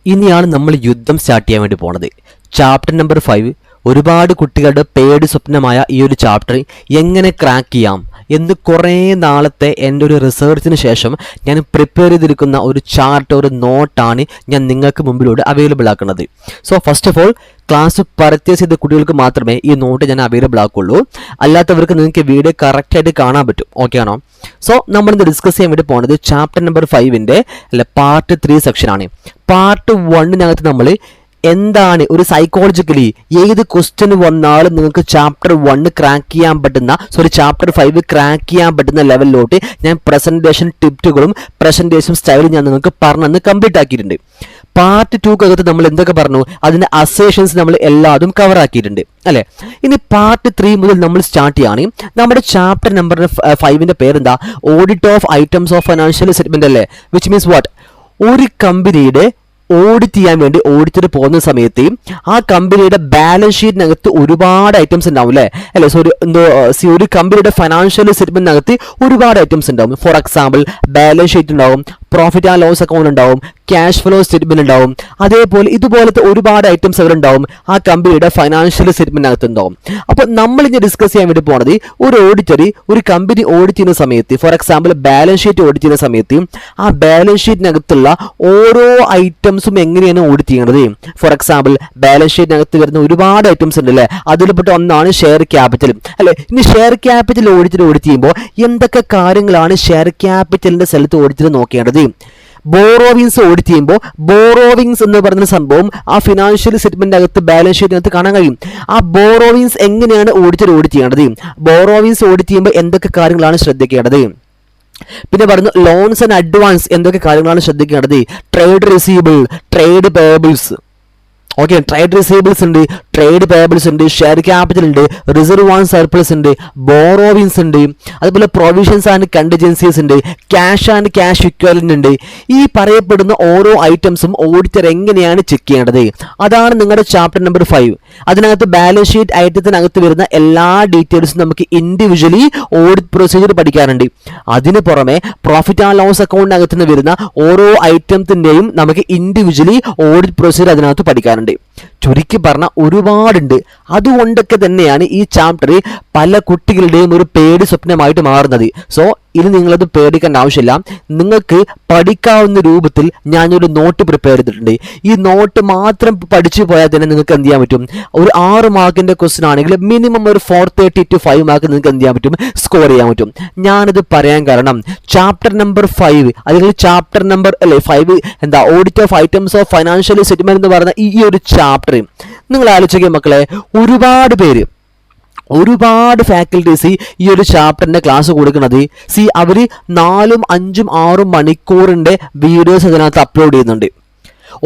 ഇനിയാണ് നമ്മൾ യുദ്ധം സ്റ്റാർട്ട് ചെയ്യാൻ വേണ്ടി പോണത്. Chapter number 5. ഒരുപാട് കുട്ടികളുടെ പേടി സ്വപ്നമായ ഈ ഒരു ചാപ്റ്റർ എങ്ങനെ ക്രാക്ക് ചെയ്യാം എന്ന് കുറേ നാളത്തെ എൻ്റെ ഒരു റിസർച്ചിന് ശേഷം ഞാൻ പ്രിപ്പയർ ചെയ്തിരിക്കുന്ന ഒരു ചാർട്ട്, ഒരു നോട്ടാണ് ഞാൻ നിങ്ങൾക്ക് മുമ്പിലൂടെ അവൈലബിൾ ആക്കുന്നത്. So first of all, class purchase ചെയ്ത കുട്ടികൾക്ക് മാത്രമേ ഈ നോട്ട് ഞാൻ അവൈലബിൾ ആക്കുള്ളൂ. അല്ലാത്തവർക്ക് നിങ്ങൾക്ക് വീഡിയോ കറക്റ്റായിട്ട് കാണാൻ പറ്റും. ഓക്കെ ആണോ? സോ നമ്മളിന്ന് ഡിസ്കസ് ചെയ്യാൻ വേണ്ടി പോകുന്നത് ചാപ്റ്റർ നമ്പർ 5ൻ്റെ പാർട്ട് 3 സെക്ഷനാണ്. പാർട്ട് 1 നമ്മൾ എന്താണ് ഒരു സൈക്കോളജിക്കലി ഏത് ക്വസ്റ്റ്യൻ വന്നാലും നിങ്ങൾക്ക് ചാപ്റ്റർ 1 ക്രാക്ക് ചെയ്യാൻ പറ്റുന്ന, ചാപ്റ്റർ 5 ക്രാക്ക് ചെയ്യാൻ പറ്റുന്ന ലെവലിലോട്ട് ഞാൻ പ്രസന്റേഷൻ ടിപ്സുകളും പ്രസന്റേഷൻ സ്റ്റൈലും ഞാൻ നിങ്ങൾക്ക് പറഞ്ഞ് കംപ്ലീറ്റ് ആക്കിയിട്ടുണ്ട്. പാർട്ട് 2 നമ്മൾ എന്തൊക്കെ പറഞ്ഞു, അതിന്റെ അസേഷൻസ് നമ്മൾ എല്ലാതും കവർ ആക്കിയിട്ടുണ്ട് അല്ലെ. ഇനി പാർട്ട് 3 മുതൽ നമ്മൾ സ്റ്റാർട്ട് ചെയ്യാണ്. നമ്മുടെ ചാപ്റ്റർ നമ്പർ 5ന്റെ പേരെന്താ? Audit of items of financial statement അല്ലേ. Which means what? ഒരു കമ്പനിയുടെ ഓഡിറ്റ് ചെയ്യാൻ വേണ്ടി ഓഡിറ്റർ പോകുന്ന സമയത്ത് ആ കമ്പനിയുടെ ബാലൻസ് ഷീറ്റിനകത്ത് ഒരുപാട് ഐറ്റംസ് ഉണ്ടാവും അല്ലേ. ഒരു കമ്പനിയുടെ ഫൈനാൻഷ്യൽ സ്റ്റേറ്റ്മെന്റിനകത്ത് ഒരുപാട് ഐറ്റംസ് ഉണ്ടാവും. ഫോർ എക്സാമ്പിൾ, ബാലൻസ് ഷീറ്റ് ഉണ്ടാവും, പ്രോഫിറ്റ് ആൻഡ് ലോസ് അക്കൗണ്ട് ഉണ്ടാവും, ക്യാഷ് ഫ്ലോ സ്റ്റേറ്റ്മെന്റ് ഉണ്ടാവും. അതേപോലെ ഇതുപോലത്തെ ഒരുപാട് ഐറ്റംസ് അവരുണ്ടാവും ആ കമ്പനിയുടെ ഫൈനാൻഷ്യൽ സ്റ്റേറ്റ്മെന്റിനകത്ത് ഉണ്ടാവും. അപ്പോൾ നമ്മൾ ഇനി ഡിസ്കസ് ചെയ്യാൻ വേണ്ടി പോണത്, ഒരു ഓഡിറ്റർ ഒരു കമ്പനി ഓഡിറ്റ് ചെയ്യുന്ന സമയത്ത്, for example balance sheet audit ചെയ്യുന്ന സമയത്ത് ആ ബാലൻസ് ഷീറ്റിനകത്തുള്ള ഓരോ ഐറ്റംസും എങ്ങനെയാണ് ഓഡിറ്റ് ചെയ്യുന്നത്. ഫോർ എക്സാമ്പിൾ, ബാലൻസ് ഷീറ്റിനകത്ത് വരുന്ന ഒരുപാട് ഐറ്റംസ് ഉണ്ട് അല്ലേ. അതിൽപ്പെട്ട ഒന്നാണ് ഷെയർ ക്യാപിറ്റൽ അല്ലെ. ഇനി ഷെയർ ക്യാപിറ്റൽ ഓഡിറ്റ് ചെയ്യുമ്പോൾ എന്തൊക്കെ കാര്യങ്ങളാണ് ഷെയർ ക്യാപിറ്റലിന്റെ സ്ഥലത്ത് ഓഡിറ്റ് നോക്കേണ്ടത്? ബോറോവിങ്സ് ഓഡിറ്റ് ചെയ്യുമ്പോൾ ബോറോവിങ്സ് എന്ന് പറയുന്ന സംഭവം ആ ഫിനാൻഷ്യൽ സ്റ്റേറ്റ്മെന്റ് അകത്ത് ബാലൻസ് ഷീറ്റിനകത്ത് കാണാൻ കഴിയും. ആ ബോറോവിങ്സ് എങ്ങനെയാണ് ഓഡിറ്റർ ഓഡിറ്റ് ചെയ്യേണ്ടത്? ബോറോവിങ്സ് ഓഡിറ്റ് ചെയ്യുമ്പോൾ എന്തൊക്കെ കാര്യങ്ങളാണ് ശ്രദ്ധിക്കേണ്ടത്? പിന്നെ പറഞ്ഞു ലോൺസ് ആൻഡ് അഡ്വാൻസ് എന്തൊക്കെ കാര്യങ്ങളാണ് ശ്രദ്ധിക്കേണ്ടത്? Trade receivable, trade payables. Okay, trade receivables ഉണ്ട്, ട്രേഡ് പേയബിൾസ് ഉണ്ട്, ഷെയർ ക്യാപിറ്റൽ ഉണ്ട്, റിസർവ് ആൻഡ് സർപ്ലസ് ഉണ്ട്, ബോറോവിങ്സ് ഉണ്ട്, അതുപോലെ പ്രൊവിഷൻസ് ആൻഡ് കണ്ടിജൻസീസ് ഉണ്ട്, ക്യാഷ് ആൻഡ് ക്യാഷ് ഇക്വലന്റ് ഉണ്ട്. ഈ പറയപ്പെടുന്ന ഓരോ ഐറ്റംസും ഓഡിറ്റർ എങ്ങനെയാണ് ചെക്ക് ചെയ്യേണ്ടത്? അതാണ് നിങ്ങളുടെ ചാപ്റ്റർ നമ്പർ 5. അതിനകത്ത് ബാലൻസ് ഷീറ്റ് ഐറ്റത്തിനകത്ത് വരുന്ന എല്ലാ ഡീറ്റെയിൽസും നമുക്ക് ഇൻഡിവിജ്വലി ഓഡിറ്റ് പ്രൊസീജിയർ പഠിക്കാറുണ്ട്. അതിന് പുറമെ പ്രോഫിറ്റ് ആൻഡ് ലോസ് അക്കൗണ്ടിനകത്ത് നിന്ന് വരുന്ന ഓരോ ഐറ്റത്തിന്റെയും നമുക്ക് ഇൻഡിവിജ്വലി ഓഡിറ്റ് പ്രൊസീജിയർ അതിനകത്ത് പഠിക്കാറുണ്ട്. ചുരുക്കി പറഞ്ഞ ഒരുപാടുണ്ട്. അതുകൊണ്ടൊക്കെ തന്നെയാണ് ഈ ചാപ്റ്റർ പല കുട്ടികളുടെയും ഒരു പേടി സ്വപ്നമായിട്ട് മാറുന്നത്. സോ ഇനി നിങ്ങളത് പേടിക്കേണ്ട ആവശ്യമില്ല. നിങ്ങൾക്ക് പഠിക്കാവുന്ന രൂപത്തിൽ ഞാനൊരു നോട്ട് പ്രിപ്പയർ ചെയ്തിട്ടുണ്ട്. ഈ നോട്ട് മാത്രം പഠിച്ചു പോയാൽ തന്നെ നിങ്ങൾക്ക് എന്ത് ചെയ്യാൻ പറ്റും? ഒരു 6 മാർക്കിന്റെ ക്വസ്റ്റൻ ആണെങ്കിൽ മിനിമം ഒരു 430 to 5 മാർക്ക് നിങ്ങൾക്ക് എന്ത് ചെയ്യാൻ പറ്റും? സ്കോർ ചെയ്യാൻ പറ്റും. ഞാനിത് പറയാൻ കാരണം ചാപ്റ്റർ നമ്പർ 5 അല്ലെങ്കിൽ chapter number 5 audit of items of financial statement എന്ന് പറയുന്ന ഈ ഒരു ചാപ്റ്റർ നിങ്ങൾ ആലോചിക്കുക മക്കളെ, ഒരുപാട് ഫാക്കൽറ്റീസ് ഈ ഒരു ചാപ്റ്ററിന്റെ ക്ലാസ് കൊടുക്കുന്നത് അവര് 4, 5, 6 മണിക്കൂറിന്റെ വീഡിയോസ് അതിനകത്ത് അപ്ലോഡ് ചെയ്യുന്നുണ്ട്.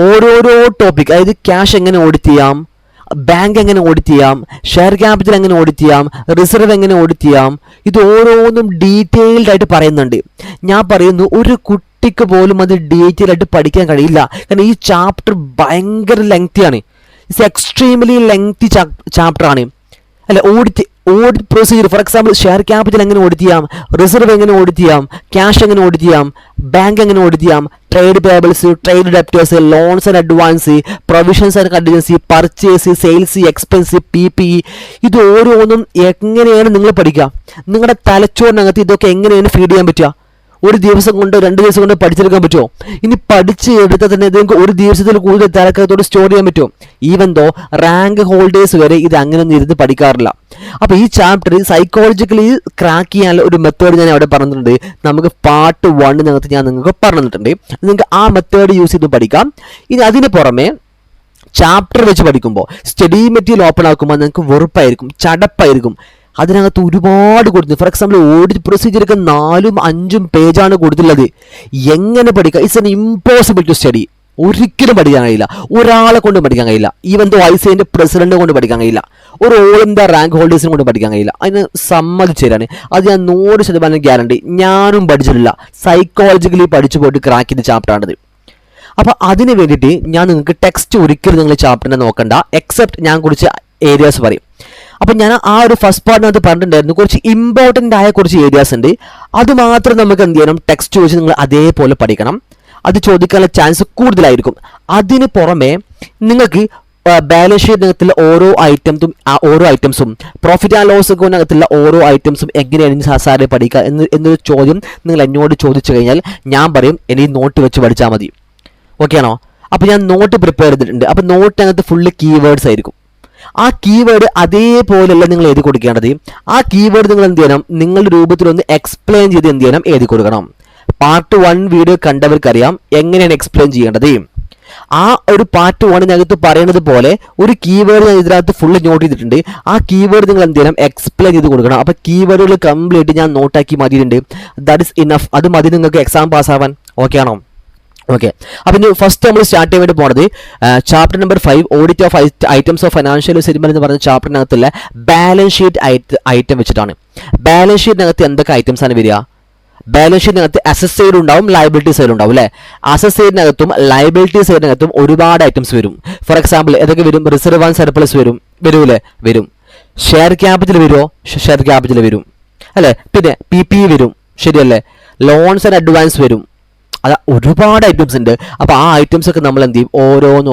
ഓരോരോ ടോപ്പിക്, അതായത് ക്യാഷ് എങ്ങനെ ഓഡിറ്റ് ചെയ്യാം, ബാങ്ക് എങ്ങനെ ഓഡിറ്റ് ചെയ്യാം, ഷെയർ ക്യാപിറ്റൽ എങ്ങനെ ഓഡിറ്റ് ചെയ്യാം, റിസർവ് എങ്ങനെ ഓഡിറ്റ് ചെയ്യാം, ഇത് ഓരോന്നും ഡീറ്റെയിൽഡ് ആയിട്ട് പറയുന്നുണ്ട്. ഞാൻ പറയുന്നു, ഒരു കുട്ടിക്ക് പോലും അത് ഡീറ്റെയിൽ ആയിട്ട് പഠിക്കാൻ കഴിയില്ല. കാരണം ഈ ചാപ്റ്റർ ഭയങ്കര ലെങ്തിയാണ്. ഇറ്റ്സ് എക്സ്ട്രീംലി ലെങ്തി ചാപ്റ്റർ ആണ് അല്ലെ. Audit procedure, for example share capital എങ്ങനെ ഓഡിറ്റ് ചെയ്യാം, റിസർവ് എങ്ങനെ ഓഡിറ്റ് ചെയ്യാം, ക്യാഷ് എങ്ങനെ ഓഡിറ്റ് ചെയ്യാം, ബാങ്ക് എങ്ങനെ ഓഡിറ്റ് ചെയ്യാം, trade payables, trade debtors, loans and advance, provisions and contingency, purchase, sales, expense, PPE, ഇത് ഓരോന്നും എങ്ങനെയാണ് നിങ്ങൾ പഠിക്കുക? നിങ്ങളുടെ തലച്ചോറിനകത്ത് ഇതൊക്കെ എങ്ങനെയാണ് ഫീഡ് ചെയ്യാൻ പറ്റുക? ഒരു ദിവസം കൊണ്ട് 2 ദിവസം കൊണ്ട് പഠിച്ചെടുക്കാൻ പറ്റുമോ? ഇനി പഠിച്ച് എടുത്താൽ തന്നെ നിങ്ങൾക്ക് ഒരു ദിവസത്തിൽ കൂടുതൽ തലക്കകത്തോട് സ്റ്റോർ ചെയ്യാൻ പറ്റുമോ? ഈവൻ ദോ റാങ്ക് ഹോൾഡേഴ്സ് വരെ ഇത് അങ്ങനെ ഒന്നും ഇരുന്ന് പഠിക്കാറില്ല. അപ്പൊ ഈ ചാപ്റ്റർ സൈക്കോളജിക്കലി ക്രാക്ക് ചെയ്യാനുള്ള ഒരു മെത്തേഡ് ഞാൻ അവിടെ പറഞ്ഞിട്ടുണ്ട്. നമുക്ക് പാർട്ട് 1 ഞാൻ നിങ്ങൾക്ക് പറഞ്ഞിട്ടുണ്ട്. നിങ്ങൾക്ക് ആ മെത്തേഡ് യൂസ് ചെയ്ത് പഠിക്കാം. ഇനി അതിന് പുറമെ ചാപ്റ്റർ വെച്ച് പഠിക്കുമ്പോൾ സ്റ്റഡി മെറ്റീരിയൽ ഓപ്പൺ ആക്കുമ്പോൾ നിങ്ങൾക്ക് വെറുപ്പായിരിക്കും, ചടപ്പായിരിക്കും. അതിനകത്ത് ഒരുപാട് കൊടുത്തു. ഫോർ എക്സാമ്പിൾ, ഓഡിറ്റ് പ്രൊസീജിയറൊക്കെ 4ഉം 5ഉം പേജാണ് കൊടുത്തുള്ളത്. എങ്ങനെ പഠിക്കുക? It's an impossible to study. ഒരിക്കലും പഠിക്കാൻ കഴിയില്ല, ഒരാളെ കൊണ്ട് പഠിക്കാൻ കഴിയില്ല. ഈവൻ ദോ ICAIന്റെ പ്രസിഡന്റ് കൊണ്ട് പഠിക്കാൻ കഴിയില്ല, ഒരു ഓൾ ഇന്ത്യ റാങ്ക് ഹോൾഡേഴ്സിനെ കൊണ്ട് പഠിക്കാൻ കഴിയില്ല. അതിന് സമ്മതിച്ചേരാണ്. അത് ഞാൻ 100% ഗ്യാരണ്ടി. ഞാനും പഠിച്ചിട്ടില്ല, സൈക്കോളജിക്കലി പഠിച്ചു പോയിട്ട് ക്രാക്ക് ചെയ്ത ചാപ്റ്ററാണിത്. അപ്പൊ അതിന് വേണ്ടിയിട്ട് ഞാൻ നിങ്ങൾക്ക് ടെക്സ്റ്റ് ഒരിക്കലും നിങ്ങൾ ചാപ്റ്ററിനെ നോക്കണ്ട, എക്സെപ്റ്റ് ഞാൻ കുറച്ച് ഏരിയാസ് പറയും. അപ്പൊ ഞാൻ ആ ഒരു ഫസ്റ്റ് പാർട്ടിനകത്ത് പറഞ്ഞിട്ടുണ്ടായിരുന്നു, കുറച്ച് ഇമ്പോർട്ടൻ്റ് ആയ കുറച്ച് ഏരിയാസ് ഉണ്ട്. അത് മാത്രം നമുക്ക് എന്ത് ചെയ്യണം? ടെക്സ്റ്റ് വെച്ച് നിങ്ങൾ അതേപോലെ പഠിക്കണം. അത് ചോദിക്കാനുള്ള ചാൻസ് കൂടുതലായിരിക്കും. അതിന് പുറമെ നിങ്ങൾക്ക് ബാലൻസ് ഷീറ്റിനകത്തുള്ള ഓരോ ഐറ്റംസും പ്രോഫിറ്റ് ആൻഡ് ലോസ് അക്കൗണ്ടിനകത്തുള്ള ഓരോ ഐറ്റംസും എങ്ങനെയാണ് സാധാരണ പഠിക്കുക എന്നൊരു ചോദ്യം നിങ്ങൾ എന്നോട് ചോദിച്ചു കഴിഞ്ഞാൽ ഞാൻ പറയും എനിക്ക് നോട്ട് വെച്ച് പഠിച്ചാൽ മതി. ഓക്കെ ആണോ? അപ്പോൾ ഞാൻ നോട്ട് പ്രിപ്പയർ ചെയ്തിട്ടുണ്ട്. അപ്പോൾ നോട്ടിനകത്ത് ഫുള്ള് കീവേഡ്സ് ആയിരിക്കും. ആ കീവേഡ് അതേപോലെയല്ല നിങ്ങൾ എഴുതി കൊടുക്കേണ്ടത്. ആ കീവേഡ് നിങ്ങൾ എന്ത് ചെയ്യണം, നിങ്ങളുടെ രൂപത്തിലൊന്ന് എക്സ്പ്ലെയിൻ ചെയ്ത് എന്ത് ചെയ്യണം, എഴുതി കൊടുക്കണം. പാർട്ട് 1 വീഡിയോ കണ്ടവർക്കറിയാം എങ്ങനെയാണ് എക്സ്പ്ലെയിൻ ചെയ്യേണ്ടത്. ആ ഒരു പാർട്ട് 1 പറയുന്നത് പോലെ ഒരു കീവേഡ് ഞാൻ ഇതിനകത്ത് ഫുള്ള് നോട്ട് ചെയ്തിട്ടുണ്ട്. ആ കീവേഡ് നിങ്ങൾ എന്ത് ചെയ്യണം, എക്സ്പ്ലെയിൻ ചെയ്ത് കൊടുക്കണം. അപ്പോൾ കീവേഡുകൾ കംപ്ലീറ്റ് ഞാൻ നോട്ടാക്കി മാറ്റിയിട്ടുണ്ട്. That is enough. അത് മതി നിങ്ങൾക്ക് എക്സാം പാസ്സാവാൻ. ഓക്കെ ആണോ? ഓക്കെ. അപ്പം ഇനി ഫസ്റ്റ് നമ്മൾ സ്റ്റാർട്ട് ചെയ്യാൻ വേണ്ടി പോണത് chapter number 5 audit of items of financial statement എന്ന് പറയുന്ന ചാപ്റ്ററിനകത്തുള്ള ബാലൻസ് ഷീറ്റ് ഐറ്റം വെച്ചിട്ടാണ്. ബാലൻസ് ഷീറ്റിനകത്ത് എന്തൊക്കെ ഐറ്റംസ് ആണ് വരിക? ബാലൻസ് ഷീറ്റിനകത്ത് അസറ്റ് സൈഡ് ഉണ്ടാവും, ലയബിലിറ്റി സൈഡ് ഉണ്ടാവും അല്ലേ? അസറ്റ് സൈഡിനകത്തും ലയബിലിറ്റി സൈഡിനകത്തും ഒരുപാട് ഐറ്റംസ് വരും. ഫോർ എക്സാമ്പിൾ ഏതൊക്കെ വരും? റിസർവ് ആൻഡ് സർപ്ലസ് വരൂല്ലേ? വരും. ഷെയർ ക്യാപിറ്റൽ വരുമോ? ഷെയർ ക്യാപിറ്റൽ വരും അല്ലേ? പിന്നെ PPE വരും, ശരിയല്ലേ? ലോൺസ് ആൻഡ് അഡ്വാൻസ് വരും. അത് ഒരുപാട് ഐറ്റംസ് ഉണ്ട്. അപ്പോൾ ആ ഐറ്റംസ് ഒക്കെ നമ്മൾ എന്ത് ചെയ്യും, ഓരോന്ന്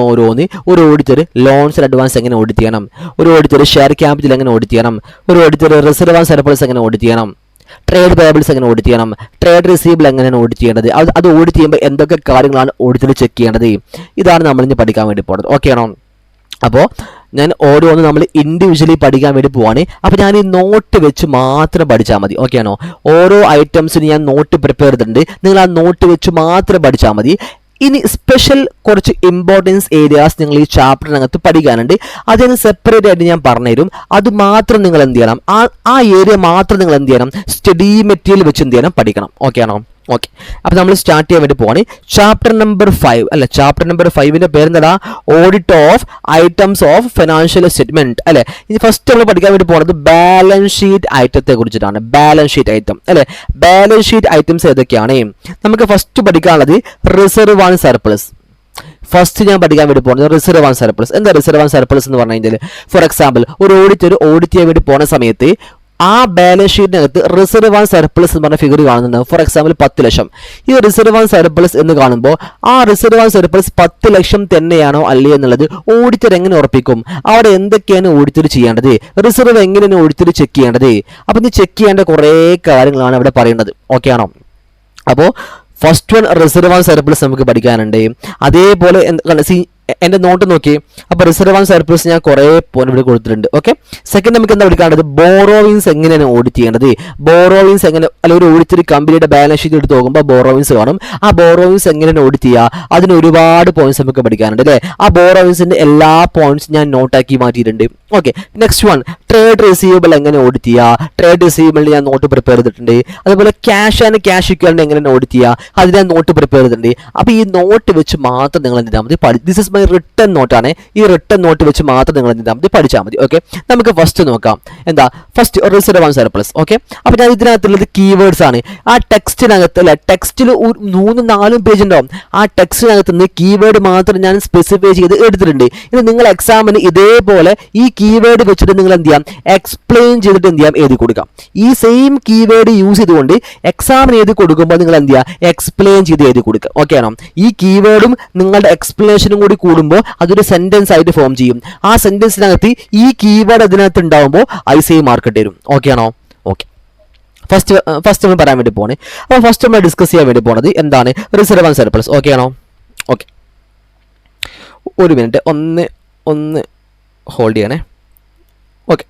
ഒരു ഓഡിറ്റർ ലോൺസ് ആൻഡ് അഡ്വാൻസ് എങ്ങനെ ഓഡിറ്റ് ചെയ്യണം, ഒരു ഓഡിറ്റർ ഷെയർ ക്യാപിറ്റൽ എങ്ങനെ ഓഡിറ്റ് ചെയ്യണം, ഒരു ഓഡിറ്റർ റിസർവ് ആൻഡ് സർപ്ലസ് എങ്ങനെ ഓഡിറ്റ് ചെയ്യണം, ട്രേഡ് പേയബിൾസ് എങ്ങനെ ഓഡിറ്റ് ചെയ്യണം, ട്രേഡ് റിസീവബിൾ എങ്ങനെയാണ് ഓഡിറ്റ് ചെയ്യേണ്ടത്, അത് ഓഡിറ്റ് ചെയ്യുമ്പോൾ എന്തൊക്കെ കാര്യങ്ങളാണ് ഓഡിറ്റർ ചെക്ക് ചെയ്യേണ്ടത്, ഇതാണ് നമ്മൾ ഇനി പഠിക്കാൻ വേണ്ടി പോകുന്നത്. ഓക്കെ ആണോ? അപ്പോൾ ഞാൻ ഓരോന്ന് നമ്മൾ ഇൻഡിവിജ്വലി പഠിക്കാൻ വേണ്ടി പോവാണ്. അപ്പോൾ ഞാൻ ഈ നോട്ട് വെച്ച് മാത്രം പഠിച്ചാൽ മതി. ഓക്കെ ആണോ? ഓരോ ഐറ്റംസിന് ഞാൻ നോട്ട് പ്രിപ്പയർ ചെയ്തിട്ടുണ്ട്. നിങ്ങൾ ആ നോട്ട് വെച്ച് മാത്രം പഠിച്ചാൽ മതി. ഇനി സ്പെഷ്യൽ കുറച്ച് ഇമ്പോർട്ടൻസ് ഏരിയാസ് നിങ്ങൾ ഈ ചാപ്റ്ററിനകത്ത് പഠിക്കാനുണ്ട്. അതിന് സെപ്പറേറ്റ് ആയിട്ട് ഞാൻ പറഞ്ഞുതരും. അത് മാത്രം നിങ്ങൾ എന്ത് ചെയ്യണം, ആ ഏരിയ മാത്രം നിങ്ങൾ എന്ത് ചെയ്യണം, സ്റ്റഡി മെറ്റീരിയൽ വെച്ച് എന്ത് ചെയ്യണം, പഠിക്കണം. ഓക്കെ ആണോ? ഓക്കെ. അപ്പോൾ നമ്മൾ സ്റ്റാർട്ട് ചെയ്യാൻ വേണ്ടി പോവാണ്. ചാപ്റ്റർ നമ്പർ 5 അല്ലെ? ചാപ്റ്റർ നമ്പർ 5ന്റെ പേരെന്താ? Audit of items of financial statement അല്ലെ? ഇനി ഫസ്റ്റ് നമ്മൾ പഠിക്കാൻ വേണ്ടി പോകുന്നത് ബാലൻസ് ഷീറ്റ് ഐറ്റത്തെ കുറിച്ചിട്ടാണ്. ബാലൻസ് ഷീറ്റ് ഐറ്റം അല്ലെ? ബാലൻസ് ഷീറ്റ് ഐറ്റംസ് ഏതൊക്കെയാണ്? നമുക്ക് ഫസ്റ്റ് പഠിക്കാനുള്ളത് റിസർവ് ആൻഡ് സർപ്ലസ്. ഫസ്റ്റ് ഞാൻ പഠിക്കാൻ വേണ്ടി പോകുന്നത് റിസർവ് ആൻഡ് സർപ്ലസ്. എന്താ റിസർവ് ആൻഡ് സർപ്ലസ് എന്ന് പറഞ്ഞു കഴിഞ്ഞാൽ, ഫോർ എക്സാമ്പിൾ ഒരു ഓഡിറ്റ് ചെയ്യാൻ വേണ്ടി പോകുന്ന സമയത്ത് ആ ബാലൻസ് ഷീറ്റിനകത്ത് റിസർവ് ആൻഡ് സർപ്ലസ് എന്ന് പറഞ്ഞ ഫിഗർ കാണുന്നുണ്ട്. ഫോർ എക്സാമ്പിൾ 10 ലക്ഷം. ഈ റിസർവ് ആൻഡ് സർപ്ലസ് എന്ന് കാണുമ്പോൾ ആ റിസർവ് ആൻഡ് സർപ്ലസ് 10 ലക്ഷം തന്നെയാണോ അല്ലേ എന്നുള്ളത് ഓഡിറ്റർ എങ്ങനെ ഉറപ്പിക്കും? അവിടെ എന്തൊക്കെയാണ് ഓഡിറ്റർ ചെയ്യേണ്ടത്? റിസർവ് എങ്ങനെയാണ് ഓഡിറ്റർ ചെക്ക് ചെയ്യേണ്ടത്? അപ്പം ഇത് ചെക്ക് ചെയ്യേണ്ട കുറേ കാര്യങ്ങളാണ് ഇവിടെ പറയുന്നത്. ഓക്കെ ആണോ? അപ്പോൾ first one reserve and surplus നമുക്ക് പഠിക്കാനുണ്ട്. അതേപോലെ എൻ്റെ നോട്ട് നോക്കി. അപ്പോൾ റിസർവ് ആൻഡ് സർപ്ലസ് ഞാൻ കുറേ പോയിന്റ് ഇവിടെ കൊടുത്തിട്ടുണ്ട്. ഓക്കെ. സെക്കൻഡ് നമുക്ക് എന്താ പഠിക്കാനുള്ളത്? ബോറോവിങ്സ് എങ്ങനെയാണ് ഓഡിറ്റ് ചെയ്യേണ്ടത്? ബോറോവിങ്സ് എങ്ങനെ, അല്ല ഒരു ഓഡിറ്റർ കമ്പനിയുടെ ബാലൻസ് ഷീറ്റ് എടുത്ത് നോക്കുമ്പോൾ ബോറോവിങ്സ് കാണും. ആ ബോറോവിങ്സ് എങ്ങനെയാണ് ഓഡിറ്റ് ചെയ്യുക? അതിന് ഒരുപാട് പോയിന്റ്സ് നമുക്ക് പഠിക്കാനുണ്ട് അല്ലേ? ആ ബോറോവിങ്സിന്റെ എല്ലാ പോയിന്റ്സ് ഞാൻ നോട്ടാക്കി മാറ്റിയിട്ടുണ്ട്. Okay. Next one trade receivable എങ്ങനെ ഓഡിറ്റ് ചെയ്യുക? ട്രേഡ് റിസീവബിൾ ഞാൻ നോട്ട് പ്രിപ്പയർ ചെയ്തിട്ടുണ്ട്. അതുപോലെ ക്യാഷ് ആൻഡ് ക്യാഷ് ഇക്വലന്റ് എങ്ങനെ ഓഡിറ്റ് ചെയ്യുക? അത് ഞാൻ നോട്ട് പ്രിപ്പയർ ചെയ്തിട്ടുണ്ട്. അപ്പോൾ ഈ നോട്ട് വെച്ച് മാത്രം നിങ്ങൾ എന്ത് ചെയ്താൽ മതി? ദിസ് ഇസ് മൈ റിട്ടൺ നോട്ടാണ്. ഈ റിട്ടൺ നോട്ട് വെച്ച് മാത്രം നിങ്ങൾ എന്ത് ചെയ്താൽ മതി? പഠിച്ചാൽ മതി. ഓക്കെ. നമുക്ക് ഫസ്റ്റ് നോക്കാം. എന്താ first reserve and surplus. Okay. അപ്പോൾ ഞാൻ ഇതിനകത്തുള്ളത് കീവേഡ്സ് ആണ്. ആ ടെക്സ്റ്റിനകത്ത് അല്ലെ, ടെക്സ്റ്റിൽ 3-4 പേജ് ഉണ്ടാവും. ആ ടെക്സ്റ്റിനകത്ത് നിന്ന് കീവേഡ് മാത്രം ഞാൻ സ്പെസിഫൈ ചെയ്ത് എടുത്തിട്ടുണ്ട്. ഇത് നിങ്ങൾ എക്സാമിന് ഇതേപോലെ ഈ കീവേഡ് വെച്ചിട്ട് നിങ്ങൾ എന്ത് ചെയ്യാം, എക്സ്പ്ലെയിൻ ചെയ്തിട്ട് എന്ത് ചെയ്യാം, എഴുതി കൊടുക്കാം. ഈ സെയിം കീവേഡ് യൂസ് ചെയ്തുകൊണ്ട് എക്സാമിന് എഴുതി കൊടുക്കുമ്പോൾ നിങ്ങൾ എന്ത് ചെയ്യുക, എക്സ്പ്ലെയിൻ ചെയ്ത് എഴുതി കൊടുക്കുക. ഓക്കെ ആണോ? ഈ കീവേഡും നിങ്ങളുടെ എക്സ്പ്ലനേഷനും കൂടി കൂടുമ്പോൾ അതൊരു സെന്റൻസ് ആയിട്ട് ഫോം ചെയ്യും. ആ സെന്റൻസിനകത്ത് ഈ കീവേഡ് അതിനകത്ത് ഉണ്ടാകുമ്പോൾ ICI മാർക്ക് ഇട്ട് തരും. ഓക്കെ ആണോ? ഓക്കെ. ഫസ്റ്റ് നമ്മൾ പറയാൻ വേണ്ടി പോണേ. അപ്പോൾ ഫസ്റ്റ് നമ്മൾ ഡിസ്കസ് ചെയ്യാൻ വേണ്ടി പോണത് എന്താണ്? Reserve and surplus. ഓക്കെ ആണോ? ഓക്കെ. ഒരു മിനിറ്റ് ഒന്ന് ഹോൾഡ് ചെയ്യണേ. ഓക്കെ.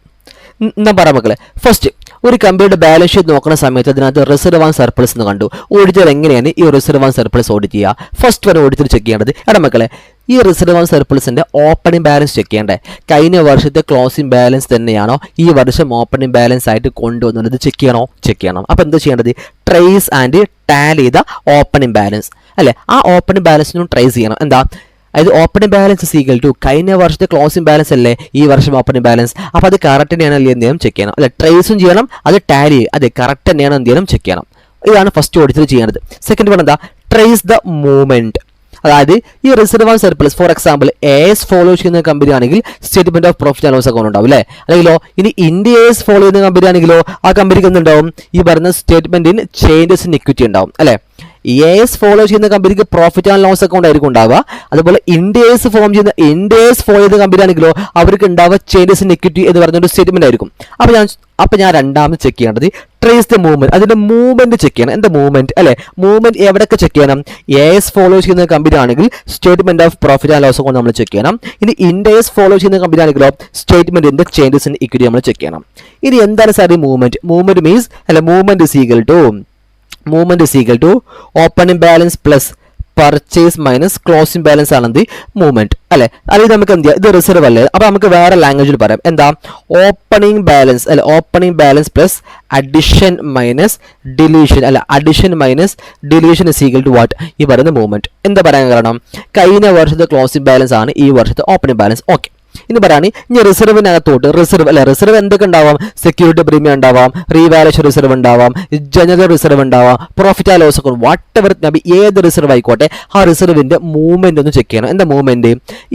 ഞാൻ പറയാം മക്കളെ. ഫസ്റ്റ് ഒരു കമ്പനിയുടെ ബാലൻസ് ഷീറ്റ് നോക്കുന്ന സമയത്ത് അതിനകത്ത് റിസർവ് ആൻഡ് സർപ്ലസ് എന്ന് കണ്ടു. ഓഡിറ്റർ എങ്ങനെയാണ് ഈ റിസർവ് ആൻഡ് സർപ്ലസ് ഓഡിറ്റ് ചെയ്യുക? ഫസ്റ്റ് വരെ ഓഡിറ്റർ ചെക്ക് ചെയ്യേണ്ടത് മക്കളെ, ഈ റിസർവ് ആൻഡ് സർപ്ലസിന്റെ ഓപ്പണിംഗ് ബാലൻസ് ചെക്ക് ചെയ്യണ്ടേ? കഴിഞ്ഞ വർഷത്തെ ക്ലോസിംഗ് ബാലൻസ് തന്നെയാണോ ഈ വർഷം ഓപ്പണിംഗ് ബാലൻസ് ആയിട്ട് കൊണ്ടുവന്നത് ചെക്ക് ചെയ്യണം. അപ്പോൾ എന്താ ചെയ്യേണ്ടത്? ട്രേസ് ആൻഡ് ടാലി ചെയ്ത ഓപ്പണിംഗ് ബാലൻസ് അല്ലേ? ആ ഓപ്പണിംഗ് ബാലൻസിനും ട്രേസ് ചെയ്യണം. എന്താ അതായത് opening balance is equal to കഴിഞ്ഞ വർഷത്തെ ക്ലോസിംഗ് ബാലൻസ് അല്ലേ ഈ വർഷം ഓപ്പണിംഗ് ബാലൻസ്. അപ്പോൾ അത് കറക്റ്റ് തന്നെയാണ് അല്ലേ എന്ത് ചെയ്യണം, ചെക്ക് ചെയ്യണം. അല്ലെ ട്രേസും ചെയ്യണം, അത് ടാലി അതെ കറക്റ്റ് തന്നെയാണ് എന്ത് ചെയ്യണം, ചെക്ക് ചെയ്യണം. ഇതാണ് ഫസ്റ്റ് ഓഡിറ്റർ ചെയ്യേണ്ടത്. സെക്കൻഡ് വൺ എന്താ? Trace the movement. അതായത് ഈ reserve and surplus for example AS follow ചെയ്യുന്ന കമ്പനി ആണെങ്കിൽ statement of profit and loss account ഉണ്ടാവും അല്ലേ? അല്ലെങ്കിലോ ഇനി ഇന്ത്യ AS ഫോളോ ചെയ്യുന്ന കമ്പനി ആണെങ്കിലോ ആ കമ്പനിക്ക് എന്തുണ്ടാവും? ഈ പറയുന്ന statement in changes in equity ഉണ്ടാവും അല്ലേ? AS ഫോളോ ചെയ്യുന്ന കമ്പനിക്ക് പ്രോഫിറ്റ് ആൻഡ് ലോസ് അക്കൗണ്ട് ആയിരിക്കും ഉണ്ടാവുക. അതുപോലെ IND AS ഫോളോ ചെയ്യുന്ന കമ്പനി ആണെങ്കിലോ അവർക്ക് ഉണ്ടാവുക ചേഞ്ചസ് ഇൻ ഇക്വിറ്റി എന്ന് പറഞ്ഞൊരു സ്റ്റേറ്റ്മെന്റ് ആയിരിക്കും. അപ്പോൾ ഞാൻ രണ്ടാമത് ചെക്ക് ചെയ്യേണ്ടത് ട്രേസ് ദ മൂവ്മെന്റ്, അതിന്റെ മൂവ്മെന്റ് ചെക്ക് ചെയ്യണം. എന്താ മൂവ്മെന്റ് അല്ലെ? മൂവ്മെന്റ് എവിടെയൊക്കെ ചെക്ക് ചെയ്യണം? AS ഫോളോ ചെയ്യുന്ന കമ്പനി ആണെങ്കിൽ statement of profit and loss account നമ്മൾ ചെക്ക് ചെയ്യണം. ഇനി IND AS ഫോളോ ചെയ്യുന്ന കമ്പനി ആണെങ്കിലോ സ്റ്റേറ്റ്മെന്റിന്റെ ചേഞ്ചസ് ഇൻ ഇക്വിറ്റി നമ്മൾ ചെക്ക് ചെയ്യണം. ഇനി എന്താണ് സാർ ഈ മൂവ്മെന്റ് മീൻസ് അല്ലെ, movement is equal to opening balance plus purchase minus closing balance ആണ് എന്ത് മൂവ്മെന്റ് അല്ലെ. അല്ലെങ്കിൽ നമുക്ക് എന്ത് ചെയ്യാം, ഇത് റിസർവ് അല്ലേ, അപ്പൊ നമുക്ക് വേറെ ലാംഗ്വേജിൽ പറയാം. എന്താ? Opening balance plus addition minus deletion അല്ല, addition minus deletion is equal to what? ഈ പറയുന്ന മൂവ്മെന്റ്. എന്താ പറയാൻ കാരണം? കഴിഞ്ഞ വർഷത്തെ ക്ലോസിംഗ് ബാലൻസ് ആണ് ഈ വർഷത്തെ ഓപ്പണിംഗ് ബാലൻസ്. ഓക്കെ, ഇനി പറയാണ് ഇനി റിസർവിനകത്തോട്ട് റിസർവ് എന്തൊക്കെ ഉണ്ടാവാം? സെക്യൂരിറ്റി പ്രീമിയം ഉണ്ടാവാം, റീവാലുവേഷൻ റിസർവ് ഉണ്ടാവാം, ജനറൽ റിസർവ് ഉണ്ടാവാം, profit and loss account, whatever ഏത് റിസർവ് ആയിക്കോട്ടെ ആ റിസർവിന്റെ മൂവ്മെന്റ് ഒന്ന് ചെക്ക് ചെയ്യണം. എന്താ മൂവ്മെന്റ്?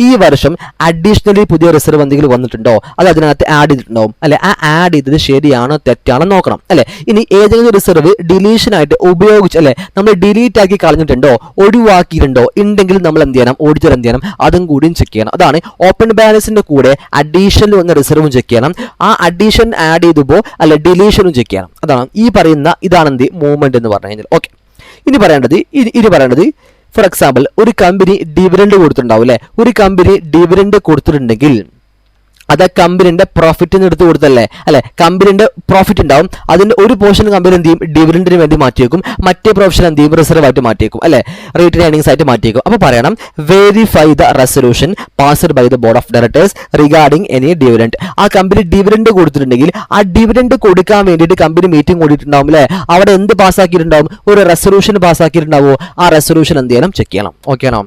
ഈ വർഷം അഡീഷണലി പുതിയ റിസർവ് എന്തെങ്കിലും വന്നിട്ടുണ്ടോ, അത് അതിനകത്ത് ആഡ് ചെയ്തിട്ടുണ്ടാവും അല്ലെ, ആ ആഡ് ചെയ്തത് ശരിയാണോ തെറ്റാണോ നോക്കണം അല്ലെ. ഇനി ഏതെങ്കിലും റിസർവ് ഡിലീഷൻ ആയിട്ട് ഉപയോഗിച്ച് അല്ലെ, നമ്മൾ ഡിലീറ്റ് ആക്കി കളഞ്ഞിട്ടുണ്ടോ, ഒഴിവാക്കിയിട്ടുണ്ടോ ഉണ്ടെങ്കിൽ നമ്മൾ എന്ത് ചെയ്യണം? ഓഡിറ്റർ എന്ത് ചെയ്യണം? അതും കൂടിയും ചെക്ക് ചെയ്യണം. അതാണ് ഓപ്പൺ ബാലൻസ് കൂടെ അഡീഷനിൽ വന്ന റിസർവും ചെക്ക് ചെയ്യണം, ആ അഡീഷൻ ആഡ് ചെയ്തപ്പോ അല്ലെ ഡിലീഷനും ചെക്ക് ചെയ്യണം. അതാണ് ഈ പറയുന്ന ഇതാണ് എന്ത് മൂവ്മെന്റ് എന്ന് പറഞ്ഞു കഴിഞ്ഞാൽ. ഓക്കെ, ഇനി പറയേണ്ടത് ഫോർ എക്സാമ്പിൾ ഒരു കമ്പനി ഡിവിഡൻഡ് കൊടുത്തിട്ടുണ്ടാവും അല്ലെ. ഒരു കമ്പനി ഡിവിഡൻഡ് കൊടുത്തിട്ടുണ്ടെങ്കിൽ അത് കമ്പനിയുടെ പ്രോഫിറ്റിന് എടുത്ത് കൊടുത്തല്ലേ അല്ലെ, കമ്പനിയുടെ പ്രോഫിറ്റ് ഉണ്ടാവും, അതിന്റെ ഒരു പോർഷൻ കമ്പനി എന്ത് ചെയ്യും? ഡിവിഡൻഡിന് വേണ്ടി മാറ്റിവെക്കും, മറ്റേ പ്രൊഫഷൻ എന്ത് ചെയ്യും? റിസർവ് ആയിട്ട് മാറ്റിവെക്കും അല്ലെ, റേറ്റ് ഏർണിംഗ്സ് ആയിട്ട് മാറ്റിവെക്കും. അപ്പോൾ പറയണം verify the resolution passed by the board of directors regarding any dividend. ആ കമ്പനി ഡിവിഡൻഡ് കൊടുത്തിട്ടുണ്ടെങ്കിൽ ആ ഡിവിഡൻഡ് കൊടുക്കാൻ വേണ്ടിയിട്ട് കമ്പനി മീറ്റിംഗ് കൂടിയിട്ടുണ്ടാവും അല്ലെ, അവിടെ എന്ത് പാസ്സാക്കിയിട്ടുണ്ടാവും? ഒരു റെസൊല്യൂഷൻ പാസ്സാക്കിയിട്ടുണ്ടാവോ? ആ റെസൊല്യൂഷൻ എന്ത് ചെയ്യണം? ചെക്ക് ചെയ്യണം. ഓക്കെ ആണോ?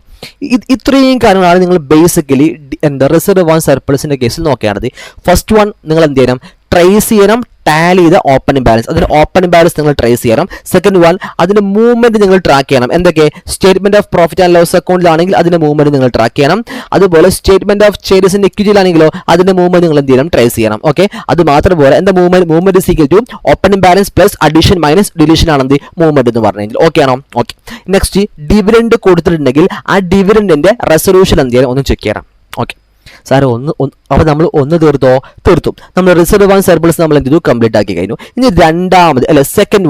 ഇത്രയും കാര്യങ്ങളാണ് നിങ്ങൾ ബേസിക്കലി എന്താ റിസർവ് ആൻഡ് സർപ്ലസിന്റെ കേസിൽ നോക്കുകയാണത്. ഫസ്റ്റ് വൺ നിങ്ങൾ എന്ത് ചെയ്യണം? ട്രേസ് ചെയ്യണം, ടാലി ചെയ്ത ഓപ്പണിംഗ് ബാലൻസ്, അതിന് ഓപ്പണിംഗ് ബാലൻസ് നിങ്ങൾ ട്രേസ് ചെയ്യണം. സെക്കൻഡ് വൺ അതിന്റെ മൂവ്മെന്റ് നിങ്ങൾ ട്രാക്ക് ചെയ്യണം. എന്തൊക്കെ? Statement of profit and loss അക്കൗണ്ടിലാണെങ്കിൽ അതിന്റെ മൂവ്മെന്റ് നിങ്ങൾ ട്രാക്ക് ചെയ്യണം. അതുപോലെ സ്റ്റേറ്റ്മെന്റ് ഓഫ് ചേഞ്ചസ് ഇൻ ഇക്വിറ്റിയിലാണെങ്കിലോ അതിന്റെ മൂവ്മെന്റ് നിങ്ങൾ എന്ത് ചെയ്യണം? ട്രേസ് ചെയ്യണം. ഓക്കെ, അത് മാത്രമല്ല എന്താ movement equal to opening balance plus addition minus deletion ആണ് എന്ത് മൂവ്മെന്റ് എന്ന് പറഞ്ഞു കഴിഞ്ഞാൽ. ഓക്കെ ആണോ? ഓക്കെ, നെക്സ്റ്റ് ഡിവിഡൻഡ് കൊടുത്തിട്ടുണ്ടെങ്കിൽ ആ ഡിവിഡൻഡിന്റെ റെസൊല്യൂഷൻ എന്ത് ചെയ്യണം? ഒന്ന് ചെക്ക് ചെയ്യണം. ഓക്കെ സാർ അപ്പോൾ നമ്മൾ തീർത്തു നമ്മൾ റിസർവ് ആൻഡ് സർപ്ലസ് നമ്മൾ എന്ത് ചെയ്തു? കംപ്ലീറ്റ് ആക്കി കഴിഞ്ഞു. ഇനി രണ്ടാമത് അല്ലെ സെക്കൻഡ്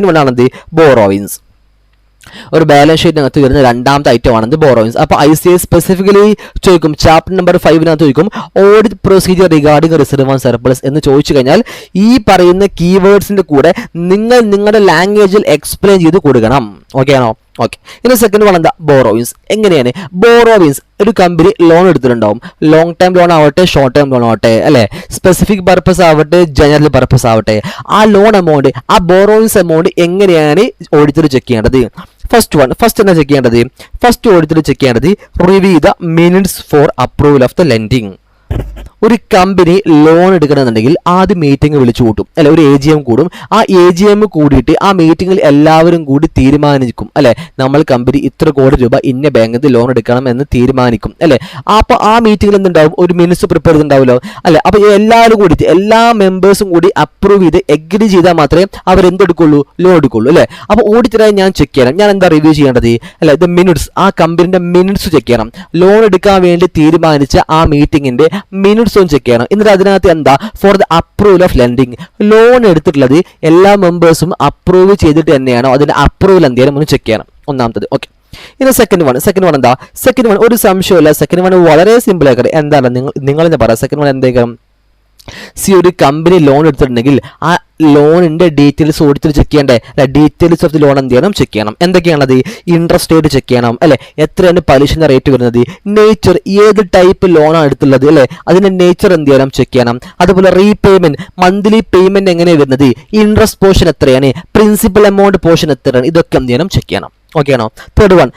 വൺ ആണെന്ത്? ബോറോവിൻസ്. ഒരു ബാലൻസ് ഷീറ്റിനകത്ത് വരുന്ന രണ്ടാമത്തെ ഐറ്റം ആണെന്ന് ബോറോവിൻസ്. അപ്പോൾ ICAI സ്പെസിഫിക്കലി ചോദിക്കും, ചാപ്റ്റർ നമ്പർ 5 ചോദിക്കും audit procedure regarding reserve and surplus എന്ന് ചോദിച്ചു കഴിഞ്ഞാൽ ഈ പറയുന്ന കീവേഡ്സിന്റെ കൂടെ നിങ്ങൾ നിങ്ങളുടെ ലാംഗ്വേജിൽ എക്സ്പ്ലെയിൻ ചെയ്ത് കൊടുക്കണം. ഓക്കെ ആണോ? ഓക്കെ, ഇനി സെക്കൻഡ് വൺ എന്താ? ബോറോവിൻസ്. എങ്ങനെയാണ് ബോറോവിൻസ്? ഒരു കമ്പനി ലോൺ എടുത്തിട്ടുണ്ടാവും, ലോങ് ടൈം ലോൺ ആവട്ടെ, ഷോർട്ട് ടൈം ലോൺ ആവട്ടെ അല്ലെ, സ്പെസിഫിക് പർപ്പസ് ആവട്ടെ, ജനറൽ പർപ്പസ് ആവട്ടെ, ആ ലോൺ എമൗണ്ട്, ആ ബോറോവിൻസ് എമൗണ്ട് എങ്ങനെയാണ് ഓഡിറ്റർ ചെക്ക് ചെയ്യേണ്ടത്? ഫസ്റ്റ് എന്താ ചെക്ക് ചെയ്യേണ്ടത്? ഫസ്റ്റ് ഓഡിറ്റർ ചെക്ക് ചെയ്യേണ്ടത് review the minutes for approval of the lending. ഒരു കമ്പനി ലോൺ എടുക്കണമെന്നുണ്ടെങ്കിൽ ആദ്യം മീറ്റിംഗ് വിളിച്ചു കൂട്ടും അല്ലെ, ഒരു AGM കൂടും. ആ AGM കൂടിയിട്ട് ആ മീറ്റിംഗിൽ എല്ലാവരും കൂടി തീരുമാനിക്കും അല്ലെ, നമ്മൾ കമ്പനി ഇത്ര കോടി രൂപ ഇന്ന ബാങ്കിൽ നിന്ന് ലോൺ എടുക്കണം എന്ന് തീരുമാനിക്കും അല്ലെ. അപ്പോൾ ആ മീറ്റിംഗിൽ എന്തുണ്ടാവും? ഒരു മിനിറ്റ്സ് പ്രിപ്പയർ ചെയ്തിട്ടുണ്ടാവുമല്ലോ അല്ലെ. അപ്പോൾ എല്ലാവരും കൂടി എല്ലാ മെമ്പേഴ്സും കൂടി അപ്രൂവ് ചെയ്ത് എഗ്രി ചെയ്താൽ മാത്രമേ അവരെന്തെടുക്കുള്ളൂ? ലോൺ എടുക്കുള്ളൂ അല്ലെ. അപ്പോൾ ഓഡിറ്ററായി ഞാൻ ചെക്ക് ചെയ്യണം, ഞാൻ എന്താ റിവ്യൂ ചെയ്യേണ്ടത് അല്ലെ? ഇത് മിനിറ്റ്സ്, ആ കമ്പനിയുടെ മിനിറ്റ്സ് ചെക്ക് ചെയ്യണം. ലോൺ എടുക്കാൻ വേണ്ടി തീരുമാനിച്ച ആ മീറ്റിംഗിന്റെ മിനിറ്റ്സ് ചെക്ക് ചെയ്യണം. എന്നിട്ട് അതിനകത്ത് എന്താ? For the approval of lending, loan എടുത്തിട്ടുള്ളത് എല്ലാ മെമ്പേഴ്സും അപ്രൂവ് ചെയ്തിട്ട് തന്നെയാണോ അതിന്റെ അപ്രൂവൽ എന്ത് ചെയ്യണം ഒന്ന് ചെക്ക് ചെയ്യണം. ഒന്നാമത്തത്. ഓക്കെ, ഇനി സെക്കൻഡ് വൺ എന്താ? സെക്കൻഡ് വൺ ഒരു സംശയമില്ല, സെക്കൻഡ് വൺ വളരെ സിമ്പിൾ ആയിട്ട് എന്താണ് നിങ്ങൾ എന്ന് പറയാം. സെക്കൻഡ് വൺ എന്തെങ്കിലും ഒരു കമ്പനി ലോൺ എടുത്തിട്ടുണ്ടെങ്കിൽ ആ ലോണിന്റെ ഡീറ്റെയിൽസ് ഓഡിറ്റർ ചെക്ക് ചെയ്യണ്ടേ? ഡീറ്റെയിൽസ് ഓഫ് ദി ലോൺ എന്ത് ചെയ്യണം? ചെക്ക് ചെയ്യണം. എന്തൊക്കെയാണത്? ഇൻട്രസ്റ്റ് റേറ്റ് ചെക്ക് ചെയ്യണം അല്ലെ, എത്രയാണ് പലിശന്റെ റേറ്റ് വരുന്നത്, നേച്ചർ, ഏത് ടൈപ്പ് ലോണാണ് എടുത്തുള്ളത് അല്ലെ, അതിന്റെ നേച്ചർ എന്ത് ചെയ്യണം? ചെക്ക് ചെയ്യണം. അതുപോലെ റീപേയ്മെന്റ്, മന്ത്ലി പേയ്മെന്റ് എങ്ങനെയാണ് വരുന്നത്, ഇൻട്രസ്റ്റ് പോർഷൻ എത്രയാണ്, പ്രിൻസിപ്പൽ എമൗണ്ട് പോർഷൻ എത്രയാണ്, ഇതൊക്കെ എന്ത് ചെയ്യണം? ചെക്ക് ചെയ്യണം. ഓക്കെ ആണോ? Third one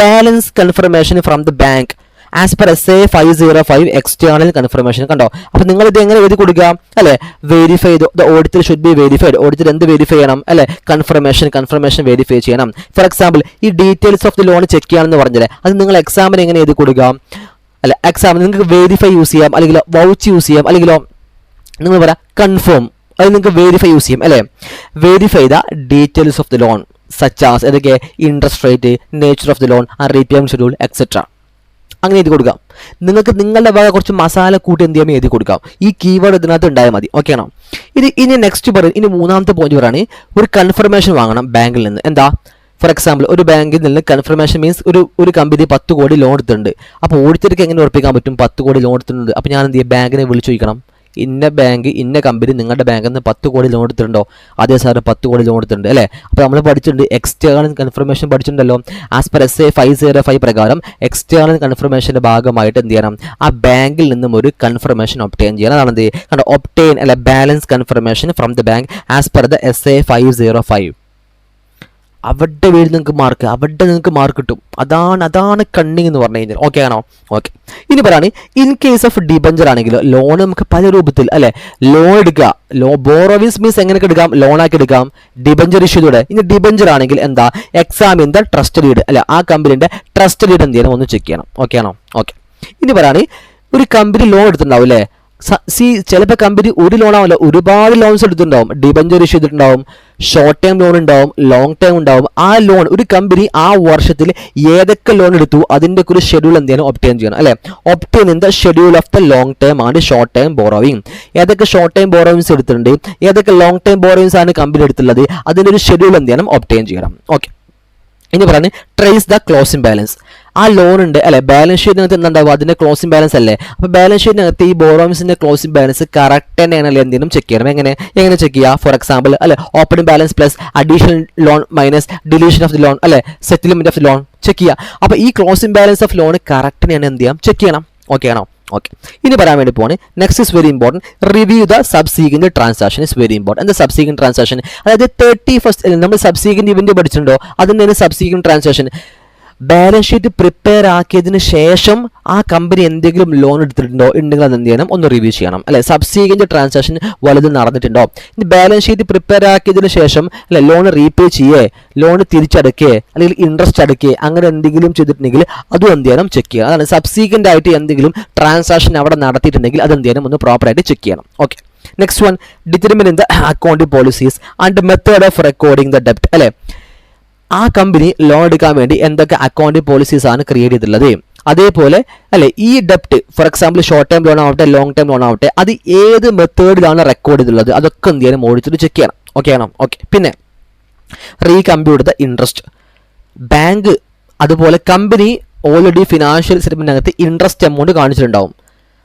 balance confirmation from the bank as per SA 505 external confirmation. കണ്ടോ? അപ്പൊ നിങ്ങൾ ഇത് എങ്ങനെ എഴുതി കൊടുക്കുക അല്ലെ? Verify the auditor should be verified. Auditor എന്ത് വെരിഫൈ ചെയ്യണം അല്ലെ? കൺഫർമേഷൻ വെരിഫൈ ചെയ്യണം. ഫോർ എക്സാമ്പിൾ ഈ details of the loan check ചെയ്യാണെന്ന് പറഞ്ഞില്ലേ, അത് നിങ്ങൾ എക്സാമിന് എങ്ങനെ എഴുതി കൊടുക്കുക അല്ലെ? എക്സാമിന് നിങ്ങൾക്ക് വെരിഫൈ യൂസ് ചെയ്യാം, അല്ലെങ്കിൽ വൗച്ച് യൂസ് ചെയ്യാം, അല്ലെങ്കിൽ നിങ്ങൾ പറയാം കൺഫേം, അത് നിങ്ങൾക്ക് വെരിഫൈ യൂസ് ചെയ്യും അല്ലെ? Verify the details of the loan such as ഏതൊക്കെ interest rate, nature of the loan, repayment schedule etcetera. അങ്ങനെ എഴുതി കൊടുക്കാം. നിങ്ങൾക്ക് നിങ്ങളുടെ വക കുറച്ച് മസാല കൂട്ടി എന്ത് ചെയ്യാൻ എഴുതി കൊടുക്കാം. ഈ കീവേഡ് ഇതിനകത്ത് ഉണ്ടായാൽ മതി. ഓക്കെ ആണോ? ഇനി നെക്സ്റ്റ് പറയും, ഇനി മൂന്നാമത്തെ പോയിന്റ് പറയുകയാണ്, ഒരു കൺഫർമേഷൻ വാങ്ങണം ബാങ്കിൽ നിന്ന്. എന്താ? ഫോർ എക്സാമ്പിൾ, ഒരു ബാങ്കിൽ നിന്ന് കൺഫർമേഷൻ മീൻസ് ഒരു കമ്പനി 10 കോടി ലോൺ എടുത്തിട്ടുണ്ട്. അപ്പോൾ ഓഡിറ്റർക്ക് എങ്ങനെ ഉറപ്പിക്കാൻ പറ്റും 10 കോടി ലോൺ എടുത്തിട്ടുണ്ട്? അപ്പോൾ ഞാൻ എന്ത് ചെയ്യും, ബാങ്കിനെ വിളിച്ചു ചോദിക്കണം, ഇന്ന ബാങ്ക് ഇന്ന കമ്പനി നിങ്ങളുടെ ബാങ്കിൽ നിന്ന് 10 കോടി ലോൺ എടുത്തിട്ടുണ്ടോ? അതേ സാറ് 10 കോടി ലോൺ എടുത്തിട്ടുണ്ട് അല്ലേ? അപ്പോൾ നമ്മൾ പഠിച്ചിട്ടുണ്ട് എക്സ്റ്റേണൽ കൺഫർമേഷൻ പഠിച്ചിട്ടുണ്ടല്ലോ. ആസ് പെർ SA 505 പ്രകാരം എക്സ്റ്റേണൽ കൺഫർമേഷൻ്റെ ഭാഗമായിട്ട് എന്ത് ചെയ്യണം, ആ ബാങ്കിൽ നിന്നും ഒരു കൺഫർമേഷൻ ഒബ്റ്റെയിൻ ചെയ്യണം. അതാണ് എന്ത് കണ്ടോ, ഒബ്റ്റെയിൻ അല്ലെ balance confirmation from the bank as per the SA 505. അവിടെ വീട് നിങ്ങൾക്ക് മാർക്ക്, അവിടെ നിങ്ങൾക്ക് മാർക്ക് കിട്ടും. അതാണ് കണ്ണിങ് എന്ന് പറഞ്ഞു കഴിഞ്ഞാൽ. ഓക്കെ ആണോ? ഓക്കെ. ഇനി പറയാണ്, ഇൻ കേസ് ഓഫ് ഡിബഞ്ചർ ആണെങ്കിൽ ലോൺ നമുക്ക് പല രൂപത്തിൽ അല്ലെ ലോൺ എടുക്കുക. ബോറോവിങ്സ് മീൻസ് എങ്ങനെയൊക്കെ എടുക്കാം, ലോണാക്കി എടുക്കാം. ഡിബഞ്ചർ ഇഷ്യൂടെ ഇനി ഡിബഞ്ചർ ആണെങ്കിൽ എന്താ, എക്സാമിൻ ദ ട്രസ്റ്റ് ഡീഡ് അല്ലെ, ആ കമ്പനിയുടെ ട്രസ്റ്റ് ഡീഡ് എന്ത് ചെയ്യണം, ഒന്ന് ചെക്ക് ചെയ്യണം. ഓക്കെ ആണോ? ഓക്കെ. ഇനി പറയാണ്, ഒരു കമ്പനി ലോൺ എടുത്തിട്ടുണ്ടാവും അല്ലേ. ചിലപ്പോൾ കമ്പനി ഒരു ലോൺ ആവില്ല, ഒരുപാട് ലോൺസ് എടുത്തിട്ടുണ്ടാവും. ഡിബഞ്ചർ ഇഷ്യൂ ചെയ്തിട്ടുണ്ടാവും, ഷോർട്ട് ടൈം ലോൺ ഉണ്ടാവും, ലോങ് ടൈം ഉണ്ടാവും. ആ ലോൺ ഒരു കമ്പനി ആ വർഷത്തിൽ ഏതൊക്കെ ലോൺ എടുത്തു അതിൻ്റെ ഒരു ഷെഡ്യൂൾ എന്ത് ചെയ്യണം, ഒബ്റ്റെയിൻ ചെയ്യണം അല്ലെ. Obtain in the schedule of the long time and short time borrowing. ഏതൊക്കെ ഷോർട്ട് ടൈം ബോറോവിങ്സ് എടുത്തിട്ടുണ്ട്, ഏതൊക്കെ ലോങ് ടൈം ബോറോവിങ്സ് ആണ് കമ്പനി എടുത്തുള്ളത്, അതിൻ്റെ ഒരു ഷെഡ്യൂൾ എന്ത് ചെയ്യണം, ഒബ്റ്റെയിൻ ചെയ്യണം. ഓക്കെ. ഇനി പറയുന്നത് ട്രേസ് ദ ക്ലോസിംഗ് ബാലൻസ്. ആ ലോൺ ഉണ്ട് അല്ലെ, ബാലൻസ് ഷീറ്റിനകത്ത് എന്തുണ്ടാവും, അതിന്റെ ക്ലോസിംഗ് ബാലൻസ് അല്ലേ. അപ്പോൾ ബാലൻസ് ഷീറ്റിനകത്ത് ഈ ബോറോവിങ്സിന്റെ ക്ലോസിംഗ് ബാലൻസ് കറക്റ്റ് തന്നെയാണ് അല്ലെ, എന്തെങ്കിലും ചെക്ക് ചെയ്യണം. എങ്ങനെ ചെക്ക് ചെയ്യുക? ഫോർ എക്സാമ്പിൾ അല്ലെ, opening balance plus additional loan minus deletion of the loan അല്ലെ, settlement of the loan check ചെയ്യുക. അപ്പോൾ ഈ closing balance of loan correct തന്നെയാണ് എന്ത് ചെയ്യാം, ചെക്ക് ചെയ്യണം. ഓക്കെ ആണോ? ഓക്കെ. ഇനി പറയാൻ വേണ്ടി പോവാണ്, next is very important, review the subsequent transaction is very important. എന്താ സബ്സീക്വന്റ് ട്രാൻസാക്ഷൻ? അതായത് 31st നമ്മൾ സബ്സീക്വന്റ് ഇവന്റ് പഠിച്ചിട്ടുണ്ടോ, അതിൻ്റെ subsequent transaction. Balance sheet prepare ആക്കിയതിന് ശേഷം ആ കമ്പനി എന്തെങ്കിലും ലോൺ എടുത്തിട്ടുണ്ടോ, ഉണ്ടെങ്കിൽ അത് എന്ത് ചെയ്യണം, ഒന്ന് റിവ്യൂ ചെയ്യണം അല്ലെ. സബ്സീക്വന്റ് ട്രാൻസാക്ഷൻ വലുത് നടന്നിട്ടുണ്ടോ? ഇനി ബാലൻസ് ഷീറ്റ് പ്രിപ്പയർ ആക്കിയതിന് ശേഷം അല്ലെ ലോൺ റീപേ ചെയ്യേ, ലോൺ തിരിച്ചടക്കേ, അല്ലെങ്കിൽ ഇൻട്രസ്റ്റ് അടക്കേ, അങ്ങനെ എന്തെങ്കിലും ചെയ്തിട്ടുണ്ടെങ്കിൽ അതും എന്ത് ചെയ്യണം, ചെക്ക് ചെയ്യണം. അതാണ് സബ്സീക്വന്റ് ആയിട്ട് എന്തെങ്കിലും ട്രാൻസാക്ഷൻ അവിടെ നടത്തിയിട്ടുണ്ടെങ്കിൽ അത് എന്ത് ചെയ്യണം, ഒന്ന് പ്രോപ്പറായിട്ട് ചെക്ക് ചെയ്യണം. Okay. Next one, determine the accounting policies and method of recording the ഡെപ്റ്റ് അല്ലെ. ആ കമ്പനി ലോൺ എടുക്കാൻ വേണ്ടി എന്തൊക്കെ അക്കൗണ്ടിംഗ് പോളിസീസ് ആണ് ക്രിയേറ്റ് ചെയ്തിട്ടുള്ളത്, അതേപോലെ അല്ലെ ഈ ഡെപ്റ്റ് for example short time loan ആവട്ടെ ലോങ് ടൈം ലോൺ ആവട്ടെ, അത് ഏത് മെത്തേഡിലാണ് റെക്കോർഡ് ചെയ്തിട്ടുള്ളത്, അതൊക്കെ എന്ത് ചെയ്യണം, ഓടിച്ചിട്ട് ചെക്ക് ചെയ്യണം. ഓക്കെ ആണോ? ഓക്കെ. പിന്നെ റീകമ്പ്യൂട്ട് ദ ഇൻട്രസ്റ്റ്. ബാങ്ക് അതുപോലെ കമ്പനി ഓൾറെഡി ഫിനാൻഷ്യൽ സ്റ്റേറ്റ്മെന്റിനകത്ത് ഇൻട്രസ്റ്റ് എമൗണ്ട് കാണിച്ചിട്ടുണ്ടാവും.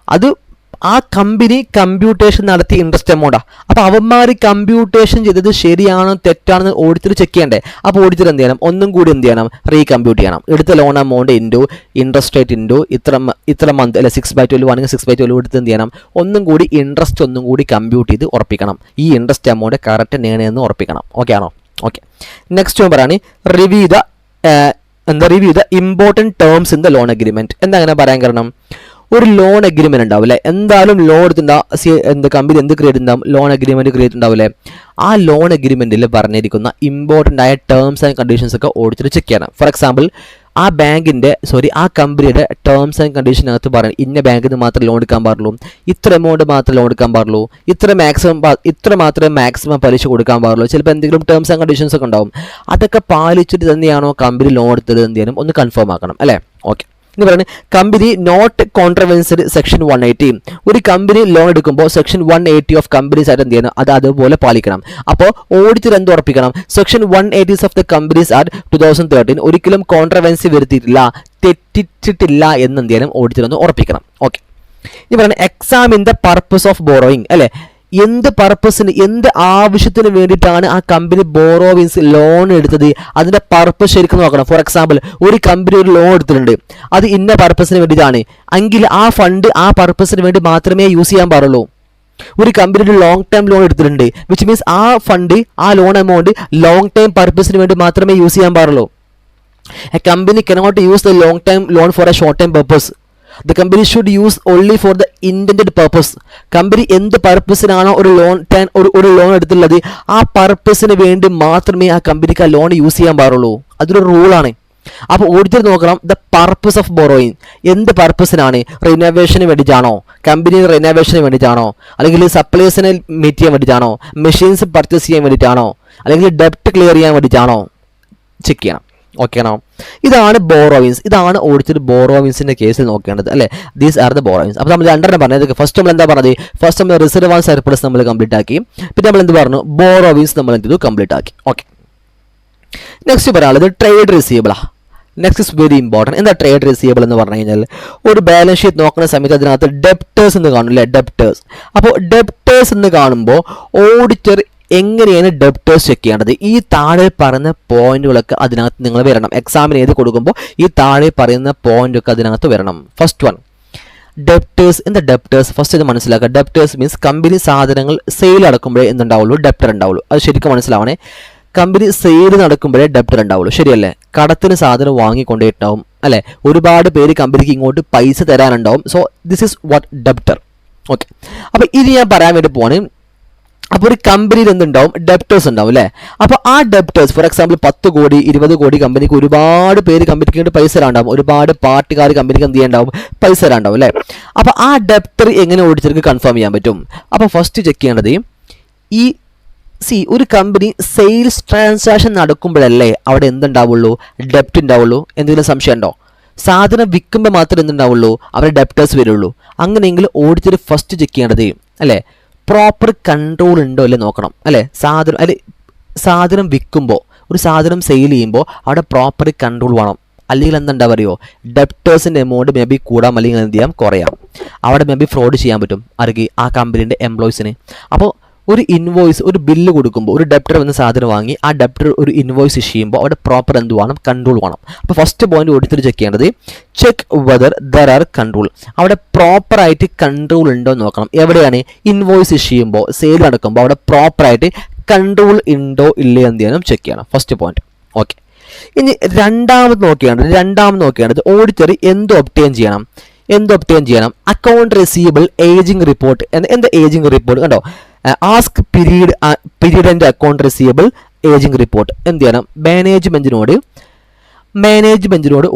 അത് ആ കമ്പനി കമ്പ്യൂട്ടേഷൻ നടത്തി ഇൻട്രസ്റ്റ് എമൗണ്ടാ. അപ്പോൾ അവന്മാർ കമ്പ്യൂട്ടേഷൻ ചെയ്തത് ശരിയാണോ തെറ്റാണെന്ന് ഓഡിറ്റർ ചെക്ക് ചെയ്യണ്ടേ. അപ്പോൾ ഓഡിറ്റർ എന്ത് ചെയ്യണം, ഒന്നും കൂടി എന്ത് ചെയ്യണം, റീകമ്പ്യൂട്ട് ചെയ്യണം. എടുത്ത loan amount into interest rate into ഇത്ര മന്ത് അല്ലെ 6/12 ആണെങ്കിൽ 6/12 എടുത്ത് എന്ത് ചെയ്യണം, ഒന്നും കൂടി ഇൻട്രസ്റ്റ് ഒന്നും കൂടി കമ്പ്യൂട്ട് ചെയ്ത് ഉറപ്പിക്കണം. ഈ ഇൻട്രസ്റ്റ് എമൗണ്ട് കറക്റ്റ് തന്നെയാണെന്ന് ഉറപ്പിക്കണം. ഓക്കെ ആണോ? ഓക്കെ. നെക്സ്റ്റ് പറയുകയാണ്, review the important terms in the loan agreement. എന്താ അങ്ങനെ പറയാൻ കാരണം, ഒരു ലോൺ അഗ്രിമെന്റ് ഉണ്ടാവും അല്ലേ, എന്തായാലും ലോൺ എടുത്തിട്ടുണ്ടാവും, കമ്പനി എന്ത് ക്രിയേറ്റ് ഉണ്ടാവും, ലോൺ അഗ്രിമെന്റ് ക്രിയേറ്റ് ഉണ്ടാവില്ലേ. ആ ലോൺ അഗ്രിമെന്റിൽ പറഞ്ഞിരിക്കുന്ന ഇമ്പോർട്ടൻ്റ് ആയ ടേംസ് ആൻഡ് കണ്ടീഷൻസ് ഒക്കെ ഓടിച്ചിട്ട് ചെക്ക് ചെയ്യണം. ഫോർ എക്സാമ്പിൾ, ആ കമ്പനിയുടെ ടേംസ് ആൻഡ് കണ്ടീഷനകത്ത് പറയണം, ഇന്ന ബാങ്കിൽ നിന്ന് മാത്രമേ ലോൺ എടുക്കാൻ പാടുള്ളൂ, ഇത്ര എമൗണ്ട് മാത്രമേ ലോൺ എടുക്കാൻ പാടുള്ളൂ, ഇത്ര മാത്രമേ മാക്സിമം പലിശ കൊടുക്കാൻ പാടുള്ളൂ. ചിലപ്പോൾ എന്തെങ്കിലും ടേംസ് ആൻഡ് കണ്ടീഷൻസ് ഒക്കെ ഉണ്ടാവും. അതൊക്കെ പാലിച്ചിട്ട് തന്നെയാണോ കമ്പനി ലോൺ എടുത്തത് എന്ത് ചെയ്യണം, ഒന്ന് കൺഫേം ആക്കണം അല്ലേ. ഓക്കെ. എന്ന് പറയുന്നത് കമ്പനി നോട്ട് കോൺട്രവെൻസ്ഡ് സെക്ഷൻ 180. ഒരു കമ്പനി ലോൺ എടുക്കുമ്പോൾ സെക്ഷൻ 180 ഓഫ് കമ്പനീസ് ആയിട്ട് എന്ത് ചെയ്യണം, അത് അതുപോലെ പാലിക്കണം. അപ്പോൾ ഓഡിറ്റർ എന്ത് ഉറപ്പിക്കണം, section 180 of the companies are 2013 ഒരിക്കലും കോൺട്രവെൻസി വരുത്തിയിട്ടില്ല, തെറ്റിച്ചിട്ടില്ല എന്ന് എന്ത് ചെയ്യണം, ഓഡിറ്റർ ഒന്ന് ഉറപ്പിക്കണം. ഓക്കെ. ഇനി പറയുന്നത് examine the purpose of borrowing അല്ലെ. എന്ത് പർപ്പസിന്, എന്ത് ആവശ്യത്തിന് വേണ്ടിയിട്ടാണ് ആ കമ്പനി ബോറോവിങ്സ് ലോൺ എടുത്തത്, അതിന്റെ പർപ്പസ് ശരിക്കും നോക്കണം. ഫോർ എക്സാമ്പിൾ, ഒരു കമ്പനി ഒരു ലോൺ എടുത്തിട്ടുണ്ട്, അത് ഇന്ന പർപ്പസിന് വേണ്ടിയിട്ടാണ് എങ്കിൽ ആ ഫണ്ട് ആ പർപ്പസിന് വേണ്ടി മാത്രമേ യൂസ് ചെയ്യാൻ പാടുള്ളൂ. ഒരു കമ്പനി ഒരു ലോങ് ടൈം ലോൺ എടുത്തിട്ടുണ്ട്, വിച്ച് മീൻസ് ആ ഫണ്ട് ആ ലോൺ എമൗണ്ട് ലോങ് ടൈം പർപ്പസിന് വേണ്ടി മാത്രമേ യൂസ് ചെയ്യാൻ പാടുള്ളൂ. A company cannot use the long time loan for a short time purpose. The company should use only for the intended purpose. Company എന്ത് പർപ്പസിനാണോ ഒരു loan എടുത്തുള്ളത് ആ പർപ്പസിന് വേണ്ടി മാത്രമേ ആ കമ്പനിക്ക് ആ ലോൺ യൂസ് ചെയ്യാൻ പാടുള്ളൂ. അതൊരു റൂളാണ്. അപ്പോൾ ഓഡിറ്റർ നോക്കണം ദ പർപ്പസ് ഓഫ് ബോറോയിങ്. എന്ത് പർപ്പസിനാണ്, റിനോവേഷന് വേണ്ടിയിട്ടാണോ, കമ്പനി റിനോവേഷന് വേണ്ടിയിട്ടാണോ, അല്ലെങ്കിൽ സപ്ലൈസിനെ മീറ്റ് ചെയ്യാൻ വേണ്ടിയിട്ടാണോ, മെഷീൻസ് പർച്ചേസ് ചെയ്യാൻ വേണ്ടിയിട്ടാണോ, അല്ലെങ്കിൽ ഡെപ്റ്റ് ക്ലിയർ ചെയ്യാൻ വേണ്ടിയിട്ടാണോ, ചെക്ക് ചെയ്യണം. ഓക്കെ ആണോ? ഇതാണ് ബോറോവിൻസ്. ഇതാണ് ഓഡിറ്റർ ബോറോവിൻസിന്റെ കേസിൽ നോക്കേണ്ടത് അല്ലേ. These are the borrowings. അപ്പോൾ നമ്മൾ രണ്ടെണ്ണം പറഞ്ഞത്. ഫസ്റ്റ് നമ്മൾ എന്താ പറഞ്ഞത്? ഫസ്റ്റ് നമ്മൾ റിസർവ് ആൻഡ് സർപ്ലസ് നമ്മൾ കംപ്ലീറ്റ് ആക്കി. പിന്നെ നമ്മൾ എന്ത് പറഞ്ഞു? ബോറോവിൻസ് നമ്മൾ എന്ത് ചെയ്തു? കംപ്ലീറ്റ് ആക്കി. ഓക്കെ, നെക്സ്റ്റ് പറയാനുള്ളത് ട്രേഡ് റിസീവബിളാ. Next is very important. എന്താ ട്രേഡ് റിസീവബിൾ എന്ന് പറഞ്ഞു കഴിഞ്ഞാൽ, ഒരു ബാലൻസ് ഷീറ്റ് നോക്കുന്ന സമയത്ത് അതിനകത്ത് ഡെപ്റ്റേഴ്സ് എന്ന് കാണും അല്ലേ, ഡെപ്റ്റേഴ്സ്. അപ്പോൾ ഡെപ്റ്റേഴ്സ് എന്ന് കാണുമ്പോൾ ഓഡിറ്റർ എങ്ങനെയാണ് ഡെപ്റ്റേഴ്സ് ചെക്ക് ചെയ്യേണ്ടത്? ഈ താഴെ പറയുന്ന പോയിന്റുകളൊക്കെ അതിനകത്ത് നിങ്ങൾ വരണം. എക്സാമിന് എഴുതി കൊടുക്കുമ്പോൾ ഈ താഴെ പറയുന്ന പോയിന്റൊക്കെ അതിനകത്ത് വരണം. First one, debtors. എന്താ ഡെപ്റ്റേഴ്സ്? ഫസ്റ്റ് ഇത് മനസ്സിലാക്കുക. ഡെപ്റ്റേഴ്സ് മീൻസ് കമ്പനി സാധനങ്ങൾ സെയിൽ നടക്കുമ്പോഴേ എന്തുണ്ടാവുള്ളൂ? ഡെപ്റ്റർ ഉണ്ടാവുള്ളൂ. അത് ശരിക്കും മനസ്സിലാവണേ. കമ്പനി സെയിൽ നടക്കുമ്പോഴേ ഡെപ്റ്റർ ഉണ്ടാവുള്ളൂ, ശരിയല്ലേ? കടത്തിന് സാധനം വാങ്ങിക്കൊണ്ടേണ്ടാവും അല്ലേ, ഒരുപാട് പേര് കമ്പനിക്ക് ഇങ്ങോട്ട് പൈസ തരാനുണ്ടാവും. So this is what debtor. Okay, അപ്പോൾ ഇത് ഞാൻ പറയാൻ വേണ്ടി പോവാണ്. അപ്പോൾ ഒരു കമ്പനിയിൽ എന്തുണ്ടാവും? ഡെപ്റ്റേഴ്സ് ഉണ്ടാവും അല്ലേ. അപ്പോൾ ആ ഡെപ്റ്റേഴ്സ് ഫോർ എക്സാമ്പിൾ 10 കോടി 20 കോടി കമ്പനിക്ക് ഒരുപാട് പേര് കമ്പനിക്ക് വേണ്ടി പൈസ തരാണ്ടാവും, ഒരുപാട് പാർട്ടിക്കാർ കമ്പനിക്ക് എന്ത് ചെയ്യാണ്ടാവും? പൈസ തരാണ്ടാവും അല്ലേ. അപ്പോൾ ആ ഡെപ്റ്റർ എങ്ങനെ ഓഡിറ്റർക്ക് കൺഫേം ചെയ്യാൻ പറ്റും? അപ്പോൾ ഫസ്റ്റ് ചെക്ക് ചെയ്യേണ്ടത് ഈ ഒരു കമ്പനി സെയിൽസ് ട്രാൻസാക്ഷൻ നടക്കുമ്പോഴല്ലേ അവിടെ എന്തുണ്ടാവുള്ളൂ? ഡെപ്റ്റ് ഉണ്ടാവുള്ളൂ. എന്തെങ്കിലും സംശയം ഉണ്ടോ? സാധനം വിൽക്കുമ്പോൾ മാത്രമേ എന്തുണ്ടാവുള്ളൂ? അവരുടെ ഡെപ്റ്റേഴ്സ് വരുള്ളൂ. അങ്ങനെയെങ്കിൽ ഓഡിറ്റർ ഫസ്റ്റ് ചെക്ക് ചെയ്യേണ്ടത് അല്ലേ, പ്രോപ്പർ കൺട്രോൾ ഉണ്ടോ അല്ലേ നോക്കണം അല്ലേ. സാധനം വിൽക്കുമ്പോൾ, ഒരു സാധനം സെയിൽ ചെയ്യുമ്പോൾ അവിടെ പ്രോപ്പർ കൺട്രോൾ വേണം. അല്ലെങ്കിൽ എന്താ പറയുമോ, ഡെപ്റ്റേഴ്സിൻ്റെ എമൗണ്ട് മേ ബി കൂടാം അല്ലെങ്കിൽ എന്ത് ചെയ്യാം? കുറയാം. അവിടെ മേ ബി ഫ്രോഡ് ചെയ്യാൻ പറ്റും ആർക്ക്? ആ കമ്പനീൻ്റെ എംപ്ലോയീസിന്. അപ്പോൾ ഒരു ഇൻവോയ്സ്, ഒരു ബില്ല് കൊടുക്കുമ്പോൾ ഒരു ഡെപ്റ്റർ വന്ന് സാധനം വാങ്ങി ആ ഡെപ്റ്റർ ഒരു ഇൻവോയ്സ് ഇഷ്യൂ ചെയ്യുമ്പോൾ അവിടെ പ്രോപ്പർ എന്ത് വേണം? കൺട്രോൾ വേണം. അപ്പോൾ ഫസ്റ്റ് പോയിന്റ് ഓഡിറ്റർ ചെക്ക് ചെയ്യേണ്ടത് check whether there are control. അവിടെ പ്രോപ്പറായിട്ട് കൺട്രോൾ ഉണ്ടോ എന്ന് നോക്കണം. എവിടെയാണ്? ഇൻവോയ്സ് ഇഷ്യൂ ചെയ്യുമ്പോൾ, സെയിൽ നടക്കുമ്പോൾ അവിടെ പ്രോപ്പറായിട്ട് കൺട്രോൾ ഉണ്ടോ ഇല്ലേ എന്ത് ചെയ്യണം? ചെക്ക് ചെയ്യണം. First point. ഓക്കെ, ഇനി രണ്ടാമത് നോക്കേണ്ടത് ഓഡിറ്റർ എന്ത് ഒബ്റ്റെയിൻ ചെയ്യണം? Account receivable ageing report. എന്താ ഏജിംഗ് റിപ്പോർട്ട്? കണ്ടോ, ask period and account receivable ageing report എന്ത് ചെയ്യണം? മാനേജ്മെന്റിനോട്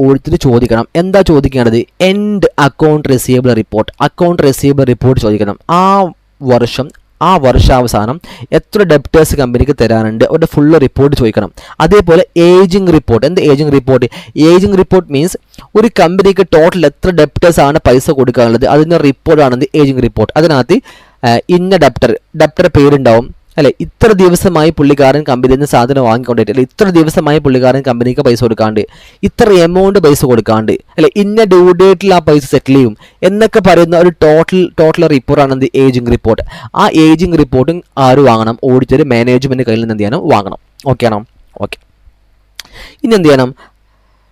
ഓഡിറ്റർ ചോദിക്കണം. എന്താ ചോദിക്കേണ്ടത്? എൻഡ് അക്കൗണ്ട് റിസീവബിൾ റിപ്പോർട്ട് ചോദിക്കണം. ആ വർഷാവസാനം എത്ര ഡെപ്റ്റേഴ്സ് കമ്പനിക്ക് തരാനുണ്ട് അവരുടെ ഫുള്ള് റിപ്പോർട്ട് ചോദിക്കണം. അതേപോലെ ഏജിംഗ് റിപ്പോർട്ട്. എന്ത് ageing report? Ageing report means ഒരു കമ്പനിക്ക് ടോട്ടൽ എത്ര ഡെപ്റ്റേഴ്സ് ആണ് പൈസ കൊടുക്കാനുള്ളത് അതിൻ്റെ റിപ്പോർട്ടാണ് ഏജിംഗ് റിപ്പോർട്ട്. അതിനകത്ത് ഇന്ന ഡെപ്റ്റർ പേരുണ്ടാവും അല്ലെ. ഇത്ര ദിവസമായി പുള്ളിക്കാരൻ കമ്പനിയിൽ നിന്ന് സാധനം വാങ്ങിക്കൊണ്ടിട്ട്, അല്ലെ ഇത്ര ദിവസമായി പുള്ളിക്കാരൻ കമ്പനിക്ക് പൈസ കൊടുക്കാണ്ട്, ഇത്ര എമൗണ്ട് പൈസ കൊടുക്കാണ്ട്, അല്ലെ ഇന്ന ഡ്യൂ ഡേറ്റിൽ ആ പൈസ സെറ്റിൽ ചെയ്യും എന്നൊക്കെ പറയുന്ന ഒരു ടോട്ടൽ റിപ്പോർട്ടാണ് എന്ത്? Ageing report. ആ ഏജിംഗ് റിപ്പോർട്ടും ആര് വാങ്ങണം? ഓഡിറ്റർ മാനേജ്മെന്റ് കയ്യിൽ നിന്ന് എന്ത് ചെയ്യണം? വാങ്ങണം. ഓക്കെ ആണോ? ഓക്കെ, ഇനി എന്ത് ചെയ്യണം?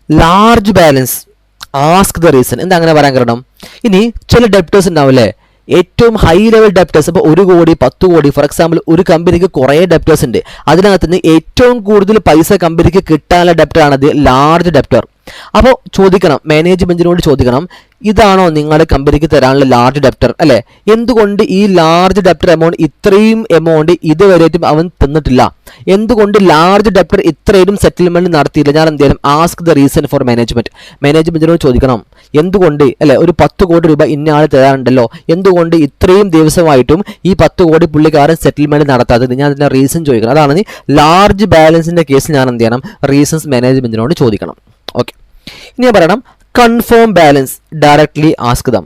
Large balance ask the reason. എന്താ അങ്ങനെ പറയാൻ കാരണം? ഇനി ചില ഡെപ്റ്റേഴ്സ് ഉണ്ടാവില്ലേ, ഏറ്റവും ഹൈ ലെവൽ ഡെപ്റ്റേഴ്സ്. ഇപ്പോൾ 1 കോടി 10 കോടി ഫോർ എക്സാമ്പിൾ ഒരു കമ്പനിക്ക് കുറേ ഡെപ്റ്റേഴ്സ് ഉണ്ട്. അതിനകത്ത് നിന്ന് ഏറ്റവും കൂടുതൽ പൈസ കമ്പനിക്ക് കിട്ടാനുള്ള ഡെപ്റ്ററാണത് ലാർജ് ഡെപ്റ്റർ. അപ്പോൾ ചോദിക്കണം, മാനേജ്മെന്റിനോട് ചോദിക്കണം, ഇതാണോ നിങ്ങളുടെ കമ്പനിക്ക് തരാനുള്ള ലാർജ് ഡെപ്റ്റർ അല്ലേ? എന്തുകൊണ്ട് ഈ ലാർജ് ഡെപ്റ്റർ എമൗണ്ട്, ഇത്രയും എമൗണ്ട് ഇതുവരെയായിട്ടും അവൻ തന്നിട്ടില്ല? എന്തുകൊണ്ട് ലാർജ് ഡെപ്റ്റർ ഇത്രയും സെറ്റിൽമെന്റ് നടത്തിയില്ല? ഞാൻ എന്ത് ചെയ്യണം? ആസ്ക് ദ റീസൺ ഫോർ മാനേജ്മെന്റിനോട് ചോദിക്കണം. എന്തുകൊണ്ട് അല്ലെ ഒരു 10 കോടി രൂപ ഇന്ന ആൾ തരാറുണ്ടല്ലോ, എന്തുകൊണ്ട് ഇത്രയും ദിവസമായിട്ടും ഈ 10 കോടി പുള്ളിക്കാരൻ സെറ്റിൽമെന്റ് നടത്താത്തത്? ഞാൻ അതിന്റെ റീസൺ ചോദിക്കണം. അതാണ് ലാർജ് ബാലൻസിന്റെ കേസിൽ ഞാൻ എന്ത് ചെയ്യണം? റീസൺസ് മാനേജ്മെന്റിനോട് ചോദിക്കണം. ഓക്കെ, ഇനി പറയണം confirm balance directly ask them.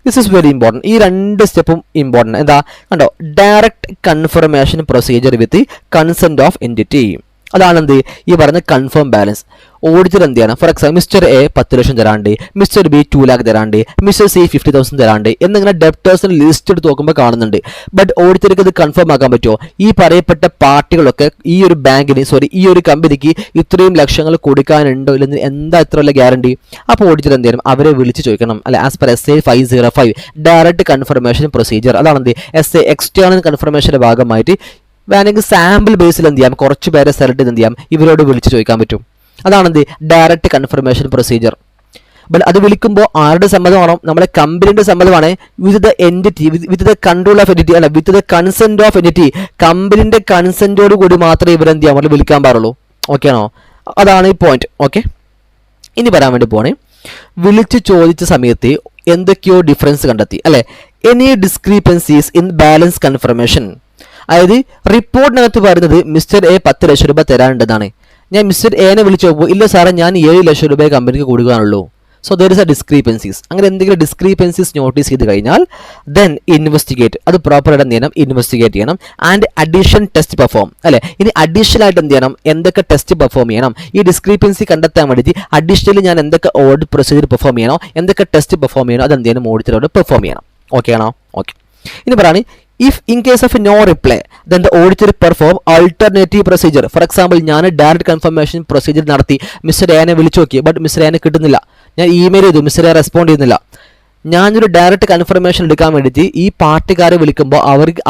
This is very important. ഈ 2 സ്റ്റെപ്പും ഇമ്പോർട്ടൻറ്റ്. എന്താ കണ്ടോ? Direct confirmation procedure with consent of entity. അതാണ് എന്ത് ഈ പറയുന്ന കൺഫേം ബാലൻസ്. ഓഡിറ്റർ എന്ത് ചെയ്യണം? For example mister A 10 lakh തരാണ്ട്, മിസ്റ്റർ ബി 2 lakh തരാണ്ട്, മിസ്റ്റർ സി 50,000 തരാണ്ട് എന്നിങ്ങനെ ഡെപ്റ്റേഴ്സിന് ലിസ്റ്റ് എടുത്ത് നോക്കുമ്പോൾ കാണുന്നുണ്ട്. ബട്ട് ഓഡിറ്റർക്ക് ഇത് കൺഫേം ആക്കാൻ പറ്റുമോ? ഈ പറയപ്പെട്ട പാർട്ടികളൊക്കെ ഈ ഒരു ബാങ്കിന് ഈ ഒരു കമ്പനിക്ക് ഇത്രയും ലക്ഷങ്ങൾ കൊടുക്കാനുണ്ടോ ഇല്ലെന്ന് എന്താ ഇത്ര വലിയ ഗ്യാരണ്ടി? അപ്പോൾ ഓഡിറ്റർ എന്ത് ചെയ്യണം? അവരെ വിളിച്ച് ചോദിക്കണം അല്ലെ. As per SA 505 direct confirmation procedure. അതാണ് എന്ത് SA എക്സ്റ്റേണൽ കൺഫർമേഷന്റെ ഭാഗമായിട്ട് വേണമെങ്കിൽ സാമ്പിൾ ബേസിൽ എന്ത് ചെയ്യാം? കുറച്ച് പേരെ സെലക്ട് ചെയ്ത് എന്ത് ചെയ്യാം? ഇവരോട് വിളിച്ച് ചോദിക്കാൻ പറ്റും. അതാണെന്ത് ഡയറക്റ്റ് കൺഫർമേഷൻ പ്രൊസീജിയർ. ബട്ട് അത് വിളിക്കുമ്പോൾ ആരുടെ സമ്മതമാണോ? നമ്മുടെ കമ്പനിയുടെ സമ്മതമാണ്. With the entity, with the control of entity അല്ല, with the consent of entity. കമ്പനിന്റെ കൺസെന്റോട് കൂടി മാത്രമേ ഇവരെന്ത് ചെയ്യാൻ പറ്റുള്ളൂ, വിളിക്കാൻ പാടുള്ളൂ. ഓക്കെ ആണോ? അതാണ് ഈ പോയിന്റ്. ഓക്കെ, ഇനി പറയാൻ വേണ്ടി പോണേ, വിളിച്ച് ചോദിച്ച സമയത്ത് എന്തൊക്കെയോ ഡിഫറൻസ് കണ്ടെത്തി അല്ലെ. Any discrepancies in balance confirmation. അതായത് റിപ്പോർട്ടിനകത്ത് പറയുന്നത് മിസ്റ്റർ എ 10 ലക്ഷം രൂപ തരാനുണ്ടെന്നാണ്. ഞാൻ മിസ്റ്റർ എനെ വിളിച്ചു നോക്കുമ്പോൾ ഇല്ല സാറേ ഞാൻ 7 ലക്ഷം രൂപയെ കമ്പനിക്ക് കൊടുക്കാനുള്ളൂ. So there is a discrepancies. അങ്ങനെ എന്തെങ്കിലും ഡിസ്ക്രീപ്പൻസീസ് നോട്ടീസ് ചെയ്ത് കഴിഞ്ഞാൽ ദെൻ ഇൻവെസ്റ്റിഗേറ്റ്, അത് പ്രോപ്പറായിട്ട് എന്ത് ചെയ്യണം, ഇൻവെസ്റ്റിഗേറ്റ് ചെയ്യണം. ആൻഡ് അഡീഷൻ ടെസ്റ്റ് പെർഫോം, അല്ലെ. ഇനി അഡീഷണൽ ആയിട്ട് എന്ത് ചെയ്യണം, എന്തൊക്കെ ടെസ്റ്റ് പെർഫോം ചെയ്യണം, ഈ ഡിസ്ക്രീപ്പൻസി കണ്ടെത്താൻ വേണ്ടിയിട്ട് അഡീഷണലി ഞാൻ എന്തൊക്കെ ഓഡിറ്റ് പ്രൊസീജിയർ പെർഫോം ചെയ്യണോ, എന്തൊക്കെ ടെസ്റ്റ് പെർഫോം ചെയ്യണോ, അത് എന്ത് ചെയ്യണം, ഓഡിറ്ററോട് പെർഫോം ചെയ്യണം. ഓക്കെ ആണോ? ഓക്കെ. ഇനി പറയാണ്, if in case of no reply then the auditor perform alternative procedure. For example ഞാൻ ഡയറക്റ്റ് കൺഫർമേഷൻ പ്രൊസീജിയർ നടത്തി, മിസ്റ്റർ എനെ വിളിച്ചു നോക്കി, ബട്ട് മിസ്റ്റർ എനെ കിട്ടുന്നില്ല. ഞാൻ ഇമെയിൽ ചെയ്തു, മിസ്റ്റർ എ റെസ്പോണ്ട് ചെയ്യുന്നില്ല. ഞാനൊരു ഡയറക്റ്റ് കൺഫർമേഷൻ എടുക്കാൻ വേണ്ടിയിട്ട് ഈ പാർട്ടിക്കാരെ വിളിക്കുമ്പോൾ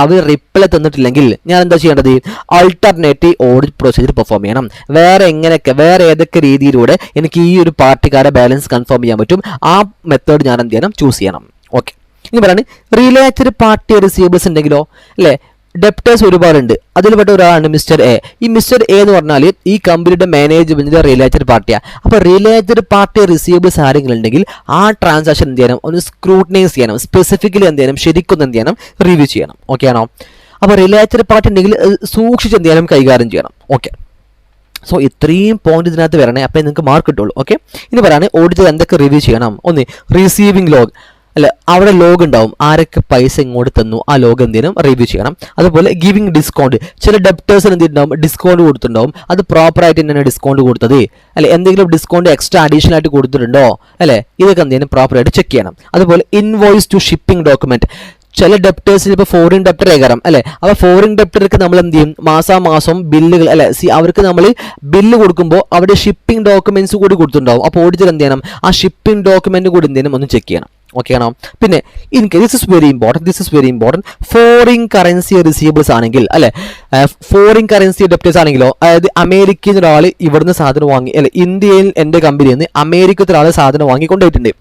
അവർ റിപ്ലൈ തന്നിട്ടില്ലെങ്കിൽ ഞാൻ എന്താ ചെയ്യേണ്ടത്, ആൾട്ടർനേറ്റീവ് ഓഡിറ്റ് പ്രൊസീജിയർ പെർഫോം ചെയ്യണം. വേറെ ഏതൊക്കെ രീതിയിലൂടെ എനിക്ക് ഈ ഒരു പാർട്ടിക്കാരെ ബാലൻസ് കൺഫേം ചെയ്യാൻ പറ്റും, ആ മെത്തേഡ് ഞാൻ എന്ത് ചെയ്യണം, ചൂസ് ചെയ്യണം. ഓക്കെ. ഇനി പറയാണ്, റിലേറ്റഡ് പാർട്ടി റിസീവേഴ്സ് ഉണ്ടെങ്കിലോ, അല്ലേ. ഡെപ്റ്റേഴ്സ് ഒരുപാടുണ്ട്, അതിൽപ്പെട്ട ഒരാളാണ് മിസ്റ്റർ എ. ഈ മിസ്റ്റർ എ എന്ന് പറഞ്ഞാൽ ഈ കമ്പനിയുടെ മാനേജ്മെന്റിന്റെ റിലേറ്റഡ് പാർട്ടിയാണ്. അപ്പോൾ റിലേറ്റഡ് പാർട്ടി റിസീവേഴ്സ് ആരെങ്കിലും ഉണ്ടെങ്കിൽ ആ ട്രാൻസാക്ഷൻ എന്ത് ചെയ്യണം, ഒന്ന് സ്ക്രൂട്ടനൈസ് ചെയ്യണം, സ്പെസിഫിക്കലി എന്ത് ചെയ്യണം, ശരിക്കും എന്ത് ചെയ്യണം, റിവ്യൂ ചെയ്യണം. ഓക്കെ ആണോ? അപ്പോൾ റിലേറ്റഡ് പാർട്ടി ഉണ്ടെങ്കിൽ സൂക്ഷിച്ച് എന്ത് ചെയ്യണം, കൈകാര്യം ചെയ്യണം. ഓക്കെ. സോ ഇത്രയും പോയിന്റ് ഇതിനകത്ത് വരണേ, അപ്പോൾ നിങ്ങൾക്ക് മാർക്ക് കിട്ടുള്ളൂ. ഓക്കെ. ഇനി പറയാണ്, ഓഡിറ്റർ എന്തൊക്കെ റിവ്യൂ ചെയ്യണം. ഒന്ന്, റിസീവിംഗ് ലോഗ്, അല്ല, അവിടെ ലോഗ് ഉണ്ടാവും, ആരൊക്കെ പൈസ ഇങ്ങോട്ട് തന്നു, ആ ലോഗ് എന്തെങ്കിലും റിവ്യൂ ചെയ്യണം. അതുപോലെ ഗിവിംഗ് ഡിസ്കൗണ്ട്, ചില ഡെപ്റ്റേഴ്സിന് എന്തിട്ടുണ്ടാവും, ഡിസ്കൗണ്ട് കൊടുത്തിട്ടുണ്ടാവും, അത് പ്രോപ്പറായിട്ട് തന്നെയാണ് ഡിസ്കൗണ്ട് കൊടുത്തത്, അല്ലെ. എന്തെങ്കിലും ഡിസ്കൗണ്ട് എക്സ്ട്രാ അഡീഷണൽ ആയിട്ട് കൊടുത്തിട്ടുണ്ടോ, അല്ലെ. ഇതൊക്കെ എന്തെങ്കിലും പ്രോപ്പറായിട്ട് ചെക്ക് ചെയ്യണം. അതുപോലെ ഇൻവോയ്സ് ടു ഷിപ്പിംഗ് ഡോക്യുമെന്റ്, ചില ഡെപ്റ്റേഴ്സിൽ ഇപ്പോൾ ഫോറിൻ ഡെപ്റ്റർ ഏകാരം, അല്ലെ. അപ്പോൾ ഫോറിൻ ഡെപ്റ്റർക്ക് നമ്മൾ എന്ത് ചെയ്യും, മാസാമാസം ബില്ലുകൾ, അല്ലെ. അവർക്ക് നമ്മൾ ബില്ല് കൊടുക്കുമ്പോൾ അവിടെ ഷിപ്പിംഗ് ഡോക്യുമെന്റ്സ് കൂടി കൊടുത്തിട്ടുണ്ടാവും. അപ്പോൾ ഓഡിറ്റർ എന്ത് ചെയ്യണം, ആ ഷിപ്പിംഗ് ഡോക്യുമെന്റ് കൂടി എന്തെങ്കിലും ഒന്ന് ചെക്ക് ചെയ്യണം. ഓക്കെ ആണോ? പിന്നെ this is very important, foreign currency receivers ആണെങ്കിൽ, അല്ലെ, ഫോറിൻ കറൻസി ഡെപ്റ്റേഴ്സ് ആണെങ്കിലോ, അതായത് അമേരിക്കയിൽ നിന്ന് ഒരാൾ ഇവിടുന്ന് സാധനം വാങ്ങി, അല്ലെ, ഇന്ത്യയിൽ എൻ്റെ കമ്പനിയിൽ നിന്ന് അമേരിക്കത്തിൽ ഒരാൾ സാധനം വാങ്ങി കൊണ്ടുപോയിട്ടുണ്ട്.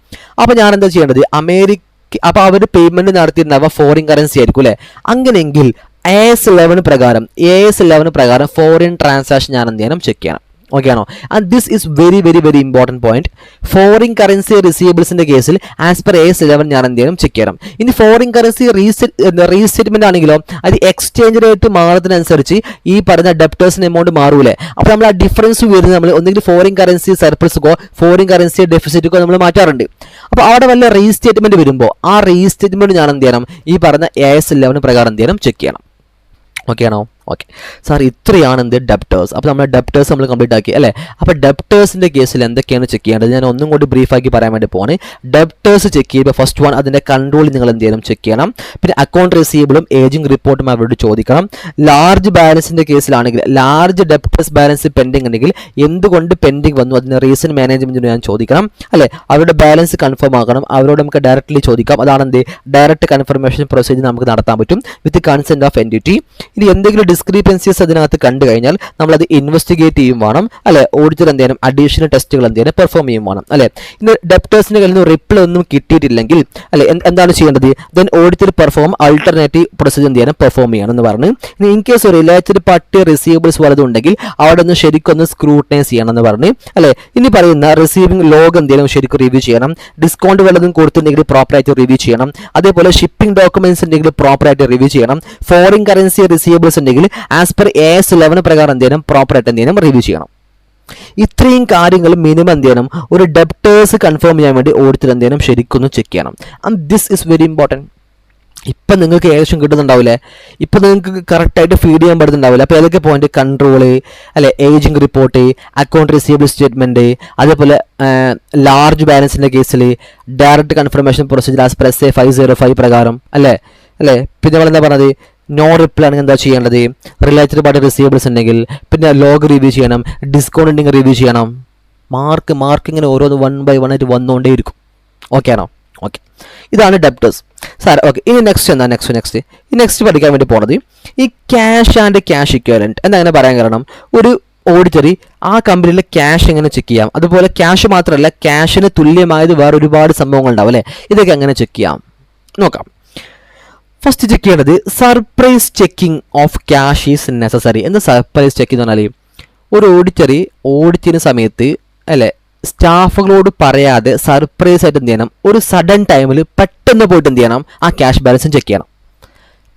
അപ്പോൾ ഞാൻ എന്താ ചെയ്യേണ്ടത്, അപ്പോൾ അവർ പേയ്മെന്റ് നടത്തിയിട്ടുണ്ടാവുക ഫോറിൻ കറൻസി ആയിരിക്കും, അല്ലെ. അങ്ങനെയെങ്കിൽ AS11 പ്രകാരം ഫോറിൻ ട്രാൻസാക്ഷൻ ഞാൻ എന്ത് ചെയ്യണം, ചെക്ക് ചെയ്യണം. ഓക്കെ ആണോ? And this is very important point. Foreign currency റിസീവേഴ്സിന്റെ കേസിൽ ആസ് പെർ AS11 ഞാൻ എന്ത് ചെയ്യണം, ചെക്ക് ചെയ്യണം. ഇനി ഫോറിൻ കറൻസി റീസെറ്റ്മെന്റ് ആണെങ്കിലോ, അത് എക്സ്ചേഞ്ച് റേറ്റ് മാറുന്നതിനനുസരിച്ച് ഈ പറഞ്ഞ ഡെപ്റ്റേഴ്സിന് എമൗണ്ട് മാറൂലേ. അപ്പോൾ നമ്മൾ ആ ഡിഫറൻസ് വരുന്നത് നമ്മൾ ഒന്നെങ്കിൽ ഫോറിൻ കറൻസി സർപ്ലസ്ക്കോ ഫോറിൻ കറൻസി ഡെഫിസിറ്റിക്കോ നമ്മൾ മാറ്റാറുണ്ട്. അപ്പോൾ അവിടെ വല്ല റീസ്റ്റേറ്റ്മെന്റ് വരുമ്പോൾ ആ റീസ്റ്റേറ്റ്മെന്റ് ഞാൻ എന്ത് ചെയ്യണം, ഈ പറഞ്ഞ AS11 പ്രകാരം എന്ത് ചെയ്യണം, ചെക്ക് ചെയ്യണം. ഓക്കെ ആണോ? ഓക്കെ സാർ, ഇത്രയാണ് എന്ത് ഡെപ്റ്റേഴ്സ്. അപ്പോൾ നമ്മുടെ ഡെപ്റ്റേഴ്സ് നമ്മൾ കംപ്ലീറ്റ് ആക്കി, അല്ലേ. അപ്പോൾ ഡെപ്റ്റേഴ്സിൻ്റെ കേസിൽ എന്തൊക്കെയാണ് ചെക്ക് ചെയ്യേണ്ടത് ഞാൻ ഒന്നും കൂടി ബ്രീഫാക്കി പറയാൻ വേണ്ടി പോവാണ്. ഡെപ്റ്റേഴ്സ് ചെക്ക് ചെയ്യുമ്പോൾ ഫസ്റ്റ് വൺ, അതിൻ്റെ കൺട്രോൾ നിങ്ങൾ എന്ത് ചെയ്യണം, ചെക്ക് ചെയ്യണം. പിന്നെ അക്കൗണ്ട് റിസീവബിളും ഏജിംഗ് റിപ്പോർട്ടും അവരോട് ചോദിക്കണം. ലാർജ് ബാലൻസിൻ്റെ കേസിലാണെങ്കിൽ, ലാർജ് ഡെപ്റ്റേഴ്സ് ബാലൻസ് പെൻഡിങ് ഉണ്ടെങ്കിൽ എന്തുകൊണ്ട് പെൻഡിങ് വന്നു, അതിന് റീസൺ മാനേജ്മെൻറ്റിന് ഞാൻ ചോദിക്കണം, അല്ലേ. അവരുടെ ബാലൻസ് കൺഫേം ആക്കണം, അവരോട് നമുക്ക് ഡയറക്റ്റ്ലി ചോദിക്കാം. അതാണ് എന്ത് ഡയറക്റ്റ് കൺഫർമേഷൻ പ്രൊസീജിയർ നമുക്ക് നടത്താൻ പറ്റും വിത്ത് കൺസെന്റ് ഓഫ് എൻറ്റിറ്റി. ഇനി എന്തെങ്കിലും ഡിസ്ക്രിപ്പൻസീസ് അതിനകത്ത് കണ്ടു കഴിഞ്ഞാൽ നമ്മളത് ഇൻവെസ്റ്റിഗേറ്റ് ചെയ്യും വേണം, അല്ലെ. ഓഡിറ്റർ എന്ത് ചെയ്യണം, അഡീഷണൽ ടെസ്റ്റുകൾ എന്ത് ചെയ്യണം, പെർഫോം ചെയ്യും വേണം, അല്ലെ. ഇന്ന് ഡെപ്റ്റേഴ്സിന്റെ കയ്യിൽ നിന്ന് റിപ്ലൈ ഒന്നും കിട്ടിയിട്ടില്ലെങ്കിൽ, അല്ലെ, എന്താണ് ചെയ്യേണ്ടത്, then auditor perform alternative procedure എന്ത് ചെയ്യണം, പെർഫോം ചെയ്യണം എന്ന് പറഞ്ഞു. ഇനി in case related party receivers വല്ലതും ഉണ്ടെങ്കിൽ അവിടെ ഒന്ന് ശരിക്കൊന്ന് സ്ക്രൂട്ടനൈസ് ചെയ്യണം എന്ന് പറഞ്ഞു, അല്ലെ. ഇനി പറയുന്ന റിസീവിംഗ് ലോഗ് എന്ത് ചെയ്യണം, ശരിക്കും റിവ്യൂ ചെയ്യണം. ഡിസ്കൗണ്ട് വല്ലതും കൊടുത്തിട്ടുണ്ടെങ്കിൽ പ്രോപ്പറായിട്ട് റിവ്യൂ ചെയ്യണം. അതേപോലെ ഷിപ്പിംഗ് ഡോക്യുമെന്റ്സ് ഉണ്ടെങ്കിൽ പ്രോപ്പറായിട്ട് റിവ്യൂ ചെയ്യണം. ഫോറിൻ കറൻസി റിസീവേഴ്സ് ഉണ്ടെങ്കിൽ ആസ് പെർ AS11 പ്രകാരം എന്ത് ചെയ്യണം, പ്രോപ്പറായിട്ട് എന്ത് ചെയ്യണം, റിവ്യൂ ചെയ്യണം. ഇത്രയും കാര്യങ്ങൾ മിനിമം എന്ത് ചെയ്യണം, ഒരു ഡെപ്റ്റേഴ്സ് കൺഫേം ചെയ്യാൻ വേണ്ടി ഓഡിറ്റർ എന്ത് ചെയ്യണം, ശരിക്കൊന്ന് ചെക്ക് ചെയ്യണം. And this is very important. ഇപ്പം നിങ്ങൾക്ക് ഏകദേശം കിട്ടുന്നുണ്ടാവില്ലേ, ഇപ്പം നിങ്ങൾക്ക് കറക്റ്റായിട്ട് ഫീഡ് ചെയ്യാൻ പറ്റുന്നുണ്ടാവില്ല. അപ്പോൾ ഏതൊക്കെ പോയിന്റ്, കൺട്രോള്, അല്ലെ, ageing report, account receivable statement, അതേപോലെ ലാർജ് ബാലൻസിൻ്റെ കേസിൽ direct confirmation procedure as per SA 505 പ്രകാരം, അല്ലേ. പിന്നെ നമ്മളെന്താ പറഞ്ഞത്, നോ റിപ്ലൈ ആണെങ്കിൽ എന്താ ചെയ്യേണ്ടത്, റിലേറ്റഡ് പാർട്ടി റിസീവേബിൾസ് ഉണ്ടെങ്കിൽ പിന്നെ ലോഗ് റിവ്യൂ ചെയ്യണം, ഡിസ്കൗണ്ട് ഉണ്ടെങ്കിൽ റിവ്യൂ ചെയ്യണം. മാർക്ക് ഇങ്ങനെ ഓരോന്ന് 1 by 1 ആയിട്ട് വന്നുകൊണ്ടേയിരിക്കും. ഓക്കെ ആണോ? ഓക്കെ, ഇതാണ് ഡെപ്റ്റേഴ്സ് സാർ. ഓക്കെ, ഇനി നെക്സ്റ്റ് പഠിക്കാൻ വേണ്ടി പോണത് ഈ ക്യാഷ് ആൻഡ് ക്യാഷ് ഇക്വലന്റ് എന്താ അങ്ങനെ പറയാൻ കാരണം, ഒരു ഓഡിറ്ററി ആ കമ്പനിയിലെ ക്യാഷ് എങ്ങനെ ചെക്ക് ചെയ്യാം, അതുപോലെ ക്യാഷ് മാത്രമല്ല ക്യാഷിന് തുല്യമായത് വേറെ ഒരുപാട് സംഭവങ്ങൾ ഉണ്ടാവും, അല്ലേ. ഇതൊക്കെ എങ്ങനെ ചെക്ക് ചെയ്യാം നോക്കാം. ഫസ്റ്റ് ചെക്ക് ചെയ്യേണ്ടത് surprise checking of cash is necessary. എന്താ സർപ്രൈസ് ചെക്കിംഗ് എന്ന് പറഞ്ഞാൽ, ഒരു ഓഡിറ്ററി ഓഡിറ്റിന് സമയത്ത്, അല്ലെ, സ്റ്റാഫുകളോട് പറയാതെ സർപ്രൈസ് ആയിട്ട് എന്ത് ചെയ്യണം, ഒരു സഡൻ ടൈമിൽ പെട്ടെന്ന് പോയിട്ട് എന്ത് ചെയ്യണം, ആ ക്യാഷ് ബാലൻസും ചെക്ക് ചെയ്യണം.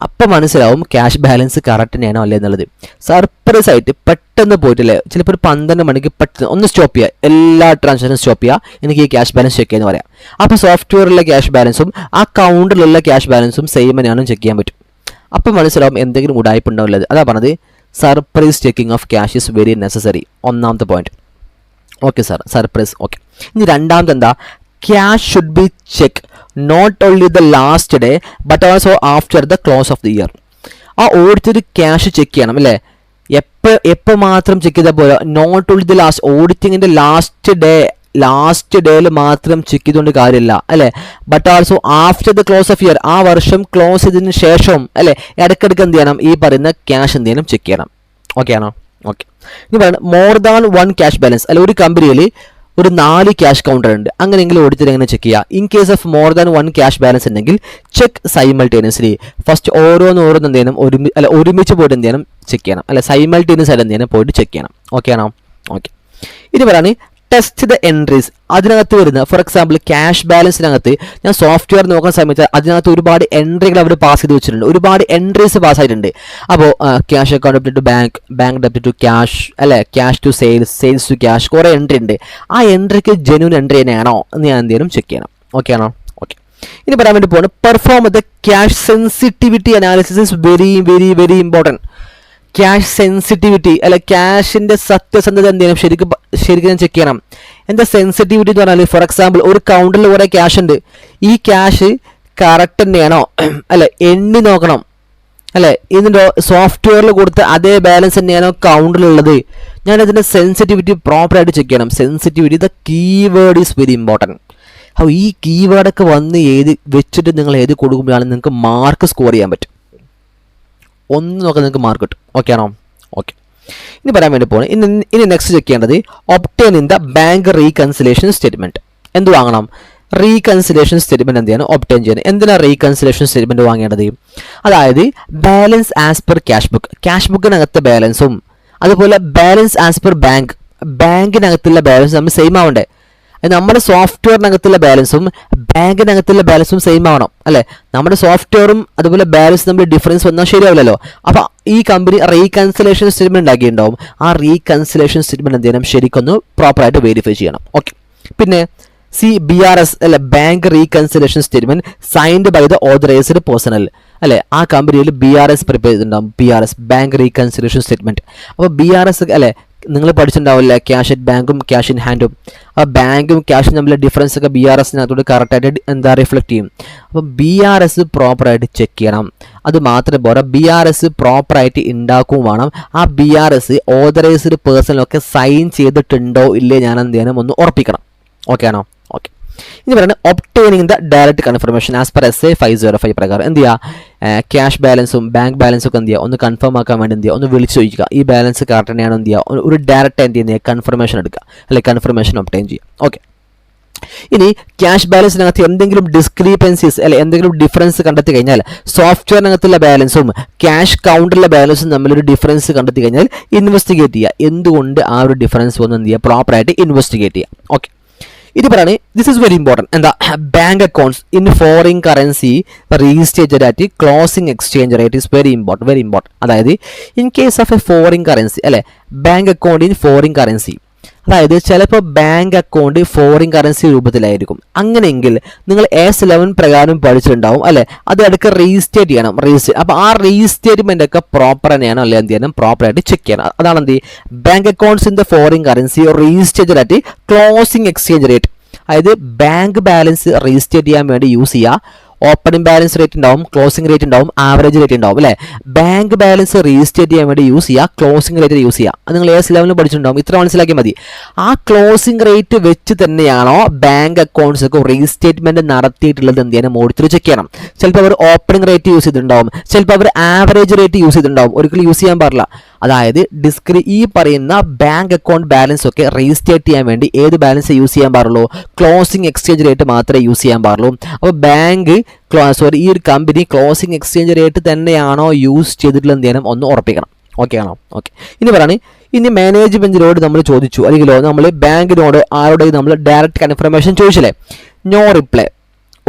അപ്പം മനസ്സിലാവും ക്യാഷ് ബാലൻസ് കറക്റ്റ് തന്നെയാണോ അല്ലേ എന്നുള്ളത്. സർപ്രൈസ് ആയിട്ട് പെട്ടെന്ന് പോയിട്ടില്ലേ, ചിലപ്പോൾ ഒരു 12 മണിക്ക് പെട്ടെന്ന് ഒന്ന് സ്റ്റോപ്പ് ചെയ്യുക, എല്ലാ ട്രാൻസാക്ഷനും സ്റ്റോപ്പ് ചെയ്യുക, എനിക്ക് ഈ ക്യാഷ് ബാലൻസ് ചെക്ക് ചെയ്യുന്ന പറയാം. അപ്പോൾ സോഫ്റ്റ്വെയറിലെ ക്യാഷ് ബാലൻസും ആ കൗണ്ടറിലുള്ള ക്യാഷ് ബാലൻസും സെയിം തന്നെയാണെന്ന് ചെക്ക് ചെയ്യാൻ പറ്റും. അപ്പം മനസ്സിലാവും എന്തെങ്കിലും ഉടായ്പ ഉണ്ടാവില്ലത്. അതാ പറഞ്ഞത് surprise checking of cash is very necessary. ഒന്നാമത്തെ point. Okay sir, surprise. Okay, ഇനി രണ്ടാമത്തെ എന്താ, cash should be check not only the last day but also after the close of the year. ആ ഓഡിറ്റർ ക്യാഷ് ചെക്ക് ചെയ്യണം അല്ലേ, എപ്പോൾ മാത്രം check ചെയ്താൽ പോലെ, നോട്ട് ഓൺലി ദ ലാസ്റ്റ്, ഓഡിറ്റിങ്ങിൻ്റെ ലാസ്റ്റ് ഡേയിൽ മാത്രം ചെക്ക് ചെയ്തുകൊണ്ട് കാര്യമില്ല അല്ലേ, but also after the close of year, ആ വർഷം ക്ലോസ് ചെയ്തതിന് ശേഷം അല്ലേ ഇടയ്ക്കിടയ്ക്ക് എന്ത് ചെയ്യണം, ഈ പറയുന്ന ക്യാഷ് എന്ത് ചെയ്യണം, ചെക്ക് ചെയ്യണം. ഓക്കെ ആണോ? ഓക്കെ, ഇനി പറയുന്നത് മോർ ദാൻ 1 ക്യാഷ് ബാലൻസ് അല്ലെ, ഒരു കമ്പനിയിൽ ഒരു 4 ക്യാഷ് കൗണ്ടർ ഉണ്ട്, അങ്ങനെയെങ്കിൽ ഓഡിറ്റർ എങ്ങനെ ചെക്ക് ചെയ്യുക? In case of more than 1 cash balance ഉണ്ടെങ്കിൽ ചെക്ക് സൈമൾട്ടേനിയസ്ലി. ഫസ്റ്റ് ഓരോന്ന് എന്ത് ചെയ്യണം, ഒരുമിച്ച് പോയിട്ട് എന്ത് ചെയ്യണം, ചെക്ക് ചെയ്യണം അല്ലെ, സൈമൾട്ടേനിയസ് ആയിട്ട് എന്ത് ചെയ്യണം, പോയിട്ട് ചെക്ക് ചെയ്യണം. ഓക്കെ ആണോ? ഓക്കെ, ഇനി പറയാണ് ടെസ്റ്റ് ദ എൻട്രീസ്. അതിനകത്ത് വരുന്ന ഫോർ എക്സാമ്പിൾ ക്യാഷ് ബാലൻസിനകത്ത് ഞാൻ സോഫ്റ്റ്വെയർ നോക്കുന്ന സമയത്ത് അതിനകത്ത് ഒരുപാട് എൻട്രികൾ അവർ പാസ് ചെയ്ത് വെച്ചിട്ടുണ്ട്, ഒരുപാട് എൻട്രീസ് പാസ് ആയിട്ടുണ്ട്. അപ്പോൾ cash account debit to bank, bank debit to cash അല്ലെ, cash to sales, sales to cash, കുറേ എൻട്രി ഉണ്ട്. ആ എൻട്രിക്ക് ജെന്യൂൻ എൻട്രി തന്നെയാണോ എന്ന് ഞാൻ എന്തെങ്കിലും ചെക്ക് ചെയ്യണം. ഓക്കെ ആണോ? ഓക്കെ, ഇനി പറയാൻ വേണ്ടി പോകുന്നത് perform the cash sensitivity analysis is very very very important. Cash sensitivity അല്ലെ, ക്യാഷിന്റെ സത്യസന്ധത എന്ത് ചെയ്യണം, ശരിക്കും ചെക്ക് ചെയ്യണം. എന്താ സെൻസിറ്റിവിറ്റി എന്ന് പറഞ്ഞാൽ, ഫോർ എക്സാമ്പിൾ ഒരു കൗണ്ടറിൽ കുറേ ക്യാഷ് ഉണ്ട്, ഈ ക്യാഷ് കറക്റ്റ് തന്നെയാണോ അല്ലെ, എണ്ണി നോക്കണം അല്ലെ, ഇതിൻ്റെ സോഫ്റ്റ്വെയറിൽ കൊടുത്ത അതേ ബാലൻസ് തന്നെയാണോ കൗണ്ടറിലുള്ളത്. ഞാൻ ഇതിൻ്റെ സെൻസിറ്റിവിറ്റി പ്രോപ്പറായിട്ട് ചെക്ക് ചെയ്യണം. Sensitivity the keyword is very important. അപ്പോൾ ഈ കീവേഡൊക്കെ വന്ന് വെച്ചിട്ട് നിങ്ങൾ എഴുതി കൊടുക്കുമ്പോഴാണ് നിങ്ങൾക്ക് മാർക്ക് സ്കോർ ചെയ്യാൻ പറ്റും. ഒന്ന് നോക്കാൻ നിങ്ങൾക്ക് മാർക്ക് കിട്ടും. ഓക്കെ ആണോ? ഓക്കെ, ഇനി പറയാൻ വേണ്ടി പോകുന്നത് ഇനി നെക്സ്റ്റ് ചെക്ക് ചെയ്യേണ്ടത് obtain in the bank reconciliation statement. എന്ത് വാങ്ങണം? റീകൺസിലേഷൻ സ്റ്റേറ്റ്മെന്റ് എന്ത് ചെയ്യണം, ഒബ്റ്റെയിൻ ചെയ്യണം. എന്തിനാണ് റീകൺസിലേഷൻ സ്റ്റേറ്റ്മെന്റ് വാങ്ങേണ്ടത്? അതായത് ബാലൻസ് ആസ് പെർ ക്യാഷ് ബുക്കിനകത്തെ ബാലൻസും അതുപോലെ ബാലൻസ് ആസ് പെർ ബാങ്കിനകത്തുള്ള ബാലൻസ് നമ്മൾ സെയിം ആവണ്ടേ. നമ്മുടെ സോഫ്റ്റ്വെയറിനകത്തുള്ള ബാലൻസും ബാങ്കിനകത്തുള്ള ബാലൻസും സെയിം ആവണം അല്ലേ. നമ്മുടെ സോഫ്റ്റ്വെയറും അതുപോലെ ബാലൻസ് നമ്മൾ ഡിഫറൻസ് വന്നാൽ ശരിയാവില്ലല്ലോ. അപ്പോൾ ഈ കമ്പനി റീകൺസിലേഷൻ സ്റ്റേറ്റ്മെന്റ് ഉണ്ടാക്കിയിട്ടുണ്ടാവും. ആ റീകൺസിലേഷൻ സ്റ്റേറ്റ്മെന്റ് എന്ത് ചെയ്യണം, ശരിക്കൊന്ന് പ്രോപ്പറായിട്ട് വെരിഫൈ ചെയ്യണം. ഓക്കെ, പിന്നെ BRS അല്ലെ, bank reconciliation statement signed by the authorised personnel അല്ലെ. ആ കമ്പനിയിൽ BRS പ്രിപ്പയർ ചെയ്തിട്ടുണ്ടാവും, BRS ബാങ്ക് റീകൺസിലേഷൻ സ്റ്റേറ്റ്മെന്റ്. അപ്പോൾ BRS അല്ലെ നിങ്ങൾ പഠിച്ചിട്ടുണ്ടാവില്ല, ക്യാഷ് അറ്റ് ബാങ്കും ക്യാഷ് ഇൻ ഹാൻഡും. ആ ബാങ്കും ക്യാഷും തമ്മിലെ ഡിഫറൻസ് ഒക്കെ BRSനകത്തോട് കറക്റ്റായിട്ട് എന്താ റിഫ്ലക്ട് ചെയ്യും. അപ്പം BRS പ്രോപ്പറായിട്ട് ചെക്ക് ചെയ്യണം. അത് മാത്രമേ പോരാ, BRS പ്രോപ്പറായിട്ട് ഉണ്ടാക്കുകയും വേണം. ആ BRS ഓതറൈസ്ഡ് പേഴ്സണലൊക്കെ സൈൻ ചെയ്തിട്ടുണ്ടോ ഇല്ലേ ഞാൻ എന്ത് ചെയ്യണം, ഒന്ന് ഉറപ്പിക്കണം. ഓക്കെ ആണോ? ഓക്കെ, ഇനി പറയുന്നത് obtaining the direct confirmation as per SA 505 പ്രകാരം എന്ത് ചെയ്യുക, ക്യാഷ് ബാലൻസും ബാങ്ക് ബാലൻസും ഒക്കെ എന്ത് ചെയ്യുക, ഒന്ന് കൺഫേം ആക്കാൻ വേണ്ടി എന്ത് ചെയ്യുക, ഒന്ന് വിളിച്ചു ചോദിക്കുക ഈ ബാലൻസ് കറക്റ്റ് തന്നെയാണോ എന്ത് ചെയ്യുക, ഒരു ഡയറക്റ്റ് എന്ത് ചെയ്യുക, കൺഫർമേഷൻ എടുക്കുക അല്ലെങ്കിൽ കൺഫർമേഷൻ ഒബ്റ്റെയിൻ ചെയ്യുക. ഓക്കെ, ഇനി ക്യാഷ് ബാലൻസിനകത്ത് എന്തെങ്കിലും ഡിസ്ക്രീപ്പൻസീസ് അല്ലെ എന്തെങ്കിലും ഡിഫറൻസ് കണ്ടെത്തി കഴിഞ്ഞാൽ, സോഫ്റ്റ്വെയറിനകത്തുള്ള ബാലൻസും ക്യാഷ് കൗണ്ടറിലെ ബാലൻസും തമ്മിലൊരു ഡിഫറൻസ് കണ്ടെത്തി കഴിഞ്ഞാൽ ഇൻവെസ്റ്റിഗേറ്റ് ചെയ്യുക. എന്തുകൊണ്ട് ആ ഒരു ഡിഫറൻസ് വന്ന് എന്ത് ചെയ്യുക, പ്രോപ്പറായിട്ട് ഇൻവെസ്റ്റിഗേറ്റ് ചെയ്യുക. ഓക്കെ, ഇത് പറയുന്നത് ദിസ് ഇസ് വെരി ഇമ്പോർട്ടൻറ്റ്. എന്താ, bank accounts in foreign currency registered at closing exchange rate is very important. അതായത് in case of a foreign currency അല്ലെ, bank account in foreign currency, അതായത് ചിലപ്പോൾ ബാങ്ക് അക്കൗണ്ട് ഫോറിൻ കറൻസി രൂപത്തിലായിരിക്കും. അങ്ങനെയെങ്കിൽ നിങ്ങൾ S11 പ്രകാരം പഠിച്ചിട്ടുണ്ടാവും അല്ലെ, അത് ഇടയ്ക്ക് രജിസ്റ്റേറ്റ് ചെയ്യണം. അപ്പോൾ ആ രജിസ്റ്റേറ്റ്മെന്റ് ഒക്കെ പ്രോപ്പർ തന്നെയാണോ അല്ലെ എന്ത് ചെയ്യണം, പ്രോപ്പറായിട്ട് ചെക്ക് ചെയ്യണം. അതാണ് എന്ത്, bank accounts in the foreign currency registered at closing exchange rate. അതായത് ബാങ്ക് ബാലൻസ് രജിസ്റ്റേറ്റ് ചെയ്യാൻ വേണ്ടി യൂസ് ചെയ്യുക. ഓപ്പണിംഗ് ബാലൻസ് റേറ്റ് ഉണ്ടാവും, ക്ലോസിംഗ് റേറ്റ് ഉണ്ടാവും, ആവറേജ് റേറ്റ് ഉണ്ടാവും അല്ലേ. ബാങ്ക് ബാലൻസ് രജിസ്റ്റേറ്റ് ചെയ്യാൻ വേണ്ടി യൂസ് ചെയ്യുക, ക്ലോസിംഗ് റേറ്റ് യൂസ് ചെയ്യുക. അത് നിങ്ങൾ S11 പഠിച്ചിട്ടുണ്ടാവും. ഇത്ര മനസ്സിലാക്കിയാൽ മതി. ആ ക്ലോസിംഗ് റേറ്റ് വെച്ച് തന്നെയാണോ ബാങ്ക് അക്കൗണ്ട്സ് ഒക്കെ റീസ്റ്റേറ്റ്മെന്റ് നടത്തിയിട്ടുള്ളത് എന്ത് ചെയ്യണം, ഓഡിറ്റർ ചെക്ക് ചെയ്യണം. ചിലപ്പോൾ അവർ ഓപ്പണിംഗ് റേറ്റ് യൂസ് ചെയ്തിട്ടുണ്ടാവും, ചിലപ്പോൾ അവർ ആവറേജ് റേറ്റ് യൂസ് ചെയ്തിട്ടുണ്ടാവും. ഒരിക്കലും യൂസ് ചെയ്യാൻ പാടില്ല. അതായത് ഈ പറയുന്ന ബാങ്ക് അക്കൗണ്ട് ബാലൻസ് ഒക്കെ രജിസ്റ്റേറ്റ് ചെയ്യാൻ വേണ്ടി ഏത് ബാലൻസ് യൂസ് ചെയ്യാൻ പാടുള്ളൂ, ക്ലോസിംഗ് എക്സ്ചേഞ്ച് റേറ്റ് മാത്രമേ യൂസ് ചെയ്യാൻ പാടുള്ളൂ. അപ്പോൾ ഈ ഒരു കമ്പനി ക്ലോസിംഗ് എക്സ്ചേഞ്ച് റേറ്റ് തന്നെയാണോ യൂസ് ചെയ്തിട്ടുള്ളത് എന്ത് ചെയ്യണം, ഒന്ന് ഉറപ്പിക്കണം. ഓക്കെ ആണോ? ഓക്കെ, ഇനി പറയാണ്, ഇനി മാനേജ്മെന്റിനോട് നമ്മൾ ചോദിച്ചു അല്ലെങ്കിലോ നമ്മൾ ബാങ്കിനോട് ആരോടെങ്കിലും നമ്മൾ ഡയറക്റ്റ് കൺഫർമേഷൻ ചോദിച്ചില്ലേ, നോ റിപ്ലൈ,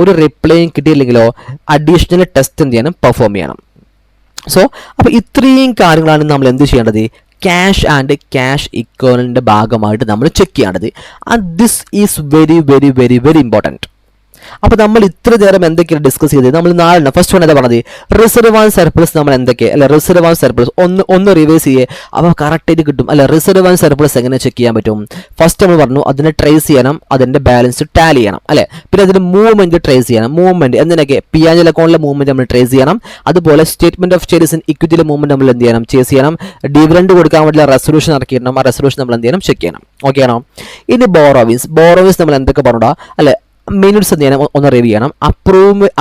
ഒരു റിപ്ലൈയും കിട്ടിയില്ലെങ്കിലോ അഡീഷണൽ ടെസ്റ്റ് എന്ത് ചെയ്യണം, പെർഫോം ചെയ്യണം. സോ അപ്പോൾ ഇത്രയും കാര്യങ്ങളാണ് നമ്മൾ എന്ത് ചെയ്യേണ്ടത്, ക്യാഷ് ആൻഡ് ക്യാഷ് ഇക്വലൻ്റിൻ്റെ ഭാഗമായിട്ട് നമ്മൾ ചെക്ക് ചെയ്യേണ്ടത്. And this is very very very very important. അപ്പോൾ നമ്മൾ ഇത്ര നേരം എന്തൊക്കെയാണ് ഡിസ്കസ് ചെയ്തത്, നമ്മൾ നാളെ ഫസ്റ്റ് വൺ എന്താ പറഞ്ഞത്, റിസർവ് ആൻഡ് സർപ്ലസ് നമ്മൾ എന്തൊക്കെ അല്ല റിസർവ് ആൻഡ് സർപ്ലസ് ഒന്ന് റിവൈസ് ചെയ്യേ, അപ്പോൾ കറക്റ്റായിട്ട് കിട്ടും അല്ല. റിസർവ് ആൻഡ് സർപ്ലസ് എങ്ങനെ ചെക്ക് ചെയ്യാൻ പറ്റും, ഫസ്റ്റ് നമ്മൾ പറഞ്ഞു അതിനെ ട്രേസ് ചെയ്യണം, അതിൻ്റെ ബാലൻസ് ടാലി ചെയ്യണം അല്ലേ. പിന്നെ അതിൻ്റെ മൂവ്മെൻറ്റ് ട്രേസ് ചെയ്യണം, മൂവ്മെൻറ്റ് എന്തിനൊക്കെ P&L അക്കൗണ്ടിലെ മൂവ്മെൻറ്റ് നമ്മൾ ട്രേസ് ചെയ്യണം. അതുപോലെ സ്റ്റേറ്റ്മെൻറ്റ് ഓഫ് ചേഞ്ചസ് ഇൻ ഇക്വിറ്റിയിലെ മൂവ്മെൻറ്റ് നമ്മൾ എന്ത് ചെയ്യണം, ചേസ് ചെയ്യണം. ഡിവിഡൻഡ് കൊടുക്കാൻ വേണ്ടിയുള്ള റെസൊല്യൂഷൻ ഇറക്കിയിടണം, ആ റെസൊല്യൂഷൻ നമ്മൾ എന്ത് ചെയ്യണം, ചെക്ക് ചെയ്യണം. ഓക്കെ ആണോ. ഇനി ബോറോവിൻസ് നമ്മൾ എന്തൊക്കെ പറഞ്ഞാ അല്ലെ, മിനിറ്റ്സ് എന്ത് ചെയ്യണം, ഒന്ന് റിവ്യൂ ചെയ്യണം.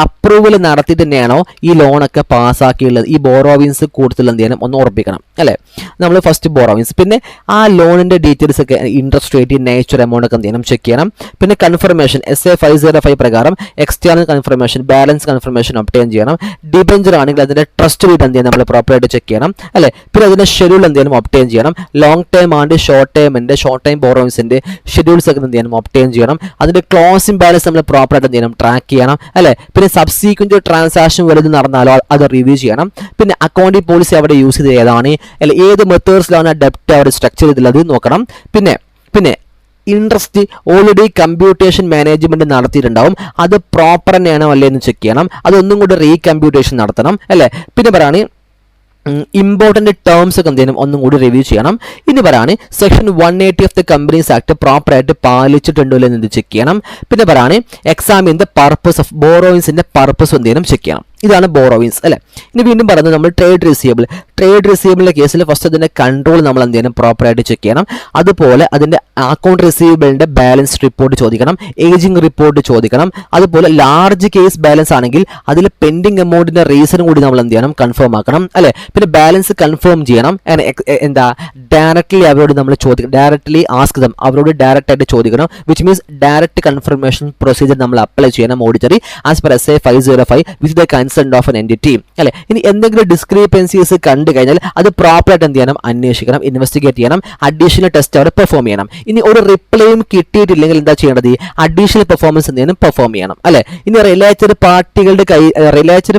അപ്രൂവൽ നടത്തിയിട്ട് തന്നെയാണോ ഈ ലോണൊക്കെ പാസ്സാക്കിയുള്ളത്, ഈ ബോറോവിൻസ് കൂടുതൽ എന്ത് ചെയ്യണം, ഒന്ന് ഉറപ്പിക്കണം അല്ലേ. നമ്മൾ ഫസ്റ്റ് ബോറോവിൻസ്, പിന്നെ ആ ലോണിൻ്റെ ഡീറ്റെയിൽസ് ഒക്കെ ഇൻട്രസ്റ്റ് റേറ്റ്, നേച്ചർ, എമൗണ്ട് ഒക്കെ എന്ത് ചെയ്യണം, ചെക്ക് ചെയ്യണം. പിന്നെ കൺഫർമേഷൻ SA 505 പ്രകാരം external confirmation, balance confirmation obtain ചെയ്യണം. ഡിബെഞ്ചർ ആണെങ്കിൽ അതിൻ്റെ ട്രസ്റ്റ് റേറ്റ് എന്ത് ചെയ്യണം, നമ്മൾ പ്രോപ്പറായിട്ട് ചെക്ക് ചെയ്യണം അല്ലേ. പിന്നെ അതിൻ്റെ ഷെഡ്യൂൾ എന്ത് ചെയ്യണം, ഒബ്റ്റെയിൻ ചെയ്യണം. Long time and short time ബോറോവിൻസിൻ്റെ ഷെഡ്യൂൾസ് ഒക്കെ എന്ത് ചെയ്യണം, ഒബ്റ്റെയിൻ ചെയ്യണം. അതിൻ്റെ ക്ലോസിംഗ് ബാലൻസ് നമ്മൾ പ്രോപ്പറായിട്ട് എന്ത് ചെയ്യണം, ട്രാക്ക് ചെയ്യണം അല്ലേ. പിന്നെ സബ്സീക്വന്റ് ട്രാൻസാക്ഷൻ വലുത് നടന്നാലോ അത് റിവ്യൂ ചെയ്യണം. പിന്നെ അക്കൗണ്ടിംഗ് പോളിസി അവിടെ യൂസ് ചെയ്ത് ഏതാണ് അല്ലെ, ഏത് മെത്തേഡ്സിലാണ് ഡെപ്റ്റ് അവർ സ്ട്രക്ചർ ചെയ്തുള്ളത് നോക്കണം. പിന്നെ ഇൻട്രസ്റ്റ് ഓൾറെഡി കമ്പ്യൂട്ടേഷൻ മാനേജ്മെന്റ് നടത്തിയിട്ടുണ്ടാവും, അത് പ്രോപ്പർ തന്നെയാണോ അല്ലേ എന്ന് ചെക്ക് ചെയ്യണം. അതൊന്നും കൂടി റീകമ്പ്യൂട്ടേഷൻ നടത്തണം അല്ലേ. പിന്നെ പറയാണ് ഇമ്പോർട്ടൻ്റ് ടേംസ് ഒക്കെ എന്ത് ചെയ്യണം, ഒന്നും കൂടി റിവ്യൂ ചെയ്യണം. ഇനി പറയാണ് section 180 of the companies act പ്രോപ്പറായിട്ട് പാലിച്ചിട്ടുണ്ടോ എന്ന് ചെക്ക് ചെയ്യണം. പിന്നെ പറയാണ് എക്സാമിൻ ദ പർപ്പസ് ഓഫ് ബോറോയിൻസിൻ്റെ പർപ്പസ് എന്ത് ചെയ്യണം, ചെക്ക് ചെയ്യണം. ഇതാണ് ബോറോവിൻസ് അല്ലേ. ഇനി വീണ്ടും പറയുന്നത് നമ്മൾ ട്രേഡ് റിസീവബിളിൻ്റെ കേസിൽ ഫസ്റ്റ് അതിൻ്റെ കൺട്രോൾ നമ്മൾ എന്ത് ചെയ്യണം, പ്രോപ്പറായിട്ട് ചെക്ക് ചെയ്യണം. അതുപോലെ അതിൻ്റെ അക്കൗണ്ട് റിസീവബിളിൻ്റെ ബാലൻസ് റിപ്പോർട്ട് ചോദിക്കണം, ഏജിംഗ് റിപ്പോർട്ട് ചോദിക്കണം. അതുപോലെ ലാർജ് കേസ് ബാലൻസ് ആണെങ്കിൽ അതിൽ പെൻഡിങ് എമൗണ്ടിൻ്റെ റീസൺ കൂടി നമ്മൾ എന്ത് ചെയ്യണം, കൺഫേം ആക്കണം അല്ലേ. പിന്നെ ബാലൻസ് കൺഫേം ചെയ്യണം. എന്താ ഡയറക്റ്റ്ലി അവരോട് നമ്മൾ ചോദിക്കണം, ഡയറക്റ്റ്ലി ആസ്ക് ദം, അവരോട് ഡയറക്റ്റ് ആയിട്ട് ചോദിക്കണം. Which means direct confirmation procedure നമ്മൾ അപ്ലൈ ചെയ്യണം auditory as per SA 505 with the consent of N entity അല്ലെ. ഇനി എന്തെങ്കിലും ഡിസ്ക്രിപ്പൻസീസ് കണ്ടു കഴിഞ്ഞാൽ അത് പ്രോപ്പറായിട്ട് എന്ത് ചെയ്യണം, അന്വേഷിക്കണം, ഇൻവെസ്റ്റിഗേറ്റ് ചെയ്യണം, അഡീഷണൽ ടെസ്റ്റ് അവിടെ പെർഫോം ചെയ്യണം. ഇനി ഒരു റിപ്ലൈയും കിട്ടിയിട്ടില്ലെങ്കിൽ എന്താ ചെയ്യേണ്ടത്, അഡീഷണൽ പെർഫോമൻസ് എന്ത് ചെയ്യണം, പെർഫോം ചെയ്യണം അല്ലെ. ഇനി റിലേറ്റഡ്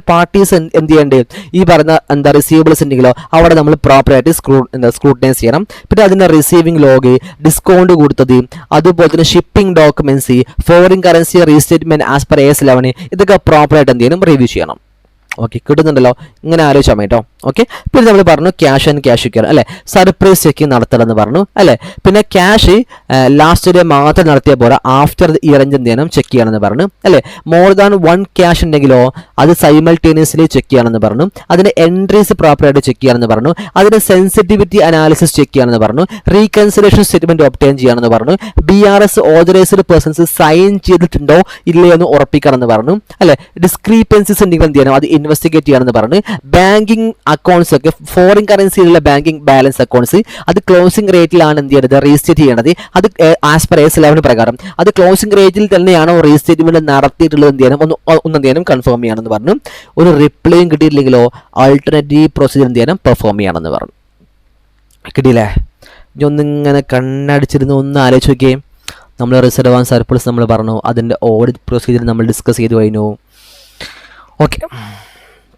പാർട്ടീസ് എന്ത് ചെയ്യേണ്ടത്, ഈ പറഞ്ഞ എന്താ റിസീവബിൾസ് ഉണ്ടെങ്കിലോ അവിടെ നമ്മൾ പ്രോപ്പറായിട്ട് സ്ക്രൂട്ടനൈസ് ചെയ്യണം. പിന്നെ അതിൻ്റെ റിസീവിംഗ് ലോഗ്, ഡിസ്കൗണ്ട് കൊടുത്തത്, അതുപോലെ തന്നെ shipping documents, foreign currency restatement as per AS11 ഇതൊക്കെ പ്രോപ്പറായിട്ട് എന്ത് ചെയ്യണം, റിവ്യൂ ചെയ്യണം. ഓക്കെ, കിട്ടുന്നുണ്ടല്ലോ, ഇങ്ങനെ ആലോചിച്ചാൽ മതി കേട്ടോ. ഓക്കെ, പിന്നെ നമ്മൾ പറഞ്ഞു ക്യാഷ് ആൻഡ് ക്യാഷ് ഇക്വൽ അല്ലെ, സർപ്രൈസ് ചെക്കിങ് നടത്തണമെന്ന് പറഞ്ഞു അല്ലെ. പിന്നെ ക്യാഷ് ലാസ്റ്റ് ഡേ മാത്രം നടത്തിയ പോലെ ആഫ്റ്റർ ഇയർ എൻഡ് എന്ത് ചെയ്യണം, ചെക്ക് ചെയ്യണമെന്ന് പറഞ്ഞു അല്ലെ. മോർ ദാൻ 1 ക്യാഷ് ഉണ്ടെങ്കിലോ അത് സൈമൾട്ടേനിയസ്ലി ചെക്ക് ചെയ്യണമെന്ന് പറഞ്ഞു. അതിന്റെ എൻട്രീസ് പ്രോപ്പറായിട്ട് ചെക്ക് ചെയ്യണമെന്ന് പറഞ്ഞു. അതിന്റെ സെൻസിറ്റിവിറ്റി അനാലിസിസ് ചെക്ക് ചെയ്യണമെന്ന് പറഞ്ഞു. റീകൺസിലേഷൻ സ്റ്റേറ്റ്മെന്റ് ഒബ്റ്റെയിൻ ചെയ്യണമെന്ന് പറഞ്ഞു. BRS ഓതറൈസ്ഡ് പേഴ്സൺസ് സൈൻ ചെയ്തിട്ടുണ്ടോ ഇല്ലയോ എന്ന് ഉറപ്പിക്കണമെന്ന് പറഞ്ഞു അല്ലെ. ഡിസ്ക്രീപ്പൻസീസ് ഉണ്ടെങ്കിൽ എന്ത് ചെയ്യണം, അത് ഇൻവെസ്റ്റിഗേറ്റ് ചെയ്യണമെന്ന് പറഞ്ഞു. ബാങ്കിങ് അക്കൗണ്ട്സ് ഒക്കെ ഫോറിൻ കറൻസിയിലുള്ള ബാങ്കിങ് ബാലൻസ് അക്കൗണ്ട്സ് അത് ക്ലോസിംഗ് റേറ്റിലാണ് എന്ത് ചെയ്യേണ്ടത്, റീസ്റ്റേറ്റ് ചെയ്യേണ്ടത്. അത് ആസ് പെർ AS11 പ്രകാരം അത് ക്ലോസിംഗ് റേറ്റിൽ തന്നെയാണോ റീസ്റ്റേറ്റ്മെന്റ് നടത്തിയിട്ടുള്ളത് എന്ത് ചെയ്യണം, ഒന്ന് എന്ത് ചെയ്യണം, കൺഫേം ചെയ്യണമെന്ന് പറഞ്ഞു. ഒരു റിപ്ലൈയും കിട്ടിയിട്ടില്ലെങ്കിലോ ആൾട്ടർനേറ്റീവ് പ്രൊസീജിയർ എന്ത് ചെയ്യണം, പെർഫോം ചെയ്യണമെന്ന് പറഞ്ഞു. കിട്ടിയില്ലേ? ഇനി ഒന്നിങ്ങനെ കണ്ണടിച്ചിരുന്ന് ഒന്ന് ആലോചിച്ച് നോക്കിയേ. നമ്മൾ റിസർവ് ആൻഡ് സർപ്ലസ് നമ്മൾ പറഞ്ഞു, അതിൻ്റെ ഓഡിറ്റ് പ്രൊസീജിയർ നമ്മൾ ഡിസ്കസ് ചെയ്ത് കഴിഞ്ഞു. ഓക്കെ,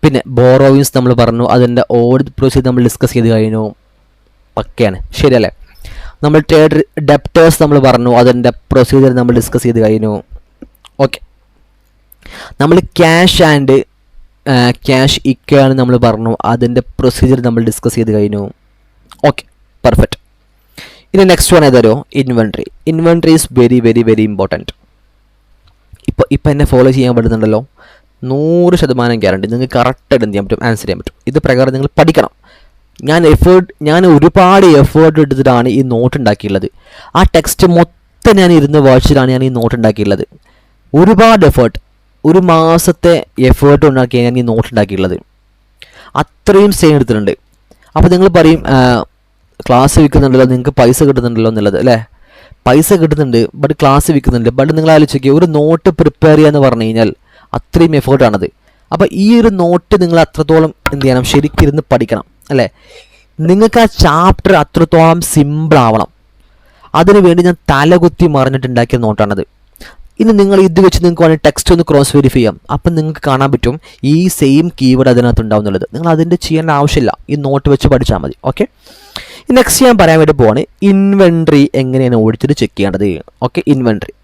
പിന്നെ ബോറോവിൻസ് നമ്മൾ പറഞ്ഞു, അതിൻ്റെ ഓഡിറ്റ് പ്രൊസീജിയർ നമ്മൾ ഡിസ്കസ് ചെയ്ത് കഴിഞ്ഞു. പക്കയാണ്, ശരിയല്ലേ. നമ്മൾ ട്രേഡ് ഡെപ്റ്റേഴ്സ് നമ്മൾ പറഞ്ഞു, അതിൻ്റെ പ്രൊസീജിയർ നമ്മൾ ഡിസ്കസ് ചെയ്ത് കഴിഞ്ഞു. ഓക്കെ, നമ്മൾ ക്യാഷ് ആൻഡ് ക്യാഷ് ഇക്വൽ നമ്മൾ പറഞ്ഞു, അതിൻ്റെ പ്രൊസീജിയർ നമ്മൾ ഡിസ്കസ് ചെയ്ത് കഴിഞ്ഞു. Okay, perfect. ഇനി നെക്സ്റ്റ് വൺ ഏതാരോ, inventory is very very very important. ഇപ്പോൾ എന്നെ ഫോളോ ചെയ്യാൻ പറ്റുന്നുണ്ടല്ലോ, 100% ഗ്യാരണ്ടി നിങ്ങൾക്ക് കറക്റ്റായിട്ട് എന്ത് ചെയ്യാൻ പറ്റും, ആൻസർ ചെയ്യാൻ പറ്റും. ഇത് പ്രകാരം നിങ്ങൾ പഠിക്കണം. ഞാൻ ഒരുപാട് എഫേർട്ട് എടുത്തിട്ടാണ് ഈ നോട്ട് ഉണ്ടാക്കിയുള്ളത്. ആ ടെക്സ്റ്റ് മൊത്തം ഞാൻ ഇരുന്ന് വായിച്ചിട്ടാണ് ഞാൻ ഈ നോട്ട് ഉണ്ടാക്കിയുള്ളത്. ഒരുപാട് എഫേർട്ട്, 1 മാസത്തെ എഫേർട്ട് ഉണ്ടാക്കിയാണ് ഞാൻ ഈ നോട്ട് ഉണ്ടാക്കിയുള്ളത്. അത്രയും സെയിം എടുത്തിട്ടുണ്ട്. അപ്പോൾ നിങ്ങൾ പറയും ക്ലാസ് വിൽക്കുന്നുണ്ടല്ലോ, നിങ്ങൾക്ക് പൈസ കിട്ടുന്നുണ്ടല്ലോ എന്നുള്ളത് അല്ലേ. പൈസ കിട്ടുന്നുണ്ട്, ബട്ട് ക്ലാസ് വിൽക്കുന്നുണ്ട്. ബട്ട് നിങ്ങൾ ആലോചിക്കുക, ഒരു നോട്ട് പ്രിപ്പയർ ചെയ്യുക എന്ന് പറഞ്ഞു കഴിഞ്ഞാൽ അത്രയും എഫേർട്ടാണത്. അപ്പോൾ ഈ ഒരു നോട്ട് നിങ്ങൾ അത്രത്തോളം എന്ത് ചെയ്യണം, ശരിക്കിരുന്ന് പഠിക്കണം അല്ലേ. നിങ്ങൾക്ക് ആ ചാപ്റ്റർ അത്രത്തോളം സിമ്പിൾ ആവണം. അതിനുവേണ്ടി ഞാൻ തലകുത്തി മറിഞ്ഞിട്ടുണ്ടാക്കിയ നോട്ടാണത്. ഇനി നിങ്ങൾ ഇത് വെച്ച് നിങ്ങൾക്ക് വേണമെങ്കിൽ ടെക്സ്റ്റ് ഒന്ന് ക്രോസ് വെരിഫൈ ചെയ്യാം. അപ്പം നിങ്ങൾക്ക് കാണാൻ പറ്റും ഈ സെയിം കീവേഡ് അതിനകത്ത് ഉണ്ടാവും എന്നുള്ളത്. നിങ്ങൾ അതിൻ്റെ ചെയ്യേണ്ട ആവശ്യമില്ല, ഈ നോട്ട് വെച്ച് പഠിച്ചാൽ മതി. ഓക്കെ, നെക്സ്റ്റ് ഞാൻ പറയാൻ വേണ്ടി പോവാണ് ഇൻവെൻട്രി എങ്ങനെയാണ് ഓഡിറ്റർ ചെക്ക് ചെയ്യേണ്ടത്. Okay, inventory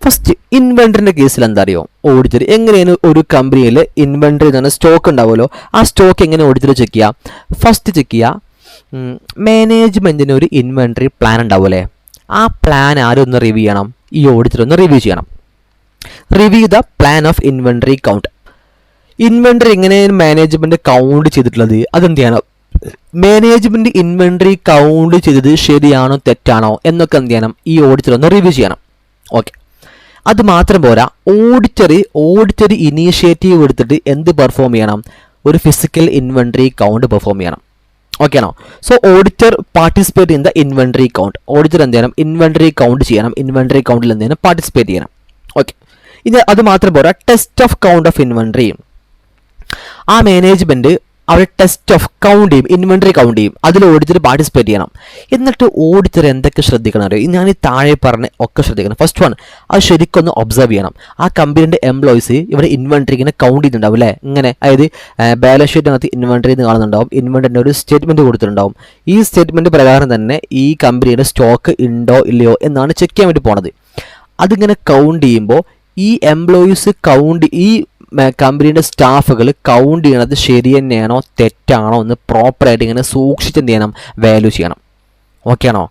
first. ഇൻവെൻട്രിൻ്റെ കേസിൽ എന്താ അറിയോ, ഓഡിറ്റർ എങ്ങനെയാണ് ഒരു കമ്പനിയിൽ ഇൻവെൻട്രി എന്ന് പറഞ്ഞാൽ സ്റ്റോക്ക് ഉണ്ടാവുമല്ലോ, ആ സ്റ്റോക്ക് എങ്ങനെ ഓഡിറ്റർ ചെക്ക് ചെയ്യുക. ഫസ്റ്റ് ചെക്ക് ചെയ്യുക, മാനേജ്മെൻറ്റിന് ഒരു ഇൻവെൻട്രി പ്ലാൻ ഉണ്ടാവുമല്ലേ, ആ പ്ലാൻ ആരും ഒന്ന് റിവ്യൂ ചെയ്യണം, ഈ ഓഡിറ്റർ ഒന്ന് റിവ്യൂ ചെയ്യണം. Review the plan of inventory count. Inventory എങ്ങനെയാണ് മാനേജ്മെൻറ്റ് കൗണ്ട് ചെയ്തിട്ടുള്ളത്, അതെന്ത് ചെയ്യണം, മാനേജ്മെൻറ്റ് ഇൻവെൻട്രി കൗണ്ട് ചെയ്തത് ശരിയാണോ തെറ്റാണോ എന്നൊക്കെ എന്ത് ചെയ്യണം, ഈ ഓഡിറ്റർ ഒന്ന് റിവ്യൂ ചെയ്യണം. ഓക്കെ, അത് മാത്രം പോരാ, ഓഡിറ്റർ ഇനീഷ്യേറ്റീവ് എടുത്തിട്ട് എന്ത് പെർഫോം ചെയ്യണം, ഒരു ഫിസിക്കൽ ഇൻവെൻട്രി കൗണ്ട് പെർഫോം ചെയ്യണം. ഓക്കെ ആണോ? So auditor participate in the inventory count. Auditor എന്ത് ചെയ്യണം, ഇൻവെൻട്രി കൗണ്ട് ചെയ്യണം, ഇൻവെൻട്രി കൗണ്ടിൽ എന്ത് ചെയ്യണം, പാർട്ടിസിപ്പേറ്റ് ചെയ്യണം. ഓക്കെ, ഇത് അത് മാത്രം പോരാ, test of count of inventory. ആ മാനേജ്മെൻറ്റ് അവർ ടെസ്റ്റ് ഓഫ് കൗണ്ട് ചെയ്യും, ഇൻവെൻട്രി കൗണ്ട് ചെയ്യും, അതിൽ ഓഡിറ്റർ പാർട്ടിസിപ്പേറ്റ് ചെയ്യണം. എന്നിട്ട് ഓഡിറ്റർ എന്തൊക്കെ ശ്രദ്ധിക്കണം അറിയോ, ഞാൻ ഈ താഴെ പറഞ്ഞ ഒക്കെ ശ്രദ്ധിക്കണം. ഫസ്റ്റ് വൺ, അത് ശരിക്കൊന്ന് ഒബ്സർവ് ചെയ്യണം. ആ കമ്പനീൻ്റെ എംപ്ലോയീസ് ഇവിടെ ഇൻവെൻട്രി ഇങ്ങനെ കൗണ്ട് ചെയ്യുന്നുണ്ടാവും അല്ലേ, ഇങ്ങനെ, അതായത് ബാലൻസ് ഷീറ്റിനകത്ത് ഇൻവെൻട്രി എന്ന് കാണുന്നുണ്ടാവും, ഇൻവെൻട്രിൻ്റെ ഒരു സ്റ്റേറ്റ്മെൻറ്റ് കൊടുത്തിട്ടുണ്ടാവും. ഈ സ്റ്റേറ്റ്മെൻറ്റ് പ്രകാരം തന്നെ ഈ കമ്പനിയുടെ സ്റ്റോക്ക് ഉണ്ടോ ഇല്ലയോ എന്നാണ് ചെക്ക് ചെയ്യാൻ വേണ്ടി പോണത്. അതിങ്ങനെ കൗണ്ട് ചെയ്യുമ്പോൾ ഈ എംപ്ലോയീസ് ഈ കമ്പനിയുടെ സ്റ്റാഫുകൾ കൗണ്ട് ചെയ്യണത് ശരി തന്നെയാണോ തെറ്റാണോ എന്ന് പ്രോപ്പറായിട്ട് ഇങ്ങനെ സൂക്ഷിച്ച് എന്ത് ചെയ്യണം, വാല്യൂ ചെയ്യണം. ഓക്കെ ആണോ?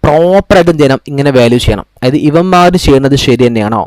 പ്രോപ്പറായിട്ട് എന്ത് ചെയ്യണം, ഇങ്ങനെ വാല്യൂ ചെയ്യണം. അതായത് ഇവന്മാർ ചെയ്യുന്നത് ശരി തന്നെയാണോ,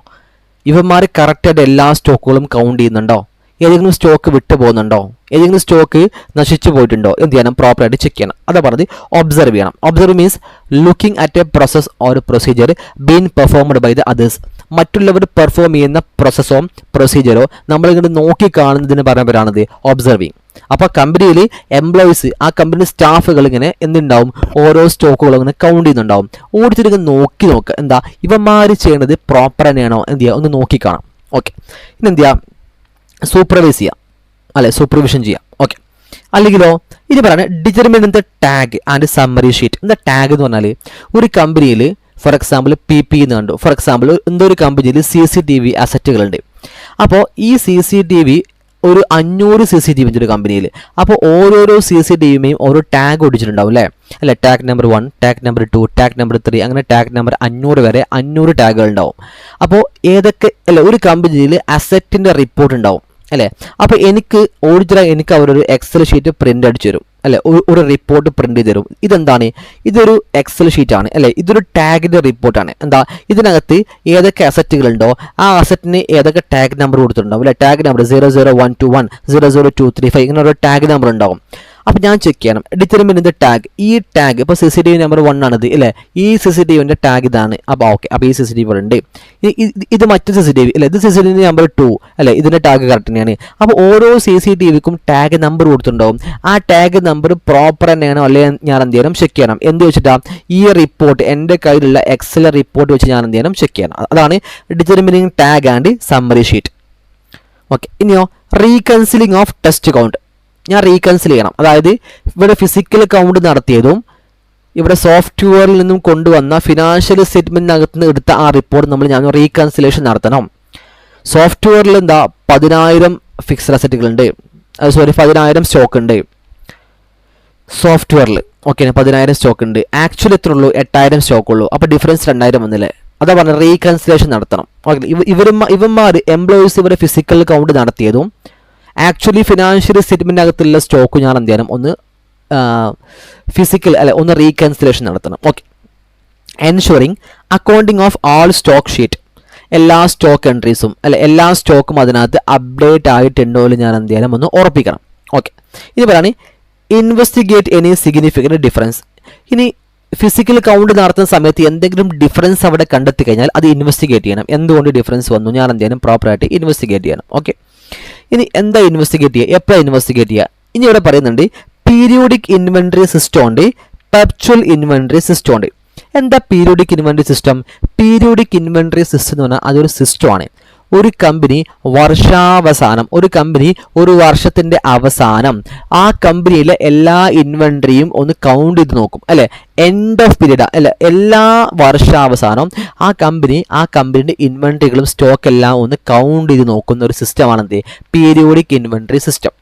ഇവന്മാർ കറക്റ്റായിട്ട് എല്ലാ സ്റ്റോക്കുകളും കൗണ്ട് ചെയ്യുന്നുണ്ടോ, ഏതെങ്കിലും സ്റ്റോക്ക് വിട്ടു പോകുന്നുണ്ടോ, ഏതെങ്കിലും സ്റ്റോക്ക് നശിച്ചു പോയിട്ടുണ്ടോ, എന്ത് ചെയ്യണം, പ്രോപ്പറായിട്ട് ചെക്ക് ചെയ്യണം. അതാ പറഞ്ഞത് ഒബ്സർവ് ചെയ്യണം. Observe means looking at a process or procedure been performed by the others. മറ്റുള്ളവർ പെർഫോം ചെയ്യുന്ന പ്രോസസ്സോ പ്രൊസീജിയറോ നമ്മളിങ്ങനെ നോക്കി കാണുന്നതിന് പറയുമ്പോഴാണത് ഒബ്സർവിങ്. അപ്പോൾ കമ്പനിയിൽ എംപ്ലോയീസ്, ആ കമ്പനി സ്റ്റാഫുകൾ ഇങ്ങനെ എന്തുണ്ടാവും, ഓരോ സ്റ്റോക്കുകളും ഇങ്ങനെ കൗണ്ട് ചെയ്യുന്നുണ്ടാവും. ഓടിച്ചിട്ട് നോക്കുക, എന്താ ഇവന്മാർ ചെയ്യുന്നത് പ്രോപ്പർ തന്നെയാണോ എന്ത് ചെയ്യുക, ഒന്ന് നോക്കിക്കാണാം. ഓക്കെ, ഇനി എന്ത് ചെയ്യുക, സൂപ്പർവൈസ് ചെയ്യാം അല്ലെ, സൂപ്പർവിഷൻ ചെയ്യാം. ഓക്കെ, അല്ലെങ്കിലോ ഇത് പറയുന്നത് determine the tag and summary sheet. എന്താ ടാഗ് എന്ന് പറഞ്ഞാൽ, ഒരു കമ്പനിയിൽ ഫോർ എക്സാമ്പിൾ PP എന്ന് കണ്ടു, ഫോർ എക്സാമ്പിൾ എന്തോ ഒരു കമ്പനിയിൽ CCTV അസറ്റുകളുണ്ട്. അപ്പോൾ ഈ CCTV ഒരു 500 CCTV ഒരു കമ്പനിയിൽ. അപ്പോൾ ഓരോരോ CCTVയും ഓരോ ടാഗ് ഒടിച്ചിട്ടുണ്ടാവും അല്ലേ, tag number 1, tag number 2, tag number 3, അങ്ങനെ ടാഗ് നമ്പർ 500 വരെ 500 ടാഗുകൾ ഉണ്ടാവും. അപ്പോൾ ഏതൊക്കെ അല്ലെ, ഒരു കമ്പനിയിൽ അസറ്റിൻ്റെ റിപ്പോർട്ട് ഉണ്ടാവും അല്ലേ. അപ്പോൾ എനിക്ക് അവരൊരു എക്സൽ ഷീറ്റ് പ്രിൻ്റ് അടിച്ചു തരും അല്ലെ, ഒരു റിപ്പോർട്ട് പ്രിന്റ് ചെയ്ത് തരും. ഇതെന്താണ്, ഇതൊരു എക്സൽ ഷീറ്റാണ് അല്ലെ, ഇതൊരു ടാഗിൻ്റെ റിപ്പോർട്ടാണ്. എന്താ, ഇതിനകത്ത് ഏതൊക്കെ അസറ്റുകളുണ്ടോ ആ അസറ്റിന് ഏതൊക്കെ ടാഗ് നമ്പർ കൊടുത്തിട്ടുണ്ടാവും അല്ലെ, ടാഗ് നമ്പർ 00121, 00235 ഇങ്ങനെ ഒരു ടാഗ് നമ്പർ ഉണ്ടാവും. അപ്പോൾ ഞാൻ ചെക്ക് ചെയ്യണം, ഡിറ്റർമിൻ ദ ടാഗ്. ഈ ടാഗ് ഇപ്പോൾ CCTV നമ്പർ 1 ആണിത് അല്ലേ, ഈ CCTVൻ്റെ ടാഗ് ഇതാണ്. അപ്പോൾ ഓക്കെ, അപ്പോൾ ഈ CCTV ഉണ്ട്. ഇത് മറ്റു CCTV അല്ലേ, ഇത് CCTV നമ്പർ 2 അല്ലേ, ഇതിൻ്റെ ടാഗ് കറക്റ്റ് തന്നെയാണ്. അപ്പോൾ ഓരോ CCTVക്കും ടാഗ് നമ്പർ കൊടുത്തിട്ടുണ്ടാവും. ആ ടാഗ് നമ്പർ പ്രോപ്പർ തന്നെയാണോ അല്ലെ ഞാൻ എന്ത് ചെയ്യണം, ചെക്ക് ചെയ്യണം. എന്ത് വെച്ചിട്ടാണ്, ഈ റിപ്പോർട്ട് എൻ്റെ കയ്യിലുള്ള എക്സൽ റിപ്പോർട്ട് വെച്ച് ഞാൻ എന്ത് ചെയ്യണം, ചെക്ക് ചെയ്യണം. അതാണ് determining tag and summary sheet. Okay, ഇനിയോ റീകൺസിലിംഗ് ഓഫ് ടെസ്റ്റ് കൗണ്ട്. ഞാൻ റീകൺസിൽ ചെയ്യണം. അതായത് ഇവിടെ ഫിസിക്കൽ കൗണ്ട് നടത്തിയതും ഇവിടെ സോഫ്റ്റ്വെയറിൽ നിന്നും കൊണ്ടുവന്ന ഫിനാൻഷ്യൽ സ്റ്റേറ്റ്മെൻറ്റിനകത്ത് നിന്ന് എടുത്ത ആ റിപ്പോർട്ട് ഞാൻ റീകൺസിലേഷൻ നടത്തണം. സോഫ്റ്റ്വെയറിൽ എന്താ 10,000 ഫിക്സഡ് അസറ്റുകളുണ്ട്, 10,000 സ്റ്റോക്ക് ഉണ്ട് സോഫ്റ്റ്വെയറിൽ. ഓക്കെ, 10,000 സ്റ്റോക്ക് ഉണ്ട്. ആക്ച്വലി എത്ര ഉള്ളൂ, 8,000 സ്റ്റോക്ക് ഉള്ളൂ. അപ്പോൾ ഡിഫറൻസ് 2,000 വന്നില്ലേ. അതാ പറഞ്ഞ റീകൺസിലേഷൻ നടത്തണം. ഓക്കെ, ഇവന്മാർ എംപ്ലോയീസ് ഇവരെ ഫിസിക്കൽ കൗണ്ട് നടത്തിയതും ആക്ച്വലി ഫിനാൻഷ്യൽ സ്റ്റേറ്റ്മെൻറ്റിനകത്തുള്ള സ്റ്റോക്ക് ഞാൻ എന്ത് ചെയ്യണം, ഒന്ന് ഫിസിക്കൽ അല്ലെ ഒന്ന് റീകൺസിലേഷൻ നടത്തണം. Okay, ensuring accounting of all stock sheet. എല്ലാ സ്റ്റോക്ക് എൻട്രീസും അല്ലെ എല്ലാ സ്റ്റോക്കും അതിനകത്ത് അപ്ഡേറ്റ് ആയിട്ടുണ്ടോ എന്ന് ഞാൻ എന്ത് ചെയ്യണം, ഒന്ന് ഉറപ്പിക്കണം. ഓക്കെ, ഇനി പറയുകയാണ് ഇൻവെസ്റ്റിഗേറ്റ് എനി സിഗ്നിഫിക്കൻറ്റ് ഡിഫറൻസ്. ഇനി ഫിസിക്കൽ കൗണ്ട് നടത്തുന്ന സമയത്ത് എന്തെങ്കിലും ഡിഫറൻസ് അവിടെ കണ്ടെത്തി കഴിഞ്ഞാൽ അത് ഇൻവെസ്റ്റിഗേറ്റ് ചെയ്യണം. എന്തുകൊണ്ട് ഡിഫറൻസ് വന്നു, ഞാൻ എന്ത് ചെയ്യണം, പ്രോപ്പറായിട്ട് ഇൻവെസ്റ്റിഗേറ്റ് ചെയ്യണം. ഓക്കെ, ഇനി എന്താ ഇൻവെസ്റ്റിഗേറ്റ് ചെയ്യുക, എപ്പോഴാണ് ഇൻവെസ്റ്റിഗേറ്റ് ചെയ്യുക. ഇനി ഇവിടെ പറയുന്നുണ്ട് പീരിയോഡിക് ഇൻവെൻട്രി സിസ്റ്റം ഉണ്ട്, പെർച്വൽ ഇൻവെൻട്രി സിസ്റ്റം ഉണ്ട്. എന്താ periodic inventory system? Periodic inventory system എന്ന് പറഞ്ഞാൽ അതൊരു സിസ്റ്റമാണ്. ഒരു കമ്പനി ഒരു വർഷത്തിൻ്റെ അവസാനം ആ കമ്പനിയിലെ എല്ലാ ഇൻവെൻട്രിയും ഒന്ന് കൗണ്ട് ചെയ്ത് നോക്കും അല്ലേ. എൻഡ് ഓഫ് പീരീഡ് അല്ലെ, എല്ലാ വർഷാവസാനം ആ കമ്പനിയുടെ ഇൻവെൻട്രികളും സ്റ്റോക്ക് എല്ലാം ഒന്ന് കൗണ്ട് ചെയ്ത് നോക്കുന്ന ഒരു സിസ്റ്റമാണെന്ത് പീരിയോഡിക് ഇൻവെൻട്രി സിസ്റ്റം.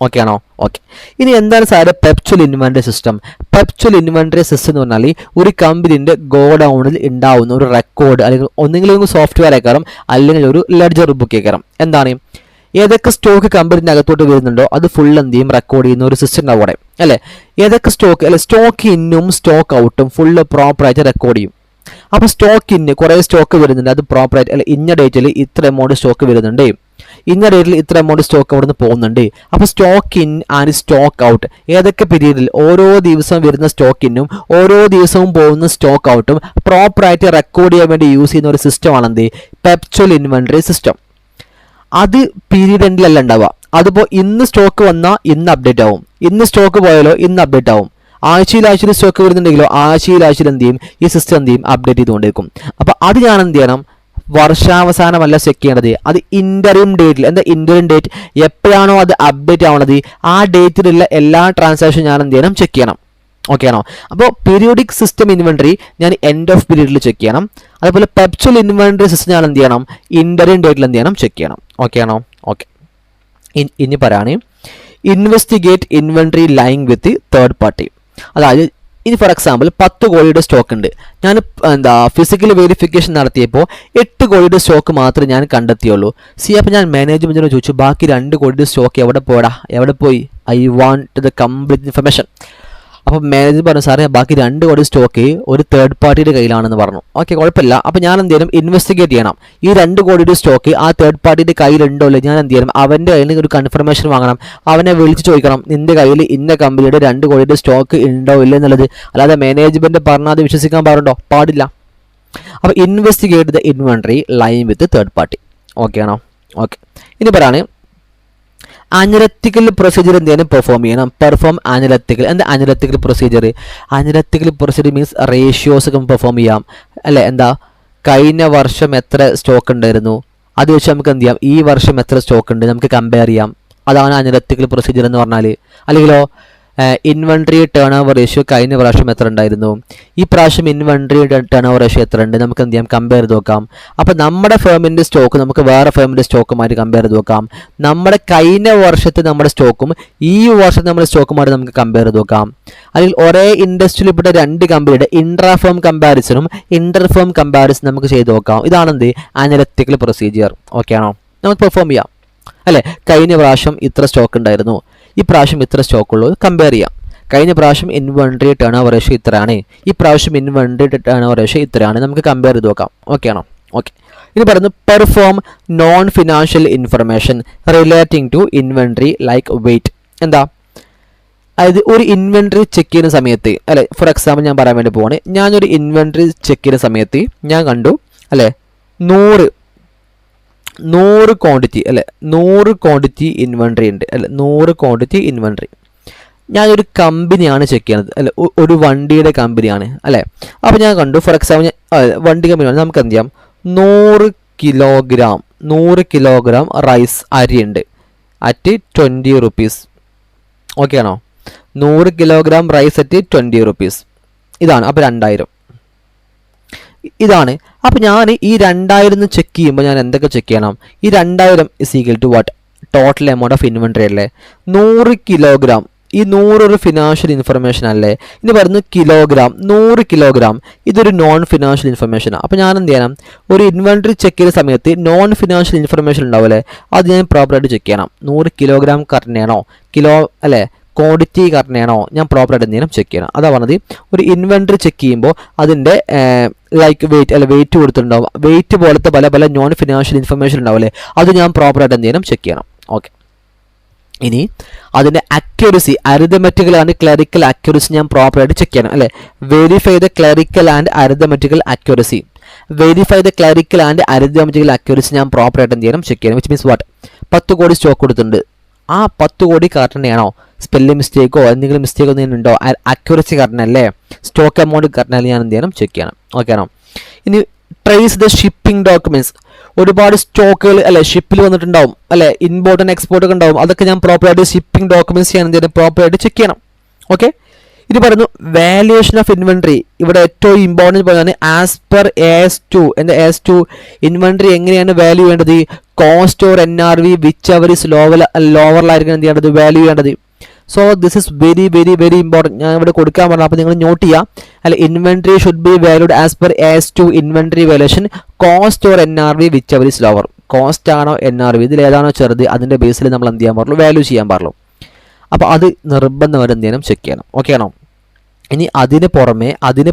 ഓക്കെ ആണോ? ഓക്കെ. ഇനി എന്താണ് sir perpetual inventory system? Perpetual inventory system എന്ന് പറഞ്ഞാൽ ഒരു കമ്പനിൻ്റെ ഗോഡൗണിൽ ഉണ്ടാവുന്ന ഒരു റെക്കോർഡ്, അല്ലെങ്കിൽ ഒന്നെങ്കിലും സോഫ്റ്റ്വെയർ ആയിക്കാരം അല്ലെങ്കിൽ ഒരു ലെഡ്ജർ ബുക്ക് ആയിക്കാരം. എന്താണ് ഏതൊക്കെ സ്റ്റോക്ക് കമ്പനിൻ്റെ അകത്തോട്ട് വരുന്നുണ്ടോ അത് ഫുൾ എന്ത് ചെയ്യും റെക്കോർഡ് ചെയ്യുന്ന ഒരു സിസ്റ്റം ഉണ്ടാവും അവിടെ അല്ലേ. ഏതൊക്കെ സ്റ്റോക്ക് അല്ലെ, സ്റ്റോക്ക് ഇന്നും സ്റ്റോക്ക് ഔട്ടും ഫുള്ള് പ്രോപ്പറായിട്ട് റെക്കോർഡ് ചെയ്യും. അപ്പോൾ സ്റ്റോക്ക് ഇന്ന് കുറേ സ്റ്റോക്ക് വരുന്നുണ്ട്, അത് പ്രോപ്പറായിട്ട് അല്ലെ ഇന്ന ഡേറ്റിൽ ഇത്ര എമൗണ്ട് സ്റ്റോക്ക് വരുന്നുണ്ട്, ഇന്ന ഡേറ്റിൽ ഇത്ര എമൗണ്ട് സ്റ്റോക്ക് അവിടെ നിന്ന് പോകുന്നുണ്ട്. അപ്പോൾ stock in and stock out ഏതൊക്കെ പീരീഡിൽ ഓരോ ദിവസവും വരുന്ന സ്റ്റോക്ക് ഇന്നും ഓരോ ദിവസവും പോകുന്ന സ്റ്റോക്ക് ഔട്ടും പ്രോപ്പറായിട്ട് റെക്കോർഡ് ചെയ്യാൻ വേണ്ടി യൂസ് ചെയ്യുന്ന ഒരു സിസ്റ്റമാണെന്ത് പെർപച്വൽ ഇൻവെൻട്രി സിസ്റ്റം. അത് പീരീഡ് എൻഡിലല്ല ഉണ്ടാവുക. അതിപ്പോൾ ഇന്ന് സ്റ്റോക്ക് വന്നാൽ ഇന്ന് അപ്ഡേറ്റ് ആവും, ഇന്ന് സ്റ്റോക്ക് പോയാലോ ഇന്ന് അപ്ഡേറ്റ് ആവും. ആഴ്ചയിൽ സ്റ്റോക്ക് വരുന്നുണ്ടെങ്കിലോ ആഴ്ചയിൽ എന്ത് ചെയ്യും ഈ സിസ്റ്റം എന്ത് ചെയ്യും അപ്ഡേറ്റ് ചെയ്തുകൊണ്ടിരിക്കും. അപ്പോൾ അത് ഞാൻ എന്ത് ചെയ്യണം വർഷാവസാനമല്ല ചെക്ക് ചെയ്യേണ്ടത്, അത് ഇൻ്ററിം ഡേറ്റിൽ. എന്താ ഇൻ്ററിം ഡേറ്റ്? എപ്പോഴാണോ അത് അപ്ഡേറ്റ് ആവുന്നത് ആ ഡേറ്റിലുള്ള എല്ലാ ട്രാൻസാക്ഷൻ ഞാൻ എന്ത് ചെയ്യണം ചെക്ക് ചെയ്യണം. ഓക്കെ ആണോ? അപ്പോൾ പീരിയോഡിക് സിസ്റ്റം ഇൻവെൻട്രി ഞാൻ എൻഡ് ഓഫ് പീരീഡിൽ ചെക്ക് ചെയ്യണം. അതുപോലെ പെർപച്വൽ ഇൻവെൻട്രി സിസ്റ്റം ഞാൻ എന്ത് ചെയ്യണം ഇൻ്ററിം ഡേറ്റിൽ എന്ത് ചെയ്യണം ചെക്ക് ചെയ്യണം. ഓക്കെ ആണോ? ഓക്കെ. ഇനി പറയാണ് ഇൻവെസ്റ്റിഗേറ്റ് ഇൻവെൻട്രി ലൈങ് വിത്ത് തേർഡ് പാർട്ടി. അതായത് ഇനി ഫോർ എക്സാമ്പിൾ 10 കോടിയുടെ സ്റ്റോക്ക് ഉണ്ട്, ഞാൻ ഫിസിക്കൽ വെരിഫിക്കേഷൻ നടത്തിയപ്പോൾ 8 കോടിയുടെ സ്റ്റോക്ക് മാത്രമേ ഞാൻ കണ്ടെത്തിയുള്ളൂ. അപ്പോൾ ഞാൻ മാനേജ്മെൻറ്റിനോട് ചോദിച്ചു ബാക്കി 2 കോടിയുടെ സ്റ്റോക്ക് എവിടെ പോയി? I want the complete information. അപ്പോൾ മാനേജർ പറഞ്ഞു സാറേ ബാക്കി 2 കോടി സ്റ്റോക്ക് ഒരു തേർഡ് പാർട്ടിയുടെ കയ്യിലാണെന്ന് പറഞ്ഞു. ഓക്കെ കുഴപ്പമില്ല. അപ്പോൾ ഞാൻ എന്ത് ചെയ്യണം ഇൻവെസ്റ്റിഗേറ്റ് ചെയ്യണം ഈ 2 കോടിയുടെ സ്റ്റോക്ക് ആ തേർഡ് പാർട്ടിയുടെ കയ്യിലുണ്ടോ ഇല്ല. ഞാൻ എന്ത് ചെയ്യണം അവൻ്റെ കയ്യിൽ നിന്ന് ഒരു കൺഫർമേഷൻ വാങ്ങണം, അവനെ വിളിച്ച് ചോദിക്കണം നിൻ്റെ കയ്യിൽ ഇന്ന കമ്പനിയുടെ 2 കോടിയുടെ സ്റ്റോക്ക് ഉണ്ടോ ഇല്ല എന്നുള്ളത്. അല്ലാതെ മാനേജ്മെൻറ്റ് പറഞ്ഞാൽ അത് വിശ്വസിക്കാൻ പാടില്ല. അപ്പോൾ investigate the inventory line with third party. Okay ആണോ? ഓക്കെ. ഇനി പറയാണ് അനലറ്റിക്കൽ പ്രൊസീജിയർ എന്ത് ചെയ്യണം പെർഫോം ചെയ്യണം. Perform analytical. എന്താ analytical procedure? Analytical procedure means ratios ഒക്കെ പെർഫോം ചെയ്യാം അല്ലേ. എന്താ കഴിഞ്ഞ വർഷം എത്ര സ്റ്റോക്ക് ഉണ്ടായിരുന്നു അത് വെച്ച് നമുക്ക് എന്ത് ചെയ്യാം ഈ വർഷം എത്ര സ്റ്റോക്ക് ഉണ്ട് നമുക്ക് കമ്പയർ ചെയ്യാം. അതാണ് അനലറ്റിക്കൽ പ്രൊസീജിയർ എന്ന് പറഞ്ഞാൽ. അല്ലെങ്കിലോ ഇൻവെൻട്രി ടേൺ ഓവർ റേഷ്യോ കഴിഞ്ഞ പ്രാവശ്യം എത്ര ഉണ്ടായിരുന്നു, ഈ പ്രാവശ്യം ഇൻവെൻട്രി ടേൺ ഓവർ റേഷ്യോ എത്ര ഉണ്ട് നമുക്ക് എന്ത് ചെയ്യാം കമ്പയർ ചെയ്ത് നോക്കാം. അപ്പോൾ നമ്മുടെ ഫേമിൻ്റെ സ്റ്റോക്ക് നമുക്ക് വേറെ ഫേമിൻ്റെ സ്റ്റോക്കുമായിട്ട് കമ്പയർ ചെയ്ത് നോക്കാം. നമ്മുടെ കഴിഞ്ഞ വർഷത്തെ നമ്മുടെ സ്റ്റോക്കും ഈ വർഷത്തെ നമ്മുടെ സ്റ്റോക്കുമായിട്ട് നമുക്ക് കമ്പയർ ചെയ്ത് നോക്കാം. അല്ലെങ്കിൽ ഒരേ ഇൻഡസ്ട്രിയിൽ പെട്ട 2 കമ്പനിയുടെ ഇൻട്രാ ഫേം കമ്പാരിസണും ഇന്റർ ഫേം കമ്പാരിസൺ നമുക്ക് ചെയ്ത് നോക്കാം. ഇതാണെന്ത് അനലറ്റിക്കൽ പ്രൊസീജിയർ. ഓക്കെ ആണോ? നമുക്ക് പെർഫോം ചെയ്യാം അല്ലേ. കഴിഞ്ഞ പ്രാവശ്യം ഇത്ര സ്റ്റോക്ക് ഉണ്ടായിരുന്നു, ഈ പ്രാവശ്യം ഇത്ര സ്റ്റോക്ക് ഉള്ളത് കമ്പയർ ചെയ്യാം. കഴിഞ്ഞ പ്രാവശ്യം ഇൻവെൻട്രി ടേൺ ഓവർ റേഷ്യോ ഇത്രയാണ്, ഈ പ്രാവശ്യം ഇൻവെൻട്രി ടേൺ ഓവർ റേഷ്യോ ഇത്രയാണ്, നമുക്ക് കമ്പയർ ചെയ്ത് നോക്കാം. ഓക്കെ ആണോ? ഓക്കെ. ഇനി പറയുന്നു perform non financial information relating to inventory like weight. എന്താ അതായത് ഒരു ഇൻവെൻട്രി ചെക്ക് ചെയ്യുന്ന സമയത്ത് അല്ലെ, ഫോർ എക്സാമ്പിൾ ഞാൻ പറയാൻ വേണ്ടി പോവാണ്. ഞാനൊരു ഇൻവെൻട്രി ചെക്ക് ചെയ്യുന്ന സമയത്ത് ഞാൻ കണ്ടു അല്ലെ 100 ക്വാണ്ടിറ്റി അല്ലെ 100 ക്വാണ്ടിറ്റി ഇൻവെൻട്രി ഉണ്ട് അല്ലെ 100 ക്വാണ്ടിറ്റി ഇൻവെൻട്രി. ഞാനൊരു കമ്പനിയാണ് ചെക്ക് ചെയ്യുന്നത് അല്ലെ, ഒരു വണ്ടിയുടെ കമ്പനിയാണ് അല്ലേ. അപ്പോൾ ഞാൻ കണ്ടു ഫോർ എക്സാമ്പിൾ വണ്ടി കമ്പനിയാണ്, നമുക്ക് എന്ത് ചെയ്യാം 100 കിലോഗ്രാം റൈസ് അരി ഉണ്ട് അറ്റ് 20 rupees. ഓക്കെ ആണോ? 100 കിലോഗ്രാം റൈസ് അറ്റ് 20 rupees. ഇതാണ്. അപ്പോൾ 2000 ഇതാണ്. അപ്പോൾ ഞാൻ ഈ 2000 ചെക്ക് ചെയ്യുമ്പോൾ ഞാൻ എന്തൊക്കെ ചെക്ക് ചെയ്യണം? ഈ 2000 is equal to what? Total amount of inventory അല്ലേ. 100 കിലോഗ്രാം, ഈ 100 ഒരു ഫിനാൻഷ്യൽ ഇൻഫർമേഷൻ അല്ലേ. ഇനി പറയുന്നത് കിലോഗ്രാം, 100 കിലോഗ്രാം ഇതൊരു നോൺ ഫിനാൻഷ്യൽ ഇൻഫർമേഷനാണ്. അപ്പോൾ ഞാൻ എന്ത് ചെയ്യണം ഒരു ഇൻവെൻട്രി ചെക്ക് ചെയ്യുന്ന സമയത്ത് നോൺ ഫിനാൻഷ്യൽ ഇൻഫർമേഷൻ ഉണ്ടാവില്ലേ അത് ഞാൻ പ്രോപ്പറായിട്ട് ചെക്ക് ചെയ്യണം. 100 കിലോഗ്രാം കറക്റ്റാണോ, കിലോ അല്ലേ ക്വാണ്ടിറ്റി കറക്റ്റാണോ ഞാൻ പ്രോപ്പറായിട്ട് എന്ത് ചെയ്യണം ചെക്ക് ചെയ്യണം. അതാ പറഞ്ഞത് ഒരു ഇൻവെൻട്രി ചെക്ക് ചെയ്യുമ്പോൾ അതിൻ്റെ ലൈക്ക് വെയിറ്റ് അല്ല വെയിറ്റ് കൊടുത്തിട്ടുണ്ടാവും, വെയിറ്റ് പോലത്തെ പല നോൺ ഫിനാൻഷ്യൽ ഇൻഫർമേഷൻ ഉണ്ടാവില്ലേ അത് ഞാൻ പ്രോപ്പറായിട്ട് എന്ത് ചെയ്യണം ചെക്ക് ചെയ്യണം. ഓക്കെ. ഇനി അതിൻ്റെ accuracy arithmetical and clerical accuracy ഞാൻ പ്രോപ്പറായിട്ട് ചെക്ക് ചെയ്യണം അല്ലേ. Verify the clerical and arithmetical accuracy. Verify the clerical and arithmetical accuracy ഞാൻ പ്രോപ്പറായിട്ട് എന്ത് ചെയ്യണം ചെക്ക് ചെയ്യണം. വിച്ച് മീൻസ് വാട്ട് 10 കോടി സ്റ്റോക്ക് കൊടുത്തിട്ടുണ്ട്, ആ 10 കോടി കറക്റ്റ് തന്നെയാണോ, സ്പെല്ലിംഗ് മിസ്റ്റേക്കോ എന്തെങ്കിലും മിസ്റ്റേക്കോ എന്തെങ്കിലും ഉണ്ടോ, അക്യൂറസി കറക്റ്റ് അല്ലേ, സ്റ്റോക്ക് എമൗണ്ട് കറക്റ്റ് അല്ലേ ഞാൻ എന്ത് ചെയ്യണം ചെക്ക് ചെയ്യണം. ഓക്കെ ആണോ? ഇനി ട്രേസ് ദ ഷിപ്പിംഗ് ഡോക്യുമെൻറ്റ്സ്. ഒരുപാട് സ്റ്റോക്കുകൾ അല്ലെ ഷിപ്പിൽ വന്നിട്ടുണ്ടാവും അല്ലെ, ഇമ്പോർട്ട് ആൻഡ് എക്സ്പോർട്ട് ഒക്കെ ഉണ്ടാവും. അതൊക്കെ ഞാൻ പ്രോപ്പറായിട്ട് ഷിപ്പിംഗ് ഡോക്യുമെന്റ്സ് ചെയ്യാൻ എന്ത് ചെയ്യണം, പ്രോപ്പറായിട്ട് ചെക്ക് ചെയ്യണം. ഓക്കെ, ഇത് പറയുന്നു വാല്യുവേഷൻ ഓഫ് ഇൻവെന്ററി. ഇവിടെ ഏറ്റവും ഇമ്പോർട്ടൻറ്റ് പറയുന്നത് ആസ് പെർ AS2. എന്താ AS2 ഇൻവെന്ററി എങ്ങനെയാണ് വാല്യൂ ചെയ്യേണ്ടത്? Cost or NRV whichever is ലോവറിലായിരിക്കും എന്ത് ചെയ്യേണ്ടത്, വാല്യൂ ചെയ്യേണ്ടത്. So this is very very very important. ഞാൻ ഇവിടെ കൊടുക്കാൻ പറഞ്ഞു, അപ്പോൾ നിങ്ങൾ നോട്ട് ചെയ്യുക. അല്ല, inventory should be valued as per AS2 inventory valuation cost or NRV whichever is lower. Cost ആണോ NRV ഇതിൽ ഏതാണോ ചെറുത് അതിൻ്റെ ബേസിൽ നമ്മൾ എന്ത് ചെയ്യാൻ പാടുള്ളൂ, വാല്യൂ ചെയ്യാൻ പാടുള്ളൂ. അപ്പോൾ അത് നിർബന്ധമായിട്ട് എന്ത് ചെയ്യണം, ചെക്ക് ചെയ്യണം. ഓക്കെ ആണോ? ഇനി അതിന്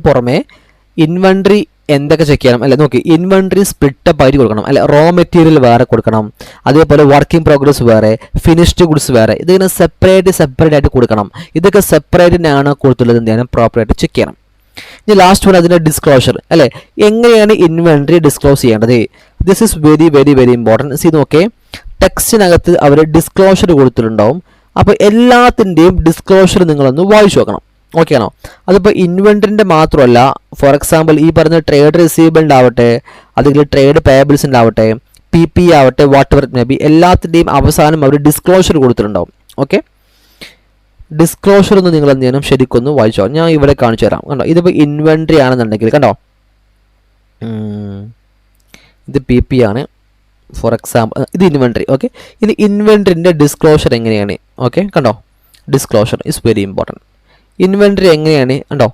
പുറമെ ഇൻവെന്ററി എന്തൊക്കെ ചെക്ക് ചെയ്യണം അല്ലെ, നോക്കി ഇൻവെന്ററി സ്പ്ലിറ്റപ്പ് ആയിട്ട് കൊടുക്കണം അല്ലെ, റോ മെറ്റീരിയൽ വേറെ കൊടുക്കണം, അതേപോലെ വർക്കിംഗ് പ്രോഗ്രസ് വേറെ, ഫിനിഷ്ഡ് ഗുഡ്സ് വേറെ, ഇതിങ്ങനെ സെപ്പറേറ്റ് ആയിട്ട് കൊടുക്കണം. ഇതൊക്കെ സെപ്പറേറ്റിനാണ് കൊടുത്തുള്ളത് എന്ത് ചെയ്യണം, പ്രോപ്പറായിട്ട് ചെക്ക് ചെയ്യണം. ഇനി ലാസ്റ്റ് വൺ അതിൻ്റെ ഡിസ്ക്ലോഷർ അല്ലെ, എങ്ങനെയാണ് ഇൻവെന്ററി ഡിസ്ക്ലോസ് ചെയ്യേണ്ടത്? This is very very very important. C നോക്കേ, ടെക്സ്റ്റിനകത്ത് അവർ ഡിസ്ക്ലോഷർ കൊടുത്തിട്ടുണ്ടാവും. അപ്പോൾ എല്ലാത്തിൻ്റെയും ഡിസ്ക്ലോഷർ നിങ്ങളൊന്ന് വായിച്ചു നോക്കണം. ഓക്കെ ആണോ? അതിപ്പോൾ ഇൻവെന്ററിൻ്റെ മാത്രമല്ല, ഫോർ എക്സാമ്പിൾ ഈ പറഞ്ഞ ട്രേഡ് റിസീവബിൾ ആവട്ടെ, അല്ലെങ്കിൽ ട്രേഡ് പേയബിൾസിൻ്റെ ആവട്ടെ, PP ആവട്ടെ, what ever it may be, എല്ലാത്തിൻ്റെയും അവസാനം അവർ ഡിസ്ക്ലോഷർ കൊടുത്തിട്ടുണ്ടാവും. ഓക്കെ, ഡിസ്ക്ലോഷർ ഒന്ന് നിങ്ങൾ എന്ത് ചെയ്യണം, ശരിക്കൊന്ന് വായിച്ചോ. ഞാൻ ഇവിടെ കാണിച്ചു തരാം. കണ്ടോ, ഇതിപ്പോൾ ഇൻവെന്ററി ആണെന്നുണ്ടെങ്കിൽ കണ്ടോ, ഇത് PP ആണ് ഫോർ എക്സാമ്പിൾ, ഇത് ഇൻവെന്ററി. ഓക്കെ, ഇനി ഇൻവെന്ററിൻ്റെ ഡിസ്ക്ലോഷർ എങ്ങനെയാണ്? ഓക്കെ, കണ്ടോ, disclosure is very important. Inventory എങ്ങനെയാണ് കണ്ടോ,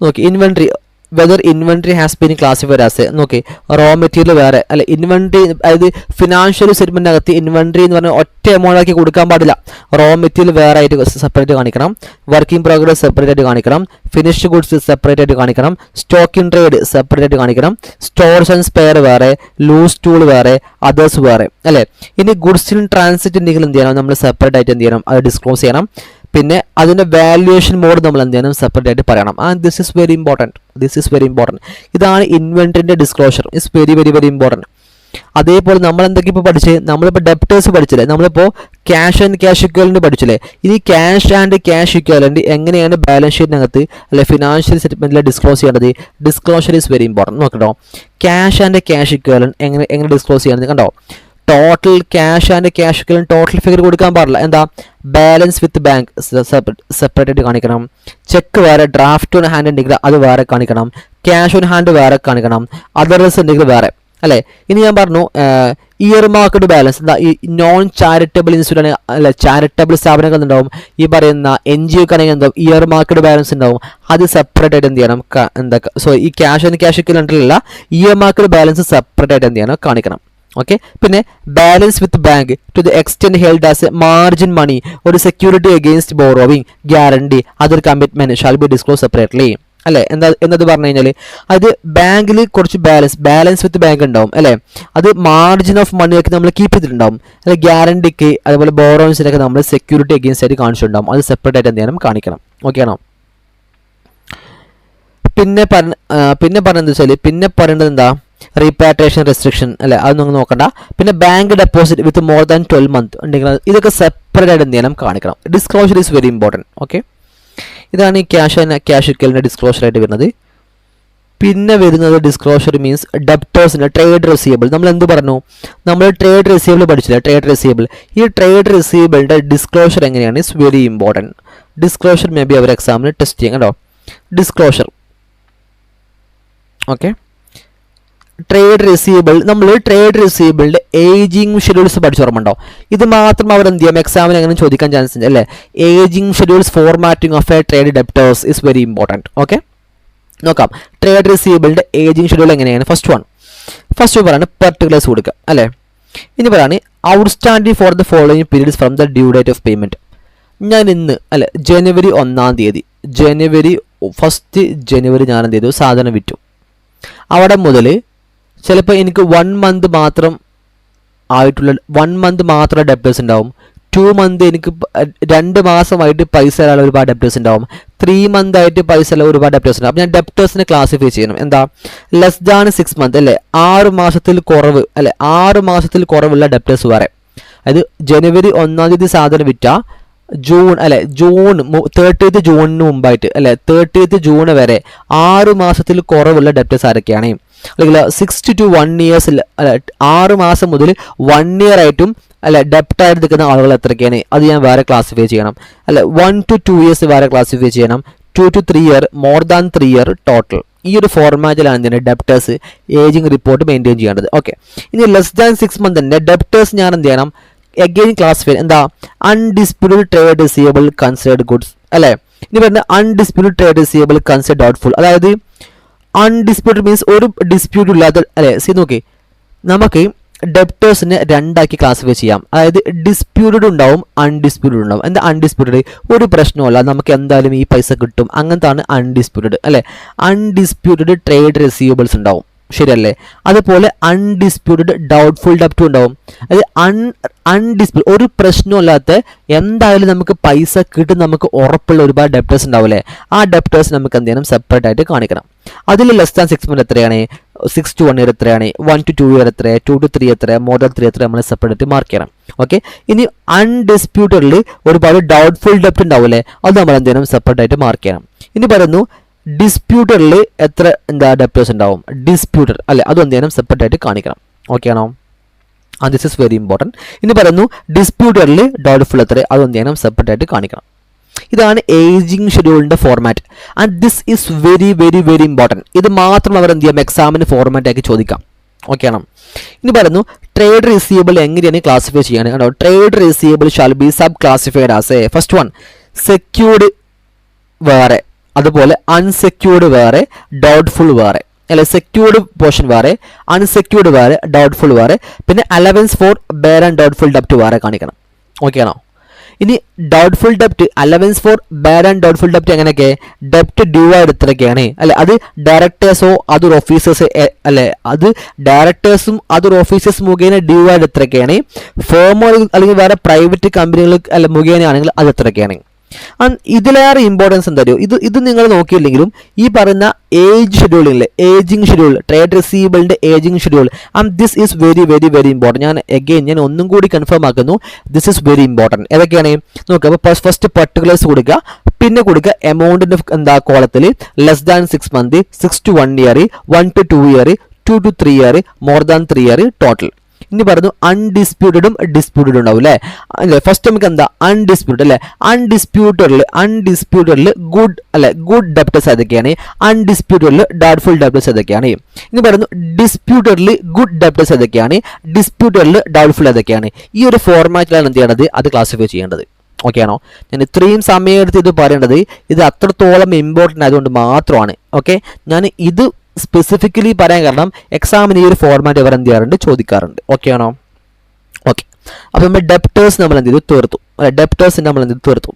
നോക്കി inventory whether inventory has been classified as നോക്കി റോ മെറ്റീരിയൽ വേറെ അല്ലെ, ഇൻവെന്ററി അതായത് ഫിനാൻഷ്യൽ സ്റ്റേറ്റ്മെന്റിനകത്ത് ഇൻവെന്ററി എന്ന് പറഞ്ഞാൽ ഒറ്റ എമൗണ്ട് ആക്കി കൊടുക്കാൻ പാടില്ല. റോ മെറ്റീരിയൽ വേറെ ആയിട്ട് സെപ്പറേറ്റ് കാണിക്കണം, വർക്കിംഗ് പ്രോഗ്രസ് സെപ്പറേറ്റ് ആയിട്ട് കാണിക്കണം, ഫിനിഷ്ഡ് ഗുഡ്സ് സെപ്പറേറ്റ് ആയിട്ട് കാണിക്കണം, സ്റ്റോക്ക് ഇൻ ട്രേഡ് സെപ്പറേറ്റ് ആയിട്ട് കാണിക്കണം, സ്റ്റോർസ് ആൻഡ് സ്പെയർ വേറെ, ലൂസ് ടൂൾ വേറെ, അതേഴ്സ് വേറെ അല്ലേ. ഇനി ഗുഡ്സ് ഇൻ ട്രാൻസിറ്റ് ഉണ്ടെങ്കിൽ എന്ത് ചെയ്യണം, നമ്മൾ സെപ്പറേറ്റ് ആയിട്ട് എന്ത് ചെയ്യണം, അത് ഡിസ്ക്ലോസ് ചെയ്യണം. പിന്നെ അതിൻ്റെ വാല്യുവേഷൻ മോഡ് നമ്മൾ എന്ത് ചെയ്യണം, സെപ്പറേറ്റ് ആയിട്ട് പറയണം. And this is very important. ഇതാണ് ഇൻവെന്ററിൻ്റെ disclosure is very very very important. അതേപോലെ നമ്മൾ എന്തൊക്കെ ഇപ്പോൾ പഠിച്ചത്, നമ്മളിപ്പോൾ ഡെപ്റ്റേഴ്സ് പഠിച്ചില്ലേ, നമ്മളിപ്പോൾ ക്യാഷ് ആൻഡ് ക്യാഷ് ഇക്വലന്റ് പഠിച്ചില്ലേ. ഇനി ക്യാഷ് ആൻഡ് ക്യാഷ് ഇക്വലന്റ് എങ്ങനെയാണ് ബാലൻസ് ഷീറ്റിനകത്ത് അല്ലെ ഫിനാൻഷ്യൽ സ്റ്റേറ്റ്മെന്റിൽ ഡിസ്ക്ലോസ് ചെയ്യേണ്ടത്? Disclosure is very important. നോക്കട്ടോ, ക്യാഷ് ആൻഡ് ക്യാഷ് ഇക്വലന്റ് എങ്ങനെ ഡിസ്ക്ലോസ് ചെയ്യണമെന്ന് കണ്ടോ. Total cash and cash equivalent total figure കൊടുക്കാൻ പാടില്ല. എന്താ, ബാലൻസ് വിത്ത് ബാങ്ക് സെപ്പറേറ്റ് ആയിട്ട് കാണിക്കണം, ചെക്ക് വേറെ, ഡ്രാഫ്റ്റ് ഓൺ ഹാൻഡ് ഉണ്ടെങ്കിൽ അത് വേറെ കാണിക്കണം, ക്യാഷ് ഓൺ ഹാൻഡ് വേറെ കാണിക്കണം, അതർസ് ഉണ്ടെങ്കിൽ വേറെ അല്ലേ. ഇനി ഞാൻ പറഞ്ഞു ഇയർ മാർക്കഡ് ബാലൻസ്, എന്താ ഈ നോൺ ചാരിറ്റബിൾ ഇൻസ്റ്റിറ്റ്യൂട്ട് അല്ലെ, ചാരിറ്റബിൾ സ്ഥാപനങ്ങൾ ഉണ്ടാവും, ഈ പറയുന്ന NGO ആണെങ്കിൽ എന്താവും ഇയർ മാർക്കഡ് ബാലൻസ് ഉണ്ടാവും, അത് സെപ്പറേറ്റ് ആയിട്ട് എന്ത് ചെയ്യണം, എന്താ ഈ ക്യാഷ് ആൻഡ് ക്യാഷ് ഇക്വലന്റിലുള്ള ഇയർ മാർക്കഡ് ബാലൻസ് സെപ്പറേറ്റ് ആയിട്ട് എന്ത് ചെയ്യണം, കാണിക്കണം. ഓക്കെ, പിന്നെ balance with bank to the extent held as margin money or security against borrowing guarantee other commitment shall be disclose separately അല്ലെ. എന്നത് പറഞ്ഞു കഴിഞ്ഞാൽ അത് ബാങ്കിൽ കുറച്ച് ബാലൻസ് വിത്ത് ബാങ്ക് ഉണ്ടാവും അല്ലെ, അത് മാർജിൻ ഓഫ് മണിയൊക്കെ നമ്മൾ കീപ്പ് ചെയ്തിട്ടുണ്ടാവും അല്ലെ, ഗ്യാരണ്ടിക്ക് അതുപോലെ ബോറോവിൻസിനൊക്കെ നമ്മൾ സെക്യൂരിറ്റി അഗെയിൻസ്റ്റ് ആയിട്ട് കാണിച്ചിട്ടുണ്ടാവും, അത് സെപ്പറേറ്റ് ആയിട്ട് എന്ത് ചെയ്യണം, കാണിക്കണം. ഓക്കെ ആണോ? പിന്നെ പറഞ്ഞത് വെച്ചാൽ പിന്നെ പറയേണ്ടത് എന്താ, റീപാട്രിയേഷൻ റെസ്ട്രിക്ഷൻ അല്ലെ, അത് നിങ്ങൾ നോക്കണ്ട. പിന്നെ bank deposit with more than 12 months ഉണ്ടെങ്കിൽ ഇതൊക്കെ സെപ്പറേറ്റ് ആയിട്ട് എന്ത് ചെയ്യണം, കാണിക്കണം. Disclosure is very important. Okay, ഇതാണ് ഈ ക്യാഷ് ഇക്വലന്റ് ഡിസ്ക്ലോഷർ ആയിട്ട് വരുന്നത്. പിന്നെ വരുന്നത് ഡിസ്ക്ലോഷർ മീൻസ് ഡെപ്റ്റേഴ്സിൻ്റെ ട്രേഡ് റിസീവബിൾ. നമ്മൾ എന്ത് പറഞ്ഞു, നമ്മൾ ട്രേഡ് റിസീവബിൾ പഠിച്ചില്ല, ട്രേഡ് റിസീവബിൾ. ഈ ട്രേഡ് റിസീവബിളിൻ്റെ ഡിസ്ക്ലോഷർ എങ്ങനെയാണ്, it's very important. Disclosure may be അവർ എക്സാമിന് ടെസ്റ്റ് ചെയ്യും കേട്ടോ. ഡിസ്ക്ലോഷർ ഓക്കെ, ട്രേഡ് റിസീവബിൾ, നമ്മൾ ട്രേഡ് റിസീവബിളിൻ്റെ ഏജിങ് ഷെഡ്യൂൾസ് പഠിച്ചു ഓർമ്മയുണ്ടോ? ഇത് മാത്രം അവർ എന്ത് ചെയ്യാം, എക്സാമിന് അങ്ങനെ ചോദിക്കാൻ ചാൻസ് ഉണ്ട് അല്ലേ. Ageing schedules formatting of A trade debtors is very important. Okay, നോക്കാം ട്രേഡ് റിസീവബിളിൻ്റെ ഏജിങ് ഷെഡ്യൂൾ എങ്ങനെയാണ്. ഫസ്റ്റ് പറയുന്നത് പെർട്ടിക്കുലേഴ്സ് കൊടുക്കുക അല്ലേ. ഇനി പറയാണ് outstanding for the following periods from the due date of payment. ഞാൻ ഇന്ന് അല്ലെ ജനുവരി 1 ജനുവരി 1 ഞാൻ എന്ത് ചെയ്തു, സാധനം വിറ്റു. അവിടെ മുതൽ ചിലപ്പോൾ എനിക്ക് 1 month മാത്രം ആയിട്ടുള്ള 1 month മാത്രം ഡെപ്റ്റേഴ്സ് ഉണ്ടാവും, 2 month എനിക്ക് 2 മാസമായിട്ട് പൈസ തരാനുള്ള ഒരുപാട് ഡെപ്റ്റേഴ്സ് ഉണ്ടാവും, 3 month ആയിട്ട് പൈസ ഉള്ള ഒരുപാട് ഡെപ്റ്റേഴ്സ് ഉണ്ടാവും. ഞാൻ ഡെപ്റ്റേഴ്സിനെ ക്ലാസിഫൈ ചെയ്യണം. എന്താ, ലെസ് ദാൻ 6 months അല്ലേ, 6 മാസത്തിൽ കുറവ് അല്ലെ, 6 മാസത്തിൽ കുറവുള്ള ഡെപ്റ്റേഴ്സ് വേറെ. അതായത് ജനുവരി 1 സാധനം വിറ്റ ജൂൺ 30th ജൂണിന് മുമ്പായിട്ട് അല്ലെ 30th ജൂൺ വരെ 6 മാസത്തിൽ കുറവുള്ള ഡെപ്റ്റേഴ്സ് ആരൊക്കെയാണ്? അല്ലെങ്കിൽ 6 to 1 years, അല്ല 6 മാസം മുതൽ 1 year ആയിട്ടും അല്ല ഡെപ്റ്റ് ആയിട്ട് നിൽക്കുന്ന ആളുകൾ എത്രയൊക്കെയാണ്, അത് ഞാൻ വേറെ ക്ലാസിഫൈ ചെയ്യണം. അല്ല 1 to 2 years വേറെ ക്ലാസിഫൈ ചെയ്യണം. 2 to 3 year, more than 3 year total. ഈ ഒരു ഫോർമാറ്റിലാണ് ഇതിൻ്റെ ഡെപ്റ്റേഴ്സ് ഏജിങ് റിപ്പോർട്ട് മെയിൻറ്റെയിൻ ചെയ്യേണ്ടത്. ഓക്കെ, ഇനി ലെസ് ദാൻ 6 month തന്നെ ഡെപ്റ്റേഴ്സ് ഞാൻ എന്ത് ചെയ്യണം, അഗെയിൻ ക്ലാസിഫൈ എന്താ, undisputed trade receivable considered goods അല്ലേ. ഇനി പറഞ്ഞ undisputed trade receivable considered doubtful, അതായത് അൺഡിസ്പ്യൂട്ടഡ് മീൻസ് ഒരു ഡിസ്പ്യൂട്ട് ഇല്ലാത്ത അല്ലേ. നോക്കി, നമുക്ക് ഡെപ്റ്റേഴ്സിനെ രണ്ടാക്കി ക്ലാസിഫൈ ചെയ്യാം. അതായത് ഡിസ്പ്യൂട്ടഡ് ഉണ്ടാവും, അൺഡിസ്പ്യൂട്ടഡ് ഉണ്ടാവും. എന്താ അൺഡിസ്പ്യൂട്ടഡ്, ഒരു പ്രശ്നമല്ല, നമുക്ക് എന്തായാലും ഈ പൈസ കിട്ടും, അങ്ങനത്താണ് അൺഡിസ്പ്യൂട്ടഡ് അല്ലേ. അൺഡിസ്പ്യൂട്ടഡ് ട്രേഡ് റിസീവബിൾസ് ഉണ്ടാവും, ശരിയല്ലേ. അതുപോലെ അൺഡിസ്പ്യൂട്ടഡ് ഡൗട്ട്ഫുൾ ഡെപ്റ്റ് ഉണ്ടാവും. അത് അൺഡിസ്പ്യൂട്ട് ഒരു പ്രശ്നമില്ലാത്ത എന്തായാലും നമുക്ക് പൈസ കിട്ടും നമുക്ക് ഉറപ്പുള്ള ഒരുപാട് ഡെപ്റ്റേഴ്സ് ഉണ്ടാവില്ലേ. ആ ഡെപ്റ്റേഴ്സ് നമുക്ക് എന്ത് ചെയ്യണം, സെപ്പറേറ്റ് ആയിട്ട് കാണിക്കണം. അതിൽ ലെസ് ദാൻ 6 month എത്രയാണ്, 6 to 1 year എത്രയാണ്, 1 to 2 year എത്ര, 2 to 3 എത്ര, മോർ ദാൻ 3 എത്ര, നമ്മൾ സെപ്പറേറ്റ് മാർക്ക് ചെയ്യണം. ഓക്കെ, ഇനി അൺഡിസ്പ്യൂട്ടഡിൽ ഒരുപാട് ഡൗട്ട്ഫുൾ ഡെപ്റ്റ് ഉണ്ടാവില്ലേ, അത് നമ്മൾ എന്ത് ചെയ്യണം, സെപ്പറേറ്റ് ആയിട്ട് മാർക്ക് ചെയ്യണം. ഇനി പറയുന്നു ഡിസ്പ്യൂട്ടഡിൽ എത്ര എന്താ ഡെപ്റ്റേഴ്സ് ഉണ്ടാവും, ഡിസ്പ്യൂട്ടഡ് അല്ലെ, അതും എന്ത് ചെയ്യണം, സെപ്പറേറ്റ് ആയിട്ട് കാണിക്കണം. ഓക്കെ ആണോ, ദിസ് ഇസ് വെരി ഇമ്പോർട്ടൻറ്റ്. ഇനി പറയുന്നു ഡിസ്പ്യൂട്ടഡിൽ ഡൗട്ട്ഫുൾ എത്ര, അതും എന്ത് ചെയ്യണം, സെപ്പറേറ്റ് ആയിട്ട് കാണിക്കണം. ഇതാണ് ഏജിങ് ഷെഡ്യൂളിൻ്റെ format. And this is very very very important. ഇത് മാത്രം അവർ എന്ത് ചെയ്യാം, എക്സാമിന് ഫോർമാറ്റ് ആക്കി ചോദിക്കാം. ഓക്കെ ആണോ. ഇനി പറയുന്നു ട്രേഡ് റിസീവബിൾ എങ്ങനെയാണ് ക്ലാസിഫൈ ചെയ്യാൻ. കണ്ടോ, trade receivable shall be sub classified as a first one secured വേറെ, അതുപോലെ അൺസെക്യൂർഡ് വേറെ, ഡൗട്ട്ഫുൾ വേറെ അല്ലെ. സെക്യൂർഡ് പോർഷൻ വേറെ, അൺസെക്യൂർഡ് വേറെ, ഡൗട്ട്ഫുൾ വേറെ, പിന്നെ allowance for bad and doubtful ഡെപ്റ്റ് വേറെ കാണിക്കണം. ഓക്കെ ആണോ. ഇനി ഡൗട്ട്ഫുൾ ഡെപ്റ്റ്, allowance for bad and doubtful ഡെപ്റ്റ് എങ്ങനെയൊക്കെ, ഡെപ്റ്റ് ഡ്യൂ ആയിട്ട് എത്രയൊക്കെയാണ് അല്ലെ, അത് ഡയറക്ടേഴ്സോ അതർ ഓഫീസേഴ്സ് അല്ലെ, അത് ഡയറക്ടേഴ്സും അതർ ഓഫീസേഴ്സ് മുഖേന ഡ്യൂ ആയിട്ട് എത്രയൊക്കെയാണ്, ഫേമോ അല്ലെങ്കിൽ വേറെ പ്രൈവറ്റ് കമ്പനികൾ അല്ലെ മുഖേനയാണെങ്കിൽ അത് എത്രയൊക്കെയാണ്. ഇതിലേറെ ഇമ്പോർട്ടൻസ് എന്താ അറിയോ, ഇത് നിങ്ങൾ നോക്കിയില്ലെങ്കിലും ഈ പറയുന്ന ഏജ് ഷെഡ്യൂളില്ലേ, ഏജിങ് ഷെഡ്യൂൾ, ട്രേഡ് റിസീവബിളിന്റെ ageing schedule, and this is very very very important. ഞാൻ ഒന്നും കൂടി കൺഫേം ആക്കുന്നു, ദിസ് ഈസ് വെരി ഇമ്പോർട്ടൻറ്റ്. ഏതൊക്കെയാണ് നോക്കുക. അപ്പോൾ ഫസ്റ്റ് പർട്ടിക്കുലേഴ്സ് കൊടുക്കുക, പിന്നെ കൊടുക്കുക എമൗണ്ടിന്റെ എന്താ കോളത്തിൽ less than 6 month, 6 to 1 year, 1 to 2 year, 2 to 3 year, more than 3 year total. ഇനി പറഞ്ഞു അൺഡിസ്പ്യൂട്ടഡും ഡിസ്പ്യൂട്ടഡും ഉണ്ടാവും അല്ലേ. ഫസ്റ്റ് നമുക്ക് എന്താ അൺഡിസ്പ്യൂട്ടഡ് അല്ലേ. അൺഡിസ്പ്യൂട്ടഡിൽ ഗുഡ് അല്ലെ, ഗുഡ് ഡെപ്റ്റേഴ്സ് ഏതൊക്കെയാണ്, അൺഡിസ്പ്യൂട്ടഡിൽ ഡൗട്ട്ഫുൾ ഡെപ്റ്റേഴ്സ് ഏതൊക്കെയാണ്. ഇനി പറയുന്നു ഡിസ്പ്യൂട്ടഡിൽ ഗുഡ് ഡെപ്റ്റേഴ്സ് ഏതൊക്കെയാണ്, ഡിസ്പ്യൂട്ടഡിൽ ഡൗട്ട്ഫുൾ ഏതൊക്കെയാണ്. ഈ ഒരു ഫോർമാറ്റിലാണ് എന്ത് ചെയ്യേണ്ടത്, അത് ക്ലാസിഫൈ ചെയ്യേണ്ടത്. ഓക്കെ ആണോ. ഞാൻ ഇത്രയും സമയം എടുത്ത് ഇത് പറയേണ്ടത് ഇത് അത്രത്തോളം ഇമ്പോർട്ടൻ്റ് ആയതുകൊണ്ട് മാത്രമാണ്. ഓക്കെ, ഞാൻ ഇത് സ്പെസിഫിക്കലി പറയാൻ കാരണം എക്സാമിന് ഈ ഒരു ഫോർമാറ്റ് ഇവർ എന്ത് ചെയ്യാറുണ്ട്, ചോദിക്കാറുണ്ട്. ഓക്കെ ആണോ. ഓക്കെ, അപ്പോൾ നമ്മൾ ഡെപ്റ്റേഴ്സ് നമ്മൾ എന്ത് ചെയ്തു തീർത്തു അല്ലെ. ഡെപ്റ്റേഴ്സ് നമ്മൾ എന്ത് ചെയ്തു തീർത്തു.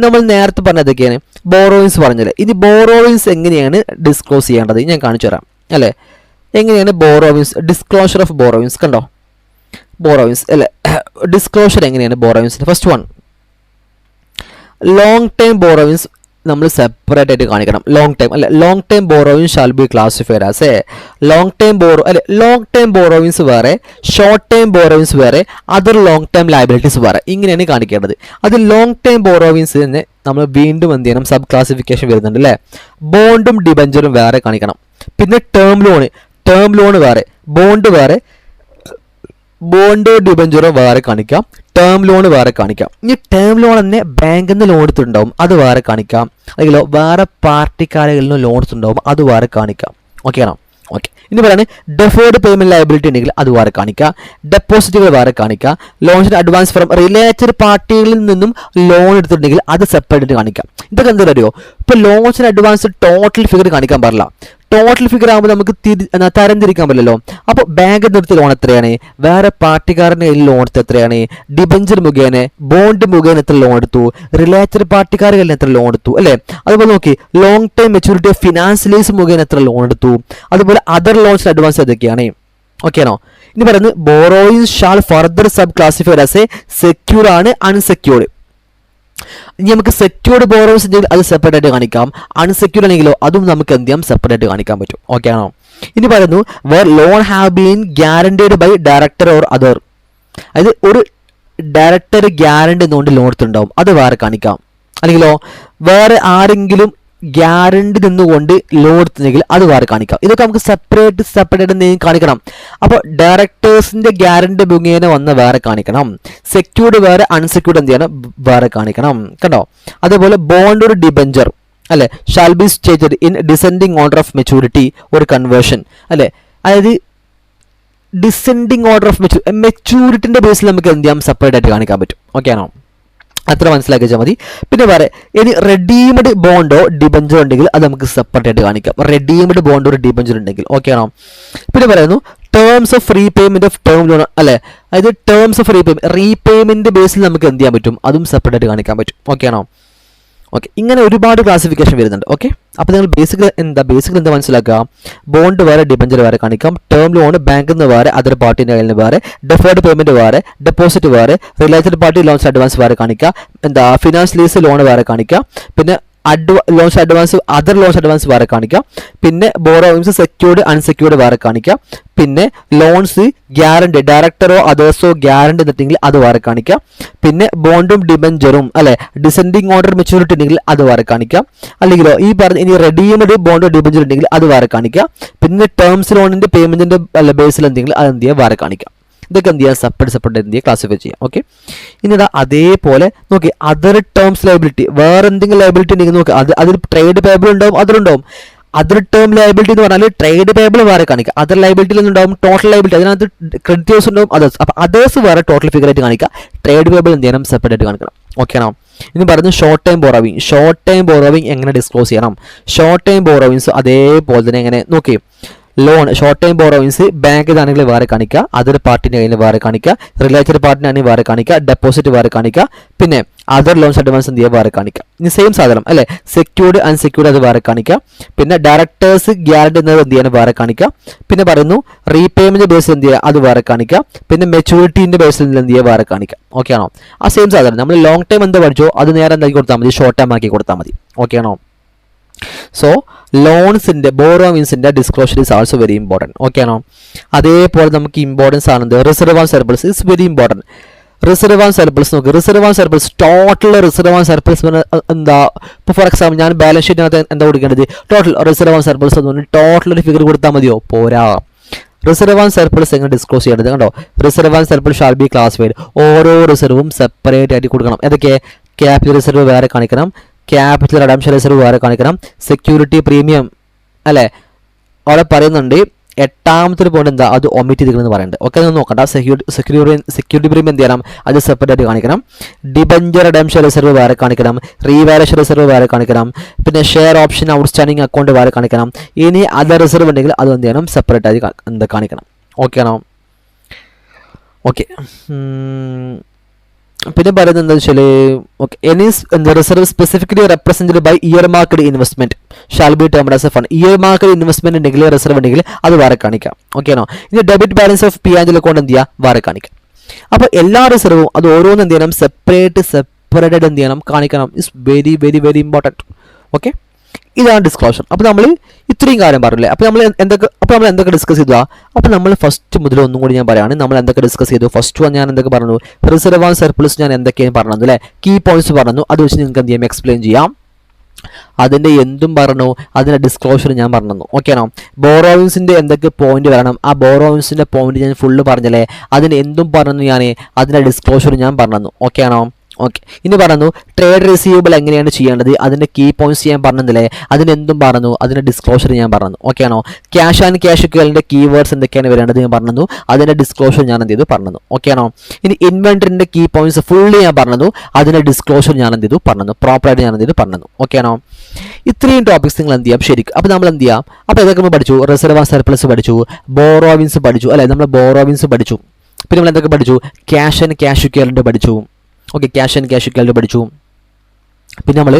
നമ്മൾ നേരത്തെ പറഞ്ഞതൊക്കെയാണ് ബോറോയിങ്സ് പറഞ്ഞത്. ഇനി ബോറോയിങ്സ് എങ്ങനെയാണ് ഡിസ്ക്ലോസ് ചെയ്യേണ്ടത് ഞാൻ കാണിച്ചു തരാം അല്ലേ. എങ്ങനെയാണ് ബോറോയിങ്സ്, ഡിസ്ക്ലോഷർ ഓഫ് ബോറോയിങ്സ്. കണ്ടോ ബോറോയിങ്സ് അല്ലേ, ഡിസ്ക്ലോഷർ എങ്ങനെയാണ് ബോറോയിങ്സിന്. First one long time borrowings നമ്മൾ സെപ്പറേറ്റ് ആയിട്ട് കാണിക്കണം. ലോങ് ടൈം അല്ലെ, long time borrowing shall be classified as a long time അല്ലെ. ലോങ് ടൈം ബോറോയിങ്സ് വേറെ, ഷോർട്ട് ടൈം ബോറോയിങ്സ് വേറെ, അതർ ലോങ് ടൈം ലയബിലിറ്റീസ് വേറെ, ഇങ്ങനെയാണ് കാണിക്കേണ്ടത്. അത് ലോങ് ടൈം ബോറോയിങ്സ് തന്നെ നമ്മൾ വീണ്ടും എന്ത് ചെയ്യണം, സബ് ക്ലാസിഫിക്കേഷൻ വരുന്നുണ്ട് അല്ലേ. ബോണ്ടും ഡിബഞ്ചറും വേറെ കാണിക്കണം. പിന്നെ ടേം ലോൺ വേറെ, ബോണ്ട് വേറെ, ബോണ്ടോ ഡിബഞ്ചറോ വേറെ കാണിക്കാം, ടേം ലോൺ വേറെ കാണിക്കാം. ഇനി ടേം ലോൺ തന്നെ ബാങ്കിൽ നിന്ന് ലോൺ എടുത്തിട്ടുണ്ടാവും, അത് വേറെ കാണിക്കാം. അല്ലെങ്കിൽ വേറെ പാർട്ടിക്കാരിൽ നിന്ന് ലോൺ എടുത്തിട്ടുണ്ടാവും, അത് വേറെ കാണിക്കാം. ഓക്കെ ആണോ. ഓക്കെ, ഇനി പറയുന്നത് ഡെഫേർഡ് പേയ്മെന്റ് ലയബിലിറ്റി ഉണ്ടെങ്കിൽ അത് വേറെ കാണിക്കുക, ഡെപ്പോസിറ്റുകൾ വേറെ കാണിക്കുക, ലോൺസിന് അഡ്വാൻസ് ഫ്രം റിലേറ്റഡ് പാർട്ടികളിൽ നിന്നും ലോൺ എടുത്തിട്ടുണ്ടെങ്കിൽ അത് സെപ്പറേറ്റ് കാണിക്കാം. ഇതൊക്കെ എന്താ അറിയോ, ഇപ്പൊ ലോൺസിന് അഡ്വാൻസ് ടോട്ടൽ ഫിഗർ കാണിക്കാൻ പാടില്ല. ടോട്ടൽ ഫിഗർ ആകുമ്പോൾ നമുക്ക് തരംതിരിക്കാൻ പറ്റില്ലല്ലോ. അപ്പോൾ ബാങ്ക് നിർത്തി ലോൺ എത്രയാണ്, വേറെ പാർട്ടിക്കാരൻ്റെ കയ്യിൽ ലോൺ എടുത്ത് എത്രയാണ്, ഡിബഞ്ചർ മുഖേന ബോണ്ട് മുഖേന എത്ര ലോൺ എടുത്തു, റിലേറ്റഡ് പാർട്ടിക്കാരുടെ കയ്യിൽ എത്ര ലോൺ എടുത്തു അല്ലേ. അതുപോലെ നോക്കി long time maturity of finance lease മുഖേന എത്ര ലോൺ എടുത്തു, അതുപോലെ അതർ ലോൺസിന് അഡ്വാൻസ് ഏതൊക്കെയാണ്. ഓക്കെ ആണോ. ഇനി പറയുന്നത് borrowing shall further sub classified as a secure ആണ്, അൺസെക്യൂർഡ്. ഇനി നമുക്ക് സെക്യൂർഡ് ബോറോസ് ഉണ്ടെങ്കിൽ അത് സെപ്പറേറ്റ് ആയിട്ട് കാണിക്കാം, അൺസെക്യൂർഡ് ആണെങ്കിലോ അതും നമുക്ക് എന്ത് ചെയ്യാം, സെപ്പറേറ്റ് കാണിക്കാൻ പറ്റും. ഓക്കെ ആണോ. ഇനി പറയുന്നു where loan have been guaranteed by director or other, അതായത് ഒരു ഡയറക്ടർ ഗ്യാരണ്ടി എന്നുകൊണ്ട് ലോൺ എടുത്തിട്ടുണ്ടാവും, അത് വേറെ കാണിക്കാം. അല്ലെങ്കിലോ വേറെ ആരെങ്കിലും ഗ്യാരണ്ടി നിന്നുകൊണ്ട് ലോൺ എടുത്തെങ്കിൽ അത് വേറെ കാണിക്കാം. ഇതൊക്കെ നമുക്ക് സെപ്പറേറ്റ് എന്തെങ്കിലും കാണിക്കണം. അപ്പോൾ ഡയറക്ടേഴ്സിന്റെ ഗ്യാരണ്ടി മുഖേന വന്ന് വേറെ കാണിക്കണം, സെക്യൂർഡ് വേറെ, അൺസെക്യൂർഡ് എന്ത് ചെയ്യണം വേറെ കാണിക്കണം. കണ്ടോ? അതേപോലെ ബോണ്ട് ഒരു ഡിബഞ്ചർ അല്ലെ shall be staged in descending order of maturity or conversion അല്ലെ, അതായത് ഡിസെൻഡിങ് ഓർഡർ ഓഫ് മെച്യൂരിറ്റിന്റെ ബേസിൽ നമുക്ക് എന്ത് ചെയ്യാം സെപ്പറേറ്റ് ആയിട്ട് കാണിക്കാൻ പറ്റും. ഓക്കെ ആണോ? അത്ര മനസ്സിലാക്കി വെച്ചാൽ മതി. പിന്നെ വേറെ ഇനി റെഡീംഡ് ബോണ്ടോ ഡിബഞ്ചർ ഉണ്ടെങ്കിൽ അത് നമുക്ക് സെപ്പറേറ്റ് ആയിട്ട് കാണിക്കാം. റെഡീംഡ് ബോണ്ടോ ഒരു ഡിബഞ്ചർ ഉണ്ടെങ്കിൽ. ഓക്കെ ആണോ? പിന്നെ പറയുന്നു terms of repayment of term loan അല്ലെ, അതായത് ടേംസ് ഓഫ് റീപേയ്മെന്റ് ബേസിൽ നമുക്ക് എന്ത് ചെയ്യാൻ പറ്റും, അതും സെപ്പറേറ്റ് ആയിട്ട് കാണിക്കാൻ പറ്റും. ഓക്കെ ആണോ? ഓക്കെ, ഇങ്ങനെ ഒരുപാട് ക്ലാസിഫിക്കേഷൻ വരുന്നുണ്ട്. ഓക്കെ, അപ്പോൾ നിങ്ങൾ ബേസിക്കലി എന്താ മനസ്സിലാക്കുക, ബോണ്ട് വേറെ, ഡിബഞ്ചർ വേറെ കാണിക്കാം, ടേം ലോൺ ബാങ്കിൽ നിന്ന് വേറെ, അതർ പാർട്ടിൻ്റെ കയ്യിൽ നിന്ന് വേറെ, ഡെഫേർഡ് പേയ്മെന്റ് വേറെ, ഡെപ്പോസിറ്റ് വേറെ, റിലേറ്റഡ് പാർട്ടി ലോൺസ് അഡ്വാൻസ് വേറെ കാണിക്കുക, ഫിനാൻസ് ലീസ് ലോൺ വേറെ കാണിക്കുക, പിന്നെ loans advance, other loans advance വേറെ കാണിക്കാം, പിന്നെ ബോറോയിങ്സ് സെക്യൂർഡ് അൺസെക്യൂർഡ് വേറെ കാണിക്കാം, പിന്നെ ലോൺസ് ഗ്യാരണ്ടി ഡയറക്ടറോ അതേഴ്സോ ഗ്യാരണ്ടി എന്നിട്ടെങ്കിൽ അത് വേറെ കാണിക്കാം, പിന്നെ ബോണ്ടും ഡിബഞ്ചറും അല്ലെ ഡിസെൻഡിങ് ഓർഡർ മെച്യൂരിറ്റി ഉണ്ടെങ്കിൽ അത് വേറെ കാണിക്കാം, അല്ലെങ്കിലോ ഈ പറഞ്ഞ ഇനി റെഡീംഡ് ബോണ്ടോ ഡിബഞ്ചർ ഉണ്ടെങ്കിൽ അത് വേറെ കാണിക്കാം, പിന്നെ ടേംസ് ലോണിന്റെ പേയ്മെന്റിന്റെ ബേസിൽ എന്തെങ്കിലും അത് എന്ത് ചെയ്യാം വേറെ കാണിക്കാം. ഇതൊക്കെ എന്ത് ചെയ്യാം സെപ്പറേറ്റ് എന്ത് ചെയ്യുക ക്ലാസിഫൈ ചെയ്യാം. ഓക്കെ, ഇനി ഇതാ അതേപോലെ നോക്കി അതർ ടേംസ് ലയബിലിറ്റി, വേറെ എന്തെങ്കിലും ലയബിലിറ്റി ഉണ്ടെങ്കിൽ നോക്കുക, അതിൽ ട്രേഡ് പേബിൾ ഉണ്ടാവും, അതിലുണ്ടാവും. അതർ ടേം ലയബിലിറ്റി എന്ന് പറഞ്ഞാൽ ട്രേഡ് പേബിൾ വേറെ കാണിക്കുക, അതർ ലയബിലിറ്റിയിൽ ഉണ്ടാവും ടോട്ടൽ ലയബിലിറ്റി, അതിനകത്ത് ക്രെഡിറ്റേഴ്സ് ഉണ്ടാവും, അതേഴ്സ്. അപ്പോൾ അതേഴ്സ് വേറെ ടോട്ടൽ ഫിഗർ ആയിട്ട് കാണിക്കുക, ട്രേഡ് പേബിൾ എന്ത് ചെയ്യണം സെപ്പറേറ്റ് ആയിട്ട് കാണിക്കണം. ഓക്കെ ആണോ? ഇനി പറയുന്നത് ഷോർട്ട് ടൈം ബോറോവിങ് എങ്ങനെ ഡിസ്ക്ലോസ് ചെയ്യണം. ഷോർട്ട് ടൈം ബോറോവിങ്സ് അതേപോലെ തന്നെ എങ്ങനെ നോക്കി, loan short time borrowings bank ആണെങ്കിൽ വേറെ കാണിക്കുക, അതർ പാർട്ടിൻ്റെ കയ്യിൽ വേറെ കാണിക്കുക, റിലേറ്റഡ് പാർട്ടിനാണെങ്കിൽ വേറെ കാണിക്കുക, ഡെപ്പോസിറ്റ് വേറെ കാണിക്കുക, പിന്നെ അതർ ലോൺസ് അഡ്വാൻസ് എന്ത് ചെയ്യുക വേറെ കാണിക്കുക. ഇനി സെയിം സാധനം അല്ലെ, സെക്യൂർഡ് അൺസെക്യൂർഡ് അത് വേറെ കാണിക്കുക, പിന്നെ ഡയറക്ടേഴ്സ് ഗ്യാരണ്ടി എന്നത് എന്ത് ചെയ്യാൻ വേറെ കാണിക്കുക, പിന്നെ പറയുന്നു റീപേയ്മെന്റ് ബേസിൽ എന്ത് ചെയ്യുക അത് വേറെ കാണിക്കുക, പിന്നെ മെച്യൂരിറ്റിന്റെ ബേസിൽ എന്ത് ചെയ്യുക വേറെ കാണിക്കുക. ഓക്കെ ആണോ? ആ സെയിം സാധനം നമ്മൾ ലോങ് ടൈം എന്ത് പഠിച്ചോ അത് നേരെ എന്താക്കി കൊടുത്താൽ മതി, ഷോർട്ട് ടൈം ആക്കി കൊടുത്താൽ മതി. ഓക്കെ ആണോ? സോ ലോൺസിന്റെ ബോറോവിങ്സിന്റെ disclosure is also very important. Okay ആണോ? അതേപോലെ നമുക്ക് ഇമ്പോർട്ടൻസ് ആണെന്ത് reserve and surplus is very important. Reserve and surplus നോക്ക്, reserve and surplus total reserve and surplus എന്താ, ഇപ്പോൾ ഫോർ എക്സാമ്പിൾ ഞാൻ ബാലൻസ് ഷീറ്റിനകത്ത് എന്താ കൊടുക്കേണ്ടത്, ടോട്ടൽ റിസർവ് ആൻഡ് സർപ്ലസ് എന്ന് പറഞ്ഞാൽ ടോട്ടൽ ഒരു ഫിഗർ കൊടുത്താൽ മതിയോ? പോരാ. റിസർവ് ആൻഡ് സർപ്ലസ് എങ്ങനെ ഡിസ്ക്ലോസ് ചെയ്യേണ്ടത് കണ്ടോ, reserve and surplus shall be classified, ഓരോ റിസർവും സെപ്പറേറ്റ് ആയിട്ട് കൊടുക്കണം. ഏതൊക്കെ? ക്യാപിറ്റൽ റിസർവ് വേറെ കാണിക്കണം, ക്യാപിറ്റൽ റിഡംഷൻ റിസർവ് വേറെ കാണിക്കണം, സെക്യൂരിറ്റി പ്രീമിയം അല്ലേ അവിടെ പറയുന്നുണ്ട്. എട്ടാമത്തെ ഒരു പോയിന്റ് എന്താ, അത് ഒമിറ്റ് ചെയ്തിരിക്കണമെന്ന് പറയുന്നുണ്ട്. ഓക്കെ, അതൊന്നും നോക്കണ്ട. സെക്യൂരിറ്റി പ്രീമിയം എന്ത് ചെയ്യണം, അത് സെപ്പറേറ്റ് ആയിട്ട് കാണിക്കണം. ഡിബഞ്ചർ റിഡംഷൻ റിസർവ് വേറെ കാണിക്കണം, റീവാലുവേഷൻ റിസർവ് വേറെ കാണിക്കണം, പിന്നെ ഷെയർ ഓപ്ഷൻ ഔട്ട്സ്റ്റാൻഡിംഗ് അക്കൗണ്ട് വേറെ കാണിക്കണം. ഇനി അതർ റിസർവ് ഉണ്ടെങ്കിൽ അത് എന്ത് ചെയ്യണം സെപ്പറേറ്റ് ആയിട്ട് എന്താ കാണിക്കണം. ഓക്കെ ആണോ? ഓക്കെ, പിന്നെ പറയുന്നത് എന്താ വെച്ചാൽ okay any reserve specifically represented by earmarked investment shall be termed as a fund. Earmarked investment ഉണ്ടെങ്കിൽ റിസർവ് ഉണ്ടെങ്കിൽ അത് വേറെ കാണിക്കാം. ഓക്കെ ആണോ? ഇനി debit balance of P and account എന്ത് ചെയ്യുക വേറെ കാണിക്കാം. അപ്പോൾ എല്ലാ റിസർവും അത് ഓരോന്നും എന്ത് ചെയ്യണം സെപ്പറേറ്റഡ് എന്ത് ചെയ്യണം കാണിക്കണം. Is very very very important. Okay, ഇതാണ് ഡിസ്ക്ലോഷർ. അപ്പോൾ നമ്മൾ ഇത്രയും കാര്യം പറഞ്ഞില്ലേ. അപ്പോൾ നമ്മൾ എന്തൊക്കെ ഡിസ്കസ് ചെയ്തു? അപ്പോൾ നമ്മൾ ഫസ്റ്റ് മുതൽ ഒന്നും കൂടി ഞാൻ പറയാണ്, നമ്മൾ എന്തൊക്കെ ഡിസ്കസ് ചെയ്തു. ഫസ്റ്റ് വൺ ഞാൻ എന്തൊക്കെ പറഞ്ഞു, റിസർവ് ആൻഡ് സർപ്ലസ് ഞാൻ എന്തൊക്കെയാണ് പറഞ്ഞത് അല്ലേ, കീ പോയിന്റ്സ് പറഞ്ഞു. അത് വെച്ച് നിങ്ങൾക്ക് എന്ത് ചെയ്യാം എക്സ്പ്ലെയിൻ ചെയ്യാം. അതിൻ്റെ എന്തും പറഞ്ഞു, അതിൻ്റെ ഡിസ്ക്ലോഷർ ഞാൻ പറഞ്ഞു. ഓക്കെ ആണോ? ബോറോവിങ്സിൻ്റെ എന്തൊക്കെ പോയിന്റ് വരണം, ആ ബോറോവിങ്സിൻ്റെ പോയിന്റ് ഞാൻ ഫുള്ള് പറഞ്ഞല്ലേ. അതിന് എന്തും പറഞ്ഞു ഞാൻ, അതിൻ്റെ ഡിസ്ക്ലോഷർ ഞാൻ പറഞ്ഞു. ഓക്കെ ആണോ? ഓക്കെ, ഇനി പറഞ്ഞു ട്രേഡ് റിസീവബിൾ എങ്ങനെയാണ് ചെയ്യേണ്ടത്, അതിൻ്റെ കീ പോയിന്റ്സ് ഞാൻ പറഞ്ഞില്ലേ. അതിനെന്തും പറഞ്ഞു, അതിൻ്റെ ഡിസ്ക്ലോഷർ ഞാൻ പറഞ്ഞു. ഓക്കെ ആണോ? ക്യാഷ് ആൻഡ് ക്യാഷ് ഇക്വലിൻ്റെ കീവേഡ്സ് എന്തൊക്കെയാണ് വരേണ്ടത് ഞാൻ പറഞ്ഞു. അതിൻ്റെ ഡിസ്ക്ലോഷർ ഞാൻ എന്ത് ചെയ്തു പറഞ്ഞു. ഓക്കെ ആണോ? ഇനി ഇൻവെന്ററിൻ്റെ കീ പോയിന്റ്സ് ഫുള്ളി ഞാൻ പറഞ്ഞു. അതിൻ്റെ ഡിസ്ക്ലോഷർ ഞാൻ എന്ത് ചെയ്തു പറഞ്ഞു, പ്രോപ്പറായിട്ട് ഞാൻ എന്ത് ചെയ്തു പറഞ്ഞു. ഓക്കെ ആണോ? ഇത്രയും ടോപ്പിക്സ് നിങ്ങൾ എന്ത് ചെയ്യാം ശരിക്കും. അപ്പോൾ നമ്മൾ എന്ത് ചെയ്യാം, അപ്പോൾ ഇതൊക്കെ നമ്മൾ പഠിച്ചു. റിസർവ് ആൻഡ് സർപ്ലസ് പഠിച്ചു, ബോറോവിങ്സ് പഠിച്ചു അല്ലേ, നമ്മൾ ബോറോവിങ്സ് പഠിച്ചു. പിന്നെ നമ്മൾ എന്തൊക്കെ പഠിച്ചു, ക്യാഷ് ആൻഡ് ക്യാഷ് ഇക്വലിൻ്റെ പഠിച്ചു. Okay, cash and cash equality പഠിച്ചു. പിന്നെ നമ്മൾ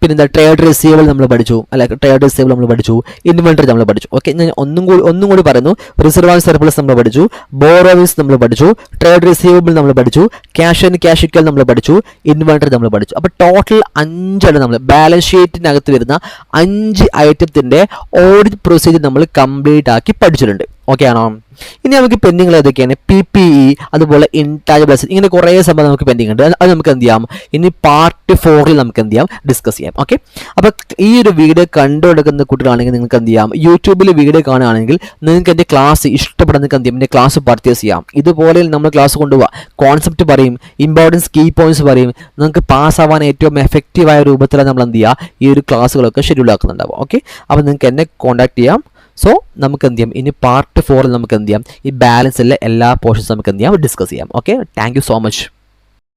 പിന്നെന്താ ട്രേഡ് റിസീവബിൾ നമ്മൾ പഠിച്ചു അല്ലെ, ട്രേഡ് റിസീവബിൾ നമ്മൾ പഠിച്ചു, ഇൻവെന്ററി നമ്മൾ പഠിച്ചു. ഓക്കെ, ഞാൻ ഒന്നും കൂടി പറയുന്നു. റിസർവ് ആൻഡ് സർപ്ലസ് നമ്മൾ പഠിച്ചു, ബോറോവിങ്സ് നമ്മൾ പഠിച്ചു, ട്രേഡ് റിസീവബിൾ നമ്മൾ പഠിച്ചു, ക്യാഷ് ആൻഡ് ക്യാഷ് ഇക്വൽ നമ്മൾ പഠിച്ചു, ഇൻവെന്ററി നമ്മൾ പഠിച്ചു. അപ്പോൾ ടോട്ടൽ 5 നമ്മൾ ബാലൻസ് ഷീറ്റിനകത്ത് വരുന്ന 5 ഐറ്റത്തിൻ്റെ ഓഡിറ്റ് പ്രൊസീജിയർ നമ്മൾ കംപ്ലീറ്റ് ആക്കി പഠിച്ചിട്ടുണ്ട്. ഓക്കെ ആണോ? ഇനി നമുക്ക് പെൻഡിങ്ങൾ ഏതൊക്കെയാണ്? PPE, അതുപോലെ ഇൻടാഞ്ചിബിൾ, ഇങ്ങനെ കുറേ സംഭവം നമുക്ക് പെൻഡിങ് ഉണ്ട്. അത് നമുക്ക് എന്ത് ചെയ്യാം, ഇനി പാർട്ട് 4 നമുക്ക് എന്ത് ചെയ്യാം, ഡിസ്കസ് ചെയ്യാം. ഓക്കെ, അപ്പോൾ ഈ ഒരു വീഡിയോ കണ്ടുകൊടുക്കുന്ന കുട്ടികളാണെങ്കിൽ നിങ്ങൾക്ക് എന്ത് ചെയ്യാം, യൂട്യൂബിൽ വീഡിയോ കാണുകയാണെങ്കിൽ നിങ്ങൾക്ക് എൻ്റെ ക്ലാസ് ഇഷ്ടപ്പെടുന്ന നിങ്ങൾക്ക് എന്ത് ചെയ്യാം, എൻ്റെ ക്ലാസ് പർച്ചേസ് ചെയ്യാം. ഇതുപോലെ നമ്മൾ ക്ലാസ് കൊണ്ടുപോകാം, കോൺസെപ്റ്റ് പറയും, ഇമ്പോർട്ടൻസ് കീ പോയിന്റ്സ് പറയും. നിങ്ങൾക്ക് പാസ്സാവാൻ ഏറ്റവും എഫക്റ്റീവായ രൂപത്തിലാണ് നമ്മൾ എന്ത് ചെയ്യുക, ഈ ഒരു ക്ലാസ്സുകളൊക്കെ ഷെഡ്യൂൾ ആക്കുന്നുണ്ടാവും. ഓക്കെ, അപ്പോൾ നിങ്ങൾക്ക് എന്നെ കോൺടാക്ട് ചെയ്യാം. സോ നമുക്ക് എന്ത് ചെയ്യാം, ഇനി പാർട്ട് 4 നമുക്ക് എന്ത് ചെയ്യാം, ഈ ബാലൻസിലെ എല്ലാ പോർഷൻസ് നമുക്ക് എന്ത് ചെയ്യാം, ഡിസ്കസ് ചെയ്യാം. Okay, thank you so much.